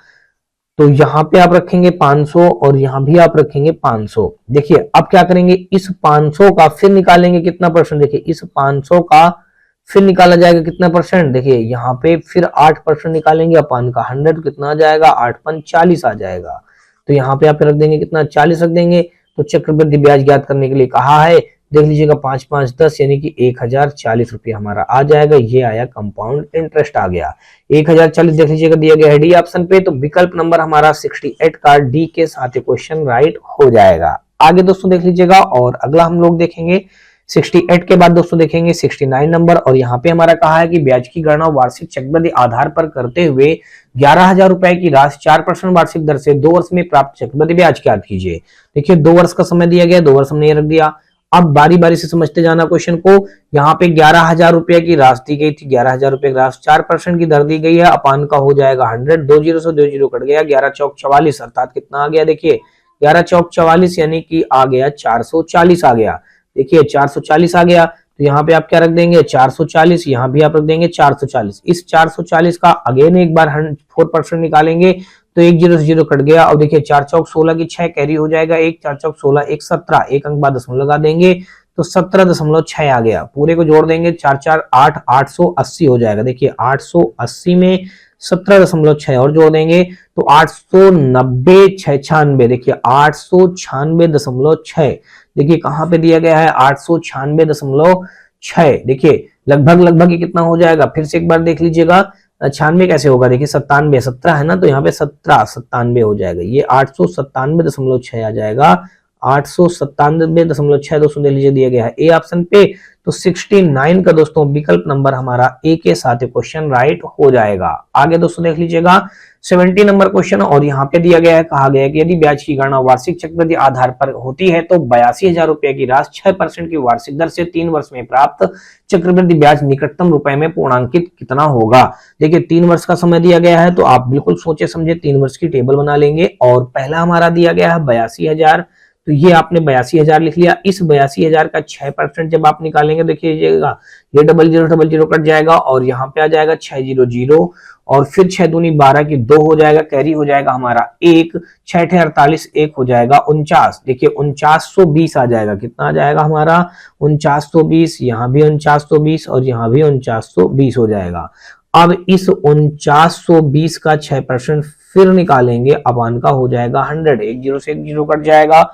तो यहाँ पे आप रखेंगे 500 और यहाँ भी आप रखेंगे 500। देखिए अब क्या करेंगे, इस 500 का फिर निकालेंगे कितना परसेंट। देखिए इस 500 का फिर निकाला जाएगा कितना परसेंट। देखिए यहाँ पे फिर 8% निकालेंगे अपन का 100 कितना आ जाएगा, 8×5 40 आ जाएगा। तो यहाँ पे आप रख देंगे कितना, 40 रख देंगे। तो चक्रवृद्धि ब्याज ज्ञात करने के लिए कहा है, देख लीजिएगा 5 5 10 यानी कि 1040 रुपये हमारा आ जाएगा। ये आया कंपाउंड इंटरेस्ट आ गया 1040। देख लीजिएगा दिया गया है डी ऑप्शन पे, तो विकल्प नंबर हमारा 68 का डी के साथ क्वेश्चन राइट हो जाएगा। आगे दोस्तों देख लीजिएगा, और अगला हम लोग देखेंगे 68 के बाद दोस्तों देखेंगे 69 नंबर। और यहाँ पे हमारा कहा है कि ब्याज की गणना वार्षिक चक्रवृद्धि आधार पर करते हुए 11,000 रुपए की राशि 4% वार्षिक दर से 2 वर्ष में प्राप्त चक्रवृद्धि ब्याज ज्ञात कीजिए। देखिए 2 वर्ष का समय दिया गया, 2 वर्ष हमने ये रख दिया। अब बारी बारी से समझते जाना क्वेश्चन को। यहाँ पे 11,000 रुपए की राशि दी गई थी, 11,000 रुपए की राशि 4% की दर दी गई है, अपान का हो जाएगा 100, 2 जीरो से 2 जीरो कट गया, 11 चौक 44 अर्थात कितना आ गया, देखिए 11 चौक 44 यानी कि आ गया 440 आ गया। देखिए 440 आ गया, तो यहाँ पे आप क्या रख देंगे 440, यहाँ भी आप रख देंगे 440। इस 440 का अगेन एक बार 4% निकालेंगे तो 1 जीरो से 0 कट गया। और देखिए 4 चौक 16 की 6 कैरी हो जाएगा, 1 4 चौक 16 1 17, एक अंक बाद दशमलव लगा देंगे तो 17.6 आ गया। पूरे को जोड़ देंगे 4 4 8 880 हो जाएगा। देखिए 880 में 17.6 और जोड़ देंगे तो 890 96। देखिए 896.6, देखिए कहां पे दिया गया है 896.6। देखिए लगभग ये कितना हो जाएगा, फिर से एक बार देख लीजिएगा 96 कैसे होगा। देखिए 97 17 है ना, तो यहाँ पे 17 97 हो जाएगा, ये 897.6 आ जाएगा। 897.6 दोस्तों देख लीजिए दिया गया है ए ऑप्शन पे। तो 69 का दोस्तों विकल्प नंबर हमारा ए के साथ क्वेश्चन राइट हो जाएगा। आगे दोस्तों देख लीजिएगा 70 नंबर क्वेश्चन, और यहाँ पे दिया गया है, कहा गया है कि यदि ब्याज की गणना वार्षिक चक्रवृद्धि आधार पर होती है तो 82,000 रुपए की राशि 6% की वार्षिक दर से 3 वर्ष में प्राप्त चक्रवृद्धि ब्याज निकटतम रुपए में पूर्णांकित कितना होगा। देखिए 3 वर्ष का समय दिया गया है, तो आप बिल्कुल सोचे समझे 3 वर्ष की टेबल बना लेंगे। और पहला हमारा दिया गया है 82,000, तो ये आपने 82,000 लिख लिया। इस 82,000 का 6% जब आप निकालेंगे, देखिएगा ये 0000 कट जाएगा और यहाँ पे आ जाएगा 600, और फिर 6 दूनी 12 की 2 हो जाएगा, कैरी हो जाएगा हमारा 1, 6 48 1 हो जाएगा 49। देखिए 4920 आ जाएगा, कितना आ जाएगा हमारा 4920, यहाँ भी 4920 और यहाँ भी 4920 हो जाएगा। अब इस 4920 का 6% फिर निकालेंगे, अपान का हो जाएगा 100, 1 जीरो से 1 जीरो कट जाएगा।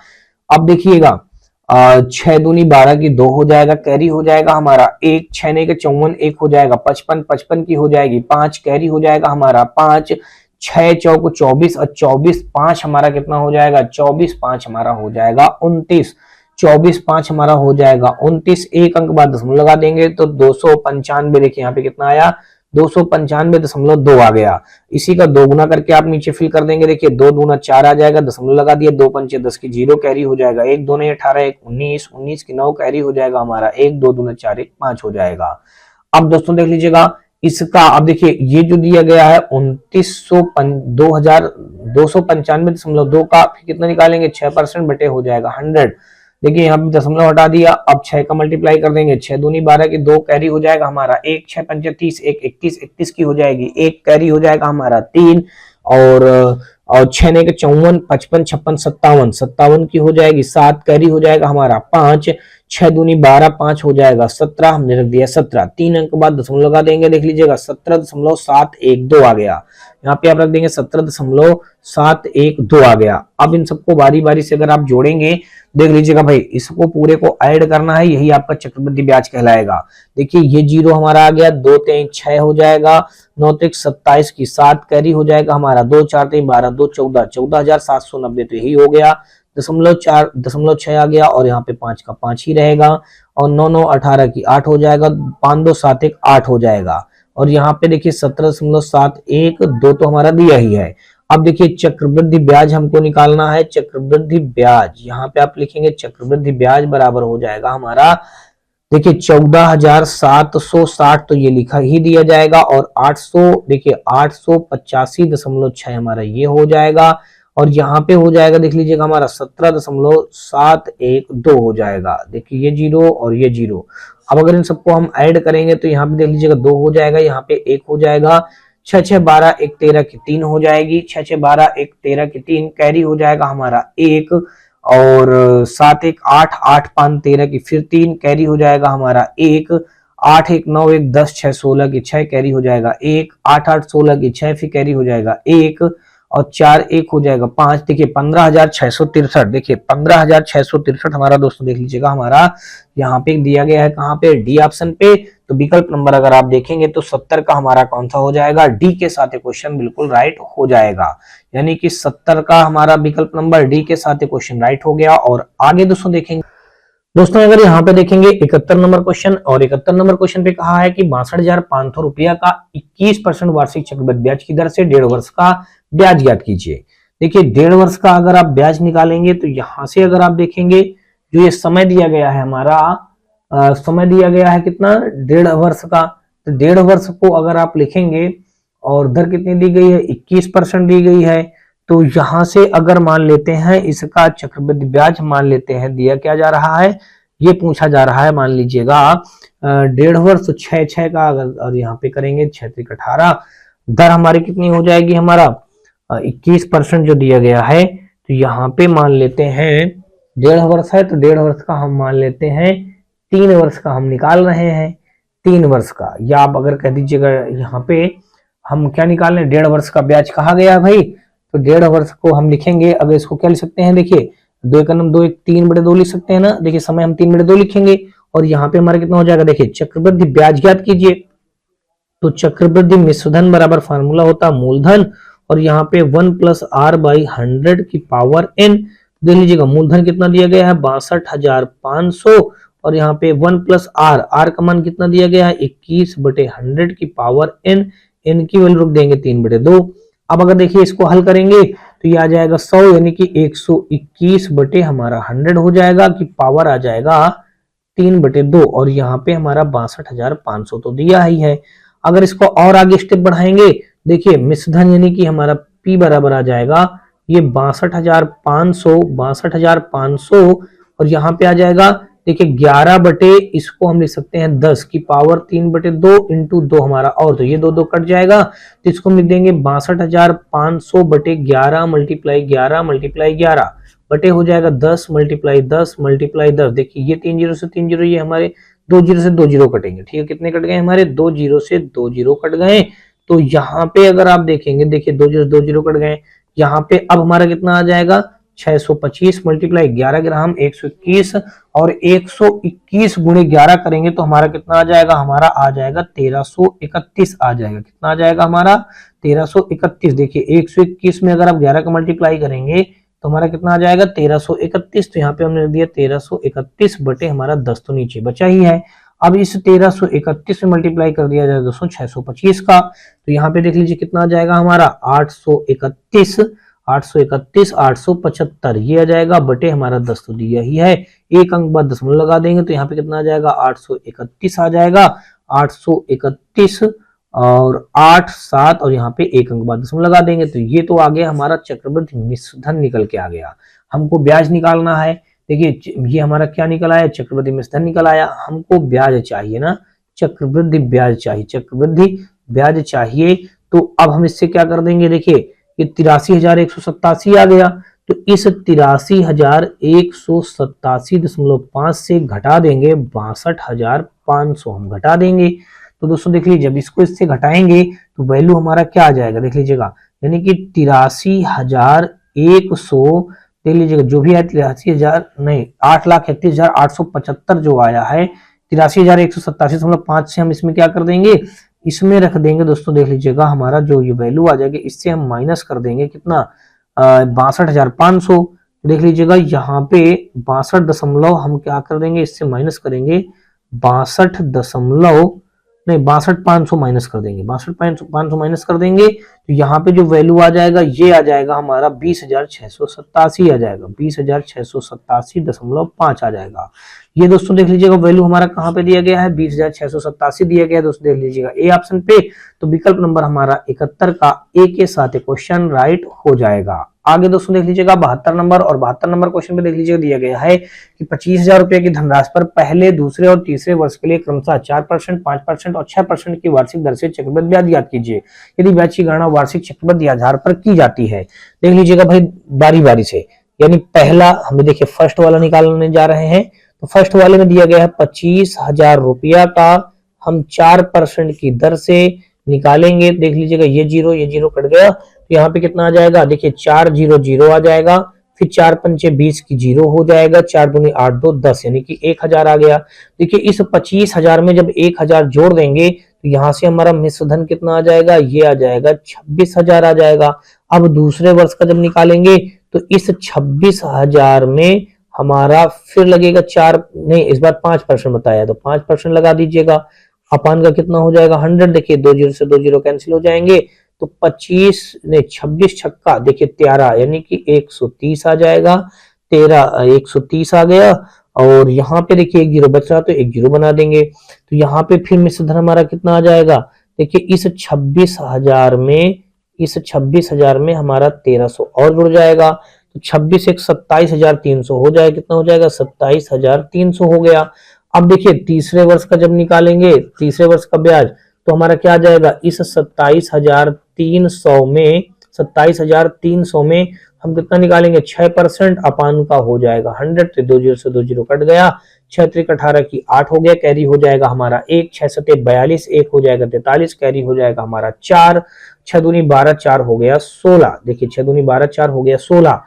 अब देखिएगा 6 दूनी 12 की 2 हो जाएगा, कैरी हो जाएगा हमारा 1, 6 ने के 54 1 हो जाएगा, 55 55 की हो जाएगी 5, कैरी हो जाएगा हमारा 5, 6 चौक 24 और 24 5 हमारा कितना हो जाएगा, 24 5 हमारा हो जाएगा 29, 24 5 हमारा हो जाएगा 29, एक अंक बाद दशमलव लगा देंगे तो 295। देखिए यहाँ पे कितना आया 295.2 आ गया। इसी का 2 गुना करके आप नीचे फिल कर देंगे। देखिए 2 दूना 4 आ जाएगा, दशमलव लगा दिए, 2 पंचे 10 की 0 कैरी हो जाएगा, 1 2 ने 18 1 19 19 की 9 कैरी हो जाएगा हमारा, 1 2 दूना 4 1 5 हो जाएगा। अब दोस्तों देख लीजिएगा इसका, अब देखिए ये जो दिया गया है 295.2 का कितना निकालेंगे 6% बटे हो जाएगा 100। देखिए यहाँ पे दशमलव हटा दिया, अब 6 का मल्टीप्लाई कर देंगे, 6 दूनी 12 की 2 कैरी हो जाएगा हमारा, 1 6 पंचे 30 1 21 21 की हो जाएगी, 1 कैरी हो जाएगा हमारा 3, और 6 ने के 54 55 56 57 57 की हो जाएगी, 7 कैरी हो जाएगा हमारा 5, 6 दूनी 12 5 हो जाएगा 17, हमने रख दिया 17, 3 अंक बाद दशमलव लगा देंगे, देख लीजिएगा 17.712 आ गया। यहाँ पे आप रख देंगे 17.712 आ गया। अब इन सबको बारी बारी से अगर आप जोड़ेंगे, देख लीजिएगा भाई इसको पूरे को ऐड करना है, यही आपका चक्रवृद्धि ब्याज कहलाएगा। देखिए ये 0 हमारा आ गया, 2 3 6 हो जाएगा, 9 3 27 की 7 कैरी हो जाएगा हमारा, 2 4 3 12 2 14 14,790, तो यही हो गया। 0.6 आ गया और यहाँ पे 5 का 5 ही रहेगा, और 9 9 18 की 8 हो जाएगा, 5 2 7 1 8 हो जाएगा, और यहाँ पे देखिए 17.712 तो हमारा दिया ही है। अब देखिए चक्रवृद्धि ब्याज हमको निकालना है। चक्रवृद्धि ब्याज यहाँ पे आप लिखेंगे, चक्रवृद्धि ब्याज बराबर हो जाएगा हमारा, देखिए 14,760 तो ये लिखा ही दिया जाएगा, और 800 देखिए 885.6 हमारा ये हो जाएगा, और यहाँ पे हो जाएगा देख लीजिएगा हमारा 17.712 हो जाएगा। देखिए ये 0 और ये 0। अब अगर इन सबको हम ऐड करेंगे तो यहाँ पे देख लीजिएगा 2 हो जाएगा, यहाँ पे 1 हो जाएगा, 6 6 12 1 13 की 3 हो जाएगी, 6 6 12 1 13 की 3 कैरी हो जाएगा हमारा 1, और 7 1 8 8 5 13 की फिर 3 कैरी हो जाएगा हमारा 1, 8 1 9 1 10 6 16 की 6 कैरी हो जाएगा 1, 8 8 16 की 6 फिर कैरी हो जाएगा 1, और 4 1 हो जाएगा 5। देखिए 15,663, देखिए 15,663 हमारा दोस्तों देख लीजिएगा हमारा यहाँ पे दिया गया है, कहाँ पे, डी ऑप्शन पे। तो विकल्प नंबर अगर आप देखेंगे तो 70 का हमारा कौन सा हो जाएगा, डी के साथ क्वेश्चन बिल्कुल राइट हो जाएगा। यानी कि 70 का हमारा विकल्प नंबर डी के साथ क्वेश्चन राइट हो गया। और आगे दोस्तों देखेंगे दोस्तों, अगर यहाँ पे देखेंगे 71 नंबर क्वेश्चन, और 71 नंबर क्वेश्चन पे कहा है कि 62,500 रुपया का 21% वार्षिक चक्रवृद्धि ब्याज की दर से 1.5 वर्ष का ब्याज ज्ञात कीजिए। देखिए 1.5 वर्ष का अगर आप ब्याज निकालेंगे तो यहाँ से अगर आप देखेंगे जो ये समय दिया गया है हमारा, समय दिया गया है कितना, 1.5 वर्ष का। तो 1.5 वर्ष को अगर आप लिखेंगे और दर कितनी दी गई है, 21% दी गई है। तो यहां से अगर मान लेते हैं इसका चक्रवृद्धि ब्याज मान लेते हैं, दिया क्या जा रहा है, ये पूछा जा रहा है, मान लीजिएगा 1.5 वर्ष 6 6 का अगर, और यहाँ पे करेंगे 6 3 18, दर हमारी कितनी हो जाएगी, हमारा 21% जो दिया गया है। तो यहाँ पे मान लेते हैं 1.5 वर्ष है तो 1.5 वर्ष का हम मान लेते हैं 3 वर्ष का हम निकाल रहे हैं, 3 वर्ष का, या आप अगर कह दीजिएगा यहाँ पे हम क्या निकाल रहे हैं, 1.5 वर्ष का ब्याज कहा गया है भाई। तो 1.5 वर्ष को हम लिखेंगे, अगर इसको क्या लिख सकते हैं, देखिए 2 1 2 1 3/2 लिख सकते हैं ना। देखिए समय हम 3/2 लिखेंगे, और यहाँ पे हमारा कितना हो जाएगा, देखिए चक्रवृद्धि ब्याज ज्ञात कीजिए। तो चक्रवृद्धि मिश्रधन बराबर फार्मूला होता है मूलधन, और यहाँ पे 1 + r/100 की पावर n। देख लीजिएगा मूलधन कितना दिया गया है, 62,500, और यहाँ पे 1 + r का मान कितना दिया गया है, 21/100 की पावर n। n की वैल्यू रख देंगे 3/2। अब अगर देखिए इसको हल करेंगे तो ये आ जाएगा 100, यानी कि 121 हमारा 100 हो जाएगा, कि पावर आ जाएगा 3/2, और यहाँ पे हमारा 62,500 तो दिया ही है। अगर इसको और आगे स्टेप बढ़ाएंगे, देखिए मिश्रधन यानी कि हमारा P बराबर आ जाएगा ये 62,500, और यहाँ पे आ जाएगा देखिए 11 इसको हम लिख सकते हैं 10 की पावर 3/2 इंटू 2 हमारा, और तो ये 2 कट जाएगा, तो इसको हम लिख देंगे 62,500 बटे 11 मल्टीप्लाई 11 मल्टीप्लाई 11 बटे हो जाएगा 10 मल्टीप्लाई 10 मल्टीप्लाई 10। देखिए ये 3 0 से 3 0, ये हमारे 2 0 से 2 0 कटेंगे, ठीक है। कितने कट गए हमारे, 2 0 से 2 0 कट गए। तो यहाँ पे अगर आप देखेंगे, देखिए 2 0 से 2 0 कट गए, यहाँ पे अब हमारा कितना आ जाएगा, 625 मल्टीप्लाई 11 ग्राम 121, और 121 गुणे 11 करेंगे तो हमारा कितना आ जाएगा, हमारा आ जाएगा 1331 आ जाएगा। कितना आ जाएगा हमारा, 1331। देखिए 121 में अगर आप 11 का मल्टीप्लाई करेंगे तो हमारा कितना आ जाएगा, 1331। तो यहाँ पे हमने दिया 1331 बटे हमारा 10 तो नीचे बचा ही है। अब इस 1331 में मल्टीप्लाई कर दिया जाए दोस्तों 625 का, तो यहाँ पे देख लीजिए कितना आ जाएगा हमारा 831, 875, ये आ जाएगा बटे हमारा 10 तो दिया ही है। एक अंक बाद दशमलव लगा देंगे तो यहाँ पे कितना आ जाएगा, 831 आ जाएगा, 831 और 8 7, और यहाँ पे एक अंक बाद दशमलव लगा देंगे तो ये तो आ गया हमारा चक्रवृद्धि मिश्रधन निकल के आ गया। हमको ब्याज निकालना है, देखिए ये हमारा क्या निकल आया, चक्रवृद्धि मिश्रधन निकल आया। हमको ब्याज चाहिए ना, चक्रवृद्धि ब्याज चाहिए, चक्रवृद्धि ब्याज चाहिए। तो अब हम इससे क्या कर देंगे, देखिए ये 83,187 आ गया, तो इस 83,187.5 से घटा देंगे 62,500 हम घटा देंगे। तो दोस्तों देख लीजिए जब इसको इससे घटाएंगे तो वैल्यू हमारा क्या आ जाएगा, देख लीजिएगा, यानी कि 83,100, देख लीजिएगा जो भी है 83,000 नहीं 8,31,875 जो आया है, 83,187.5 से हम इसमें क्या कर देंगे, इसमें रख देंगे दोस्तों। देख लीजिएगा हमारा जो ये वैल्यू आ जाएगी इससे हम माइनस कर देंगे कितना, 62,500। देख लीजिएगा यहाँ पे 62 दशमलव हम क्या कर देंगे, इससे माइनस करेंगे 62,500 माइनस कर देंगे, 62,500 माइनस कर देंगे तो यहाँ पे जो वैल्यू आ जाएगा ये आ जाएगा हमारा 20,687 आ जाएगा, 20,687.5 आ जाएगा। ये दोस्तों देख लीजिएगा वैल्यू हमारा कहाँ पे दिया गया है, 20,687 दिया गया है दोस्तों, देख लीजिएगा ए ऑप्शन पे। तो विकल्प नंबर हमारा 71 का ए के साथ क्वेश्चन राइट हो जाएगा। आगे दोस्तों देख लीजिएगा 72 नंबर, और 72 नंबर क्वेश्चन पे देख लीजिएगा दिया गया है कि 25,000 रुपए की धनराशि पर पहले, दूसरे और तीसरे वर्ष के लिए क्रमशः 4%, 5% और 6% की वार्षिक दर से चक्रवृद्धि ब्याज ज्ञात कीजिए। यदि ब्याज की गणना वार्षिक चक्रवृद्धि आधार पर की जाती है। देख लीजिएगा भाई बारी बारी से, यानी पहला हमें देखिए फर्स्ट वाला निकालने जा रहे हैं। तो फर्स्ट वाले में दिया गया है 25,000 रुपया का हम 4% की दर से निकालेंगे। देख लीजिएगा ये जीरो कट गया, तो यहाँ पे कितना आ जाएगा, देखिए 4 0 0 आ जाएगा, फिर 4 पंचे 20 की 0 हो जाएगा, 4 दूनी 8 2 10, यानी कि 1,000 आ गया। देखिए इस 25,000 में जब 1,000 जोड़ देंगे तो यहाँ से हमारा मिश्र धन कितना आ जाएगा, ये आ जाएगा 26,000 आ जाएगा। अब दूसरे वर्ष का जब निकालेंगे तो इस 26,000 में हमारा फिर लगेगा 4 नहीं, इस बार 5% बताया, तो 5% लगा दीजिएगा। अपान का कितना हो जाएगा 100, देखिए 2 0 से 2 0 कैंसिल हो जाएंगे, तो 26 छक्का देखिए 13, यानी कि 130 आ जाएगा। 130 आ गया, और यहाँ पे देखिए 1 0 बच रहा, तो 1 0 बना देंगे। तो यहाँ पे फिर मिश्र धन हमारा कितना आ जाएगा, देखिए इस 26,000 में हमारा 1300 और जुड़ जाएगा, तो 26 1 27,300 हो जाएगा। कितना हो जाएगा, 27,300 हो गया। अब देखिए तीसरे वर्ष का जब निकालेंगे, तीसरे वर्ष का ब्याज, तो हमारा क्या आ जाएगा, इस 27,300 में हम कितना निकालेंगे, 6% अपान का हो जाएगा 100, तो 2 0 से 2 0 कट गया, 6 त्रिक 18 की 8 हो गया, कैरी हो जाएगा हमारा 1, 6 सते 42, 1 हो जाएगा 43, कैरी हो जाएगा हमारा 4, 6 दूनी 12 4 हो गया 16। देखिए 6 दूनी 12 4 हो गया 16,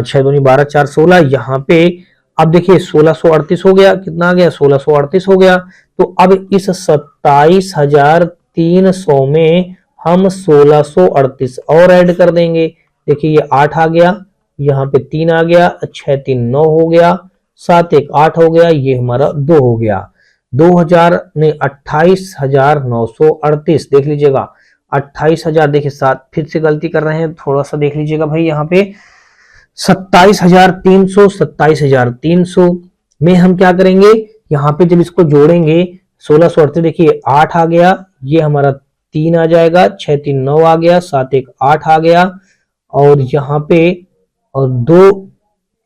6 दूनी 12 4 16। यहाँ पे अब देखिए 1638 हो गया, कितना आ गया, 1638 हो गया। तो अब इस 27,300 में हम 1638 और ऐड कर देंगे। देखिए ये 8 आ गया, यहाँ पे 3 आ गया, 6 3 9 हो गया, 7 1 8 हो गया, ये हमारा 2 हो गया। 28,938 देख लीजिएगा, 28,000 देखिए 7 फिर से गलती कर रहे हैं, थोड़ा सा देख लीजिएगा भाई। यहाँ पे 27,300 में हम क्या करेंगे, यहाँ पे जब इसको जोड़ेंगे 1638, देखिए 8 आ गया, ये हमारा 3 आ जाएगा, 6 3 9 आ गया, 7 1 8 आ गया, और यहाँ पे और 2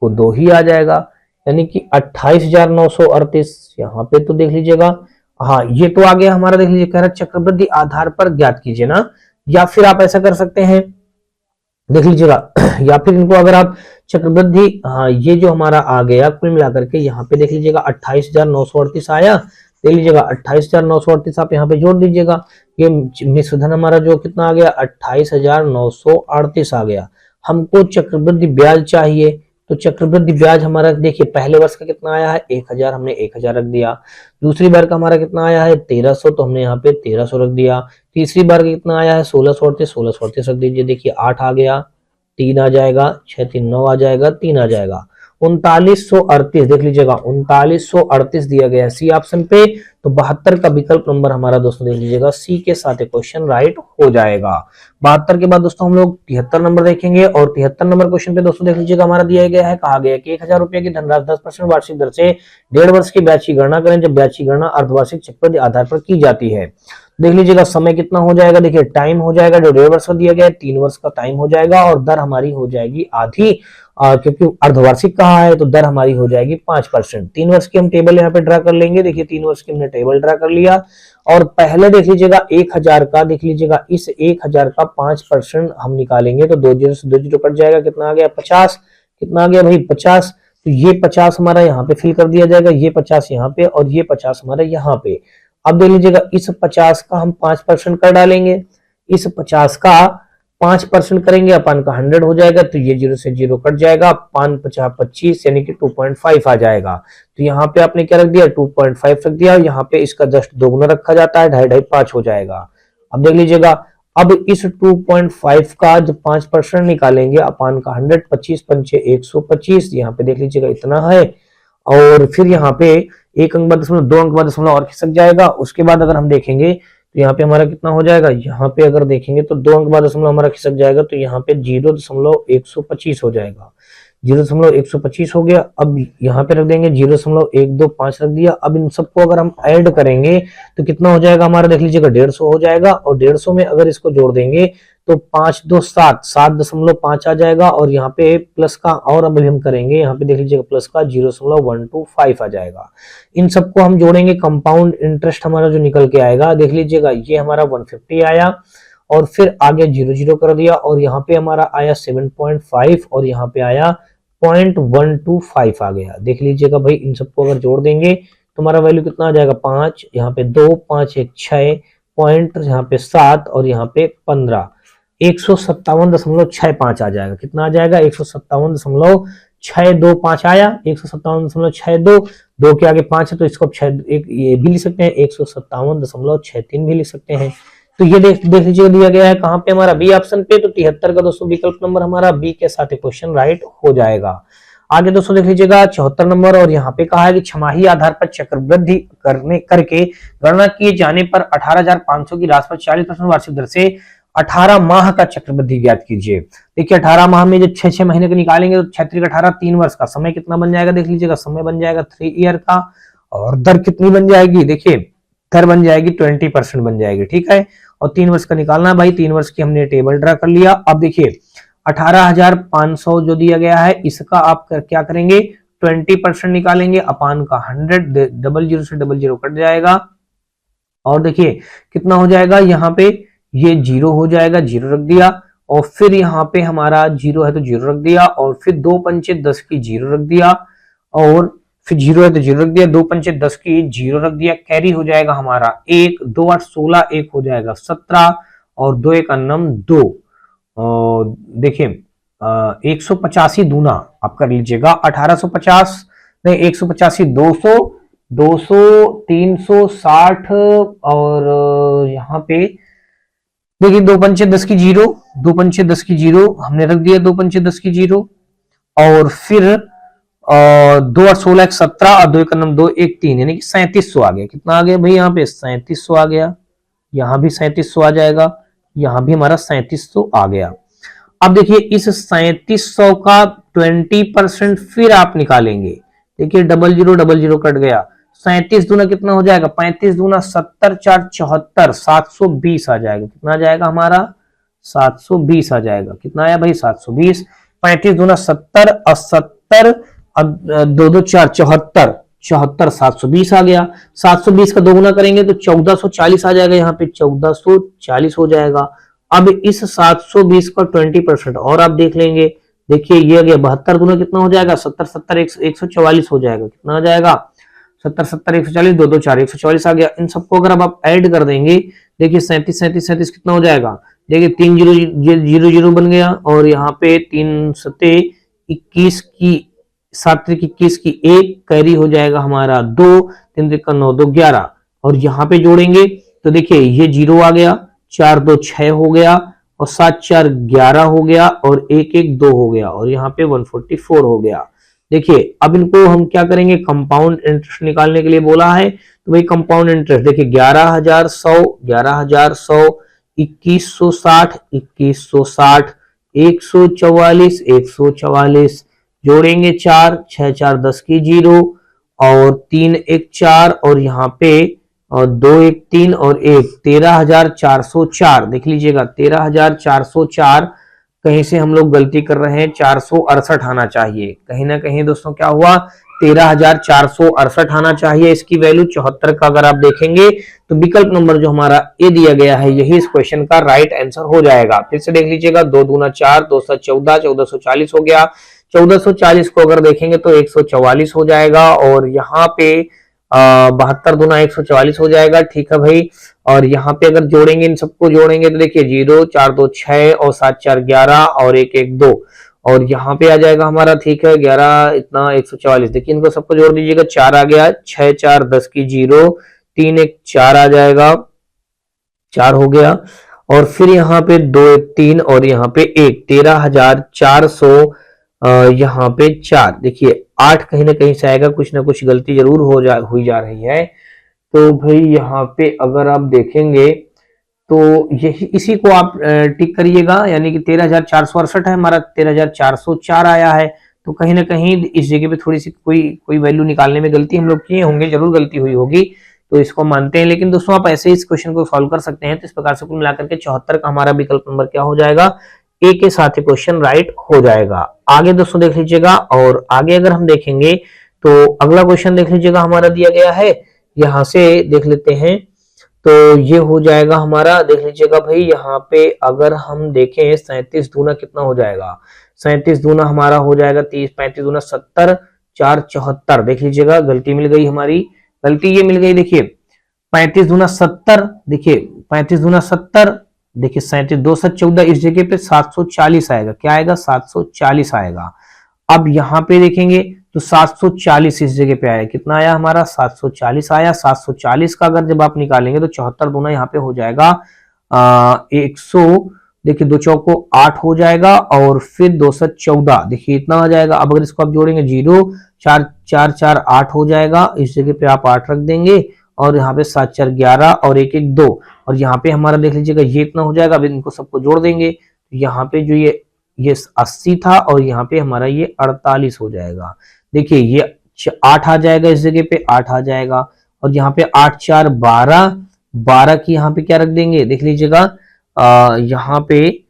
को 2 ही आ जाएगा, यानी कि 28,938। यहाँ पे तो देख लीजिएगा, हाँ ये तो आ गया हमारा। देख लीजिए कह रहा चक्रवृद्धि आधार पर ज्ञात कीजिए ना, या फिर आप ऐसा कर सकते हैं, देख लीजिएगा या फिर इनको अगर आप चक्रवृद्धि, हाँ ये जो हमारा आ गया कुल मिलाकर के, यहाँ पे देख लीजिएगा 28,938 आया। देख लीजिएगा 28,938 आप यहाँ पे जोड़ दीजिएगा, ये मिश्र धन हमारा जो कितना आ गया, 28,938 आ गया। हमको चक्रवृद्धि ब्याज चाहिए, तो चक्रवृद्धि ब्याज हमारा देखिए पहले वर्ष का कितना आया है 1,000, हमने 1,000 रख दिया। दूसरी बार का हमारा कितना आया है 1300, तो हमने यहाँ पे 1300 रख दिया। तीसरी बार का कितना आया है 1638 रख दीजिए। देखिए 8 आ गया, 3 आ जाएगा, 6 3 9 आ जाएगा, 3 आ जाएगा, 3938 देख लीजिएगा 3938 दिया गया है सी ऑप्शन पे। तो 72 का विकल्प नंबर हमारा दोस्तों देख लीजिएगा सी के साथ क्वेश्चन राइट हो जाएगा। 72 के बाद दोस्तों हम लोग 73 नंबर देखेंगे, और 73 नंबर क्वेश्चन पे दोस्तों देख लीजिएगा हमारा दिया गया है, कहा गया कि 1,000 रुपए की धनराशि 10% वार्षिक दर से 1.5 वर्ष की ब्याज की गणना करें, जब ब्याज की गणना अर्धवार्षिक चक्रवृद्धि आधार पर की जाती है। देख लीजिएगा समय कितना हो जाएगा, देखिए टाइम हो जाएगा जो 1.5 वर्ष का दिया गया है 3 वर्ष का टाइम हो जाएगा, और दर हमारी हो जाएगी आधी, क्योंकि अर्धवार्षिक कहा है तो दर हमारी हो जाएगी 5%। 3 वर्ष की हम टेबल यहाँ पे ड्रा कर लेंगे। देखिए 3 वर्ष की हमने टेबल ड्रा कर लिया, और पहले देख लीजिएगा 1,000 का, देख लीजिएगा इस 1,000 का 5% हम निकालेंगे, तो 2 0 से 2 0 कट जाएगा, कितना आ गया 50, कितना आ गया भाई 50। तो ये 50 हमारा यहाँ पे फिल कर दिया जाएगा, ये 50 यहाँ पे, और ये 50 हमारा यहाँ पे। अब देख लीजिएगा इस 50 का हम 5% कर डालेंगे, इस 50 का 5% करेंगे, अपान का 100 हो जाएगा, तो ये 0 से 0 कट जाएगा, 5 50 25 यानी कि 2.5 आ जाएगा। तो यहाँ पे आपने क्या रख दिया 2.5 रख दिया, यहाँ पे इसका जस्ट दोगुना रखा जाता है, 2.5 5 हो जाएगा। अब देख लीजिएगा, अब इस 2.5 का जब 5% निकालेंगे, अपान का 100, 25 पंचे 125, यहाँ पे देख लीजिएगा इतना है, और फिर यहाँ पे 1 अंक बाद दशमलव 2 अंक बाद दशमलव और खिसक जाएगा। उसके बाद अगर हम देखेंगे तो यहाँ पे हमारा कितना हो जाएगा, यहाँ पे अगर देखेंगे तो 2 अंक बाद दशमलव हमारा खिसक जाएगा, तो यहाँ पे 0.125 हो जाएगा, 0.125 हो गया। अब यहाँ पे रख देंगे 0.125 रख दिया। अब इन सबको अगर हम ऐड करेंगे तो कितना हो जाएगा हमारा, देख लीजिएगा 150 हो जाएगा, और 150 में अगर इसको जोड़ देंगे तो 5 2 7 7.5 आ जाएगा, और यहाँ पे प्लस का और अब हम करेंगे, यहाँ पे देख लीजिएगा प्लस का 0.125 आ जाएगा। इन सबको हम जोड़ेंगे, कंपाउंड इंटरेस्ट हमारा जो निकल के आएगा देख लीजिएगा, ये हमारा 150 आया, और फिर आगे 0 कर दिया, और यहाँ पे हमारा आया 7.5, और यहाँ पे आया 0.125 आ गया। देख लीजिएगा भाई, इन सबको अगर जोड़ देंगे तो हमारा वैल्यू कितना आ जाएगा, 5, यहाँ पे 2, 5 1 6 पॉइंट, यहाँ पे 7 और यहाँ पे 15, 157.65 आ जाएगा। कितना आ जाएगा, 157.625 आया, 157.62, 2 के आगे 5 है तो इसको एक ये भी लिख सकते हैं, 157.63 भी लिख सकते हैं। तो ये देख लीजिए दिया गया है कहाँ पे, हमारा बी ऑप्शन पे। तो 73 का दोस्तों विकल्प नंबर हमारा बी के साथ क्वेश्चन राइट हो जाएगा। आगे दोस्तों देख लीजिएगा 74 नंबर, और यहाँ पे कहा है कि छमाही आधार पर चक्रवृद्धि करके गणना किए जाने पर 18,500 की राशि पर 40% वार्षिक दर से 18 माह का चक्रवृद्धि ज्ञात कीजिए। देखिए 18 माह में जब 6 महीने का निकालेंगे तो 6 18 3 वर्ष का समय कितना बन जाएगा, देख लीजिएगा समय बन जाएगा 3 ईयर का, और दर कितनी बन जाएगी, देखिए दर बन जाएगी 20% बन जाएगी, ठीक है। और 3 वर्ष का निकालना है भाई, 3 वर्ष की हमने टेबल ड्रा कर लिया। अब देखिए 18,500 जो दिया गया है, इसका आप क्या करेंगे, 20% निकालेंगे, अपान का 100, 00 से 00 कट जाएगा, और देखिए कितना हो जाएगा, यहाँ पे ये 0 हो जाएगा, 0 रख दिया, और फिर यहाँ पे हमारा 0 है तो 0 रख दिया, और फिर 2 पंचे 10 की 0 रख दिया, और फिर 0 है तो 0 रख दिया, 2 पंचे 10 की 0 रख दिया, कैरी हो जाएगा हमारा 1, 2 8 16, 1 हो जाएगा 17, और 2 1 अन्नम 2। देखिए 185 दूना आप कर लीजिएगा, 1850 नहीं 185 200 200 360, और यहाँ पे देखिए 2 पंचे 10 की 0, 2 पंचे 10 की 0 हमने रख दिया, 2 पंचे 10 की 0, और फिर 2 8 16 1 17, और 2 1 अन्नम 2 1 3, यानी कि 3700 आ गया। कितना आ गया भाई, यहाँ पे 3700 आ गया, यहाँ भी 3700 आ जाएगा, यहाँ भी हमारा 3700 आ गया। अब देखिए इस 3700 का 20% फिर आप निकालेंगे, देखिए 00 कट गया, 37 दूना कितना हो जाएगा, 35 दूना 70 4 74, 720 आ जाएगा। कितना आ जाएगा हमारा, 720 आ जाएगा। कितना आया भाई, 720, 35 दूना 70, और 70 2 2 4 74, 74 720 आ गया। 720 का दोगुना करेंगे तो 1440 आ जाएगा, यहाँ पे 1440 हो जाएगा। अब इस 720 का 20% और आप देख लेंगे, देखिए ये आ गया 72 दूना कितना हो जाएगा, 70 70 144 हो जाएगा। कितना आ जाएगा, 70 70 140, 2 2 4 144 आ गया। इन सबको अगर अब आप ऐड कर देंगे, देखिए 37 37 37 कितना हो जाएगा, देखिए 3 0 0 बन गया, और यहाँ पे 3 सते 21 की 7 21 की 1 कैरी हो जाएगा हमारा 2, 3 का 9 2 11, और यहाँ पे जोड़ेंगे तो देखिए ये 0 आ गया, 4 2 6 हो गया, और 7 4 11 हो गया, और 1 1 2 हो गया, और यहाँ पे 144 हो गया। देखिए अब इनको हम क्या करेंगे, कंपाउंड इंटरेस्ट निकालने के लिए बोला है, तो भाई कंपाउंड इंटरेस्ट देखिए 11,100 11,100, 2160 2160, 144 144, जोड़ेंगे 4 6 4 10 की 0, और 3 1 4, और यहाँ पे और 2 1 3 और 1 13,404। देख लीजिएगा 13,404, कहीं से हम लोग गलती कर रहे हैं, 468 आना चाहिए, कहीं ना कहीं दोस्तों क्या हुआ, 13,468 आना चाहिए। इसकी वैल्यू 74 का अगर आप देखेंगे तो विकल्प नंबर जो हमारा ए दिया गया है यही इस क्वेश्चन का राइट आंसर हो जाएगा। फिर से देख लीजिएगा, 2 दूना 4, 2 14, 1440 हो गया, 1440 को अगर देखेंगे तो 144 हो जाएगा, और यहाँ पे 72 दूना 144 हो जाएगा, ठीक है भाई। और यहाँ पे अगर जोड़ेंगे, इन सबको जोड़ेंगे तो देखिए 0 4 2 6, और 7 4 11, और 1 1 2, और यहाँ पे आ जाएगा हमारा, ठीक है 11 इतना 144। देखिए इनको सबको जोड़ दीजिएगा, 4 आ गया, 6 4 10 की 0, 3 1 4 आ जाएगा, 4 हो गया, और फिर यहाँ पे 2 1 3, और यहाँ पे 1 13,400, यहाँ पे 4, देखिए 8 कहीं ना कहीं से आएगा, कुछ ना कुछ गलती जरूर हुई जा रही है। तो भाई यहाँ पे अगर आप देखेंगे तो यही इसी को आप टिक करिएगा, यानी कि 13,468 है हमारा, 13,404 आया है। तो कहीं ना कहीं इस जगह पे थोड़ी सी कोई वैल्यू निकालने में गलती हम लोग किए होंगे, जरूर गलती हुई होगी, तो इसको मानते हैं। लेकिन दोस्तों आप ऐसे ही इस क्वेश्चन को सॉल्व कर सकते हैं। तो इस प्रकार से कुल मिलाकर के 74 का हमारा विकल्प नंबर क्या हो जाएगा, ए के साथ ही क्वेश्चन राइट हो जाएगा। आगे दोस्तों देख लीजिएगा, और आगे अगर हम देखेंगे तो अगला क्वेश्चन देख लीजिएगा हमारा दिया गया है, यहां से देख लेते हैं। तो ये हो जाएगा हमारा, देख लीजिएगा भाई, यहाँ पे अगर हम देखें 37 दूना कितना हो जाएगा, 37 दूना हमारा हो जाएगा 30, 35 दूना 70, 4 74। देख लीजिएगा गलती मिल गई हमारी, गलती ये मिल गई, देखिए 35 दूना 70, देखिए 35 दूना 70, देखिए 37 2 7 14, इस जगह पे 740 आएगा, क्या आएगा 740 आएगा। अब यहाँ पे देखेंगे तो 740 इस जगह पे आया, कितना आया हमारा 740 आया। 740 का अगर जब आप निकालेंगे तो 74 दूना यहाँ पे हो जाएगा 100, देखिए 2 चौको 8 हो जाएगा, और फिर 214, देखिए इतना आ जाएगा। अब अगर इसको आप जोड़ेंगे 0 4 4 4 8 हो जाएगा, इस जगह पे आप 8 रख देंगे, और यहाँ पे 7 4 11 और 1 1 2, और यहाँ पे हमारा देख लीजिएगा ये इतना हो जाएगा। अब इनको सबको जोड़ देंगे, यहाँ पे जो ये 80 था, और यहाँ पे हमारा ये 48 हो जाएगा। देखिए ये 8 आ जाएगा, इस जगह पे 8 आ जाएगा, और यहाँ पे 8 4 12, 12 की यहाँ पे क्या रख देंगे, देख लीजिएगा यहाँ पे।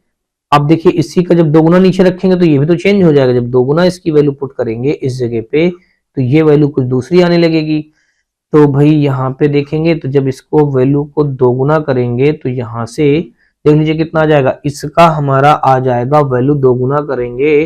अब देखिए इसी का जब दोगुना नीचे रखेंगे तो ये भी तो चेंज हो जाएगा। जब दोगुना इसकी वैल्यू पुट करेंगे इस जगह पे, तो ये वैल्यू कुछ दूसरी आने लगेगी। तो भाई यहाँ पे देखेंगे तो जब इसको वैल्यू को दोगुना करेंगे तो यहाँ से देख लीजिए कितना आ जाएगा, इसका हमारा आ जाएगा वैल्यू दोगुना करेंगे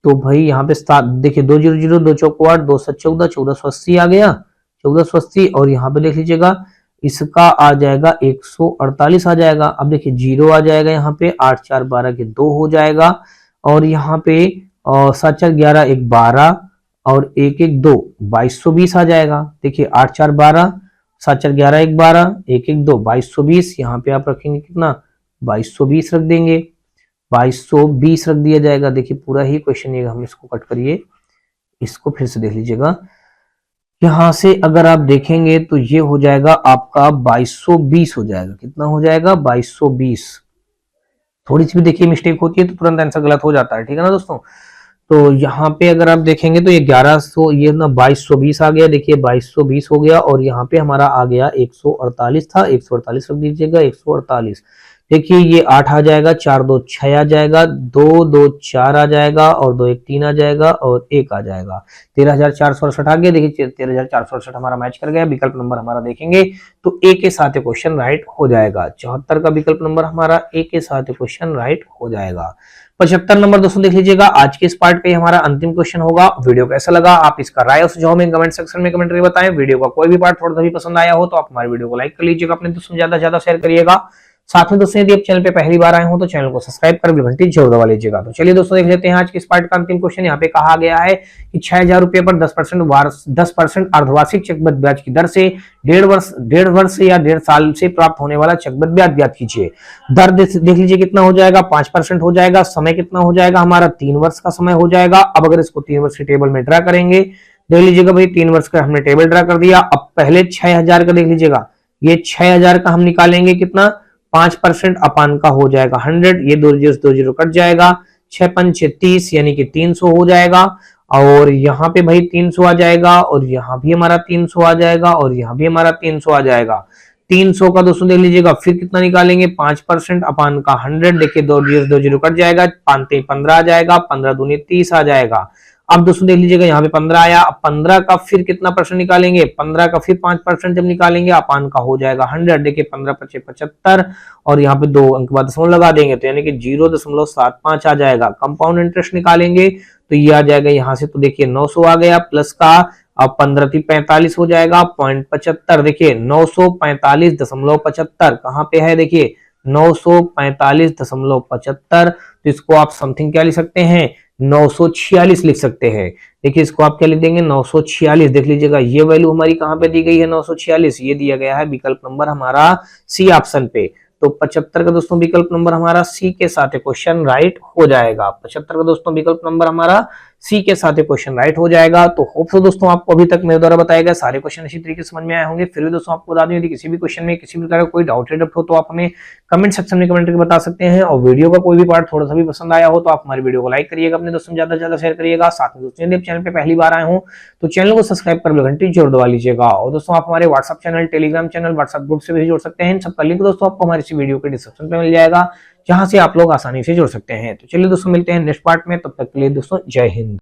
तो भाई यहाँ पे 7, देखिए 2 0 0 2 चौको 8, 2 7 14, 1480 आ गया, 1480। और यहाँ पे देख लीजिएगा इसका आ जाएगा 148 आ जाएगा। अब देखिए 0 आ जाएगा, यहाँ पे 8 4 12 के 2 हो जाएगा, और यहाँ पे 7 4 11 1 12 और 1 1 2 2220 आ जाएगा। देखिए 8 4 12, 7 4 11 1 12, 1 1 2 2220, यहाँ पे आप रखेंगे कितना 2220 रख देंगे, 2220 रख दिया जाएगा। देखिए पूरा ही क्वेश्चन ये, हम इसको कट करिए, इसको फिर से देख लीजिएगा। यहां से अगर आप देखेंगे तो ये हो जाएगा आपका 2220 हो जाएगा, कितना हो जाएगा 2220। थोड़ी सी भी देखिए मिस्टेक होती है तो तुरंत आंसर गलत हो जाता है, ठीक है ना दोस्तों। तो यहाँ पे अगर आप देखेंगे तो ये 1100, ये ना 2220 आ गया, देखिए 2220 हो गया, और यहाँ पे हमारा आ गया 148 था, 148 रख दीजिएगा, 148। देखिए ये 8 आ जाएगा, 4 2 6 आ जाएगा, 2 2 4 आ जाएगा, और 2 1 3 आ जाएगा, और 1 आ जाएगा, 13468 आ गया। देखिए 13468 हमारा मैच कर गया। विकल्प नंबर हमारा देखेंगे तो ए के साथ क्वेश्चन राइट हो जाएगा। 74 का विकल्प नंबर हमारा ए के साथ क्वेश्चन राइट हो जाएगा। 75 नंबर दोस्तों देख लीजिएगा, आज के इस पार्ट का हमारा अंतिम क्वेश्चन होगा। वीडियो कैसा लगा आप इसका राय और सुझाव में कमेंट सेक्शन में कमेंट करके बताएं। वीडियो का कोई भी पार्ट थोड़ा सा भी पसंद आया हो तो आप हमारे वीडियो को लाइक कर लीजिएगा, अपने दोस्तों ज्यादा से ज्यादा शेयर करिएगा। साथ में दोस्तों यदि आप चैनल पे पहली बार आए हो तो चैनल को सब्सक्राइब कर बेल घंटी जरूर दबा लीजिएगा। तो चलिए दोस्तों देख लेते हैं आज के इस पार्ट का अंतिम क्वेश्चन। यहाँ पे कहा गया है कि 6000 रुपए पर 10% अर्धवार्षिक चक्रवृद्धि ब्याज की दर से डेढ़ वर्ष या 1.5 साल से प्राप्त होने वाला चक्रवृद्धि ब्याज ज्ञात कीजिए। दर देख लीजिए कितना हो जाएगा, 5% हो जाएगा। समय कितना हो जाएगा हमारा, 3 वर्ष का समय हो जाएगा। अब अगर इसको 3 वर्ष के टेबल में ड्रा करेंगे, देख लीजिएगा भाई 3 वर्ष का हमने टेबल ड्रा कर दिया। अब पहले 6000 का देख लीजिएगा, ये 6000 का हम निकालेंगे कितना, 5% अपान का हो जाएगा 100, ये 2 0 कट जाएगा, 6 5 30 यानी कि 300 हो जाएगा। और यहाँ पे भाई 300 आ जाएगा, और यहाँ भी हमारा 300 आ जाएगा, और यहाँ भी हमारा 300 आ जाएगा। 300 का दोस्तों देख लीजिएगा फिर कितना निकालेंगे, 5% अपान का 100, देखिए 2 0 कट जाएगा, 5 15 आ जाएगा, 15 दूनी 30 आ जाएगा। अब दोस्तों देख लीजिएगा यहाँ पे 15 आया। अब 15 का फिर कितना परसेंट निकालेंगे, 15 का फिर 5% जब निकालेंगे अपान का हो जाएगा 100, देखिए 15 5 75, और यहाँ पे 2 अंक बाद दशमलव लगा देंगे तो यानी कि 0.75 आ जाएगा। कंपाउंड इंटरेस्ट निकालेंगे तो ये आ जाएगा यहाँ से, तो देखिए 900 आ गया प्लस का, अब 15 3 45 हो जाएगा, 0.75, देखिए 945.75 कहाँ पे है, देखिए 945.75। तो इसको आप समथिंग क्या लिख सकते हैं, 946 लिख सकते हैं। देखिए इसको आप क्या लिख देंगे, 946। देख लीजिएगा ये वैल्यू हमारी कहाँ पे दी गई है, 946, ये दिया गया है विकल्प नंबर हमारा सी ऑप्शन पे। तो 75 का दोस्तों विकल्प नंबर हमारा सी के साथ क्वेश्चन राइट हो जाएगा। 75 का दोस्तों विकल्प नंबर हमारा सी के साथ ये क्वेश्चन राइट हो जाएगा। तो होप सो दोस्तों आपको अभी तक मेरे द्वारा बताए गए सारे क्वेश्चन इसी तरीके से समझ में आए होंगे। फिर भी दोस्तों आपको बता दूं, यदि किसी भी क्वेश्चन में किसी भी प्रकार का कोई डाउट हो तो आप हमें कमेंट सेक्शन में कमेंट करके बता सकते हैं। और वीडियो का कोई भी पार्ट थोड़ा सा भी पसंद आया हो तो आप हमारी वीडियो को लाइक करिएगा, अपने दोस्तों में ज्यादा से ज्यादा शेयर करिएगा। साथ में दोस्तों यदि आप चैनल पे पहली बार आए हो तो चैनल को सब्सक्राइब कर बेल घंटी जरूर दबा लीजिएगा। और दोस्तों आप हमारे WhatsApp channel, Telegram channel, WhatsApp group से भी जुड़ सकते हैं। इन सबका लिंक दोस्तों आपको हमारी इसी वीडियो के डिस्क्रिप्शन पे मिल जाएगा, जहां से आप लोग आसानी से जुड़ सकते हैं। तो चलिए दोस्तों मिलते हैं नेक्स्ट पार्ट में, तब तक के लिए दोस्तों जय हिंद।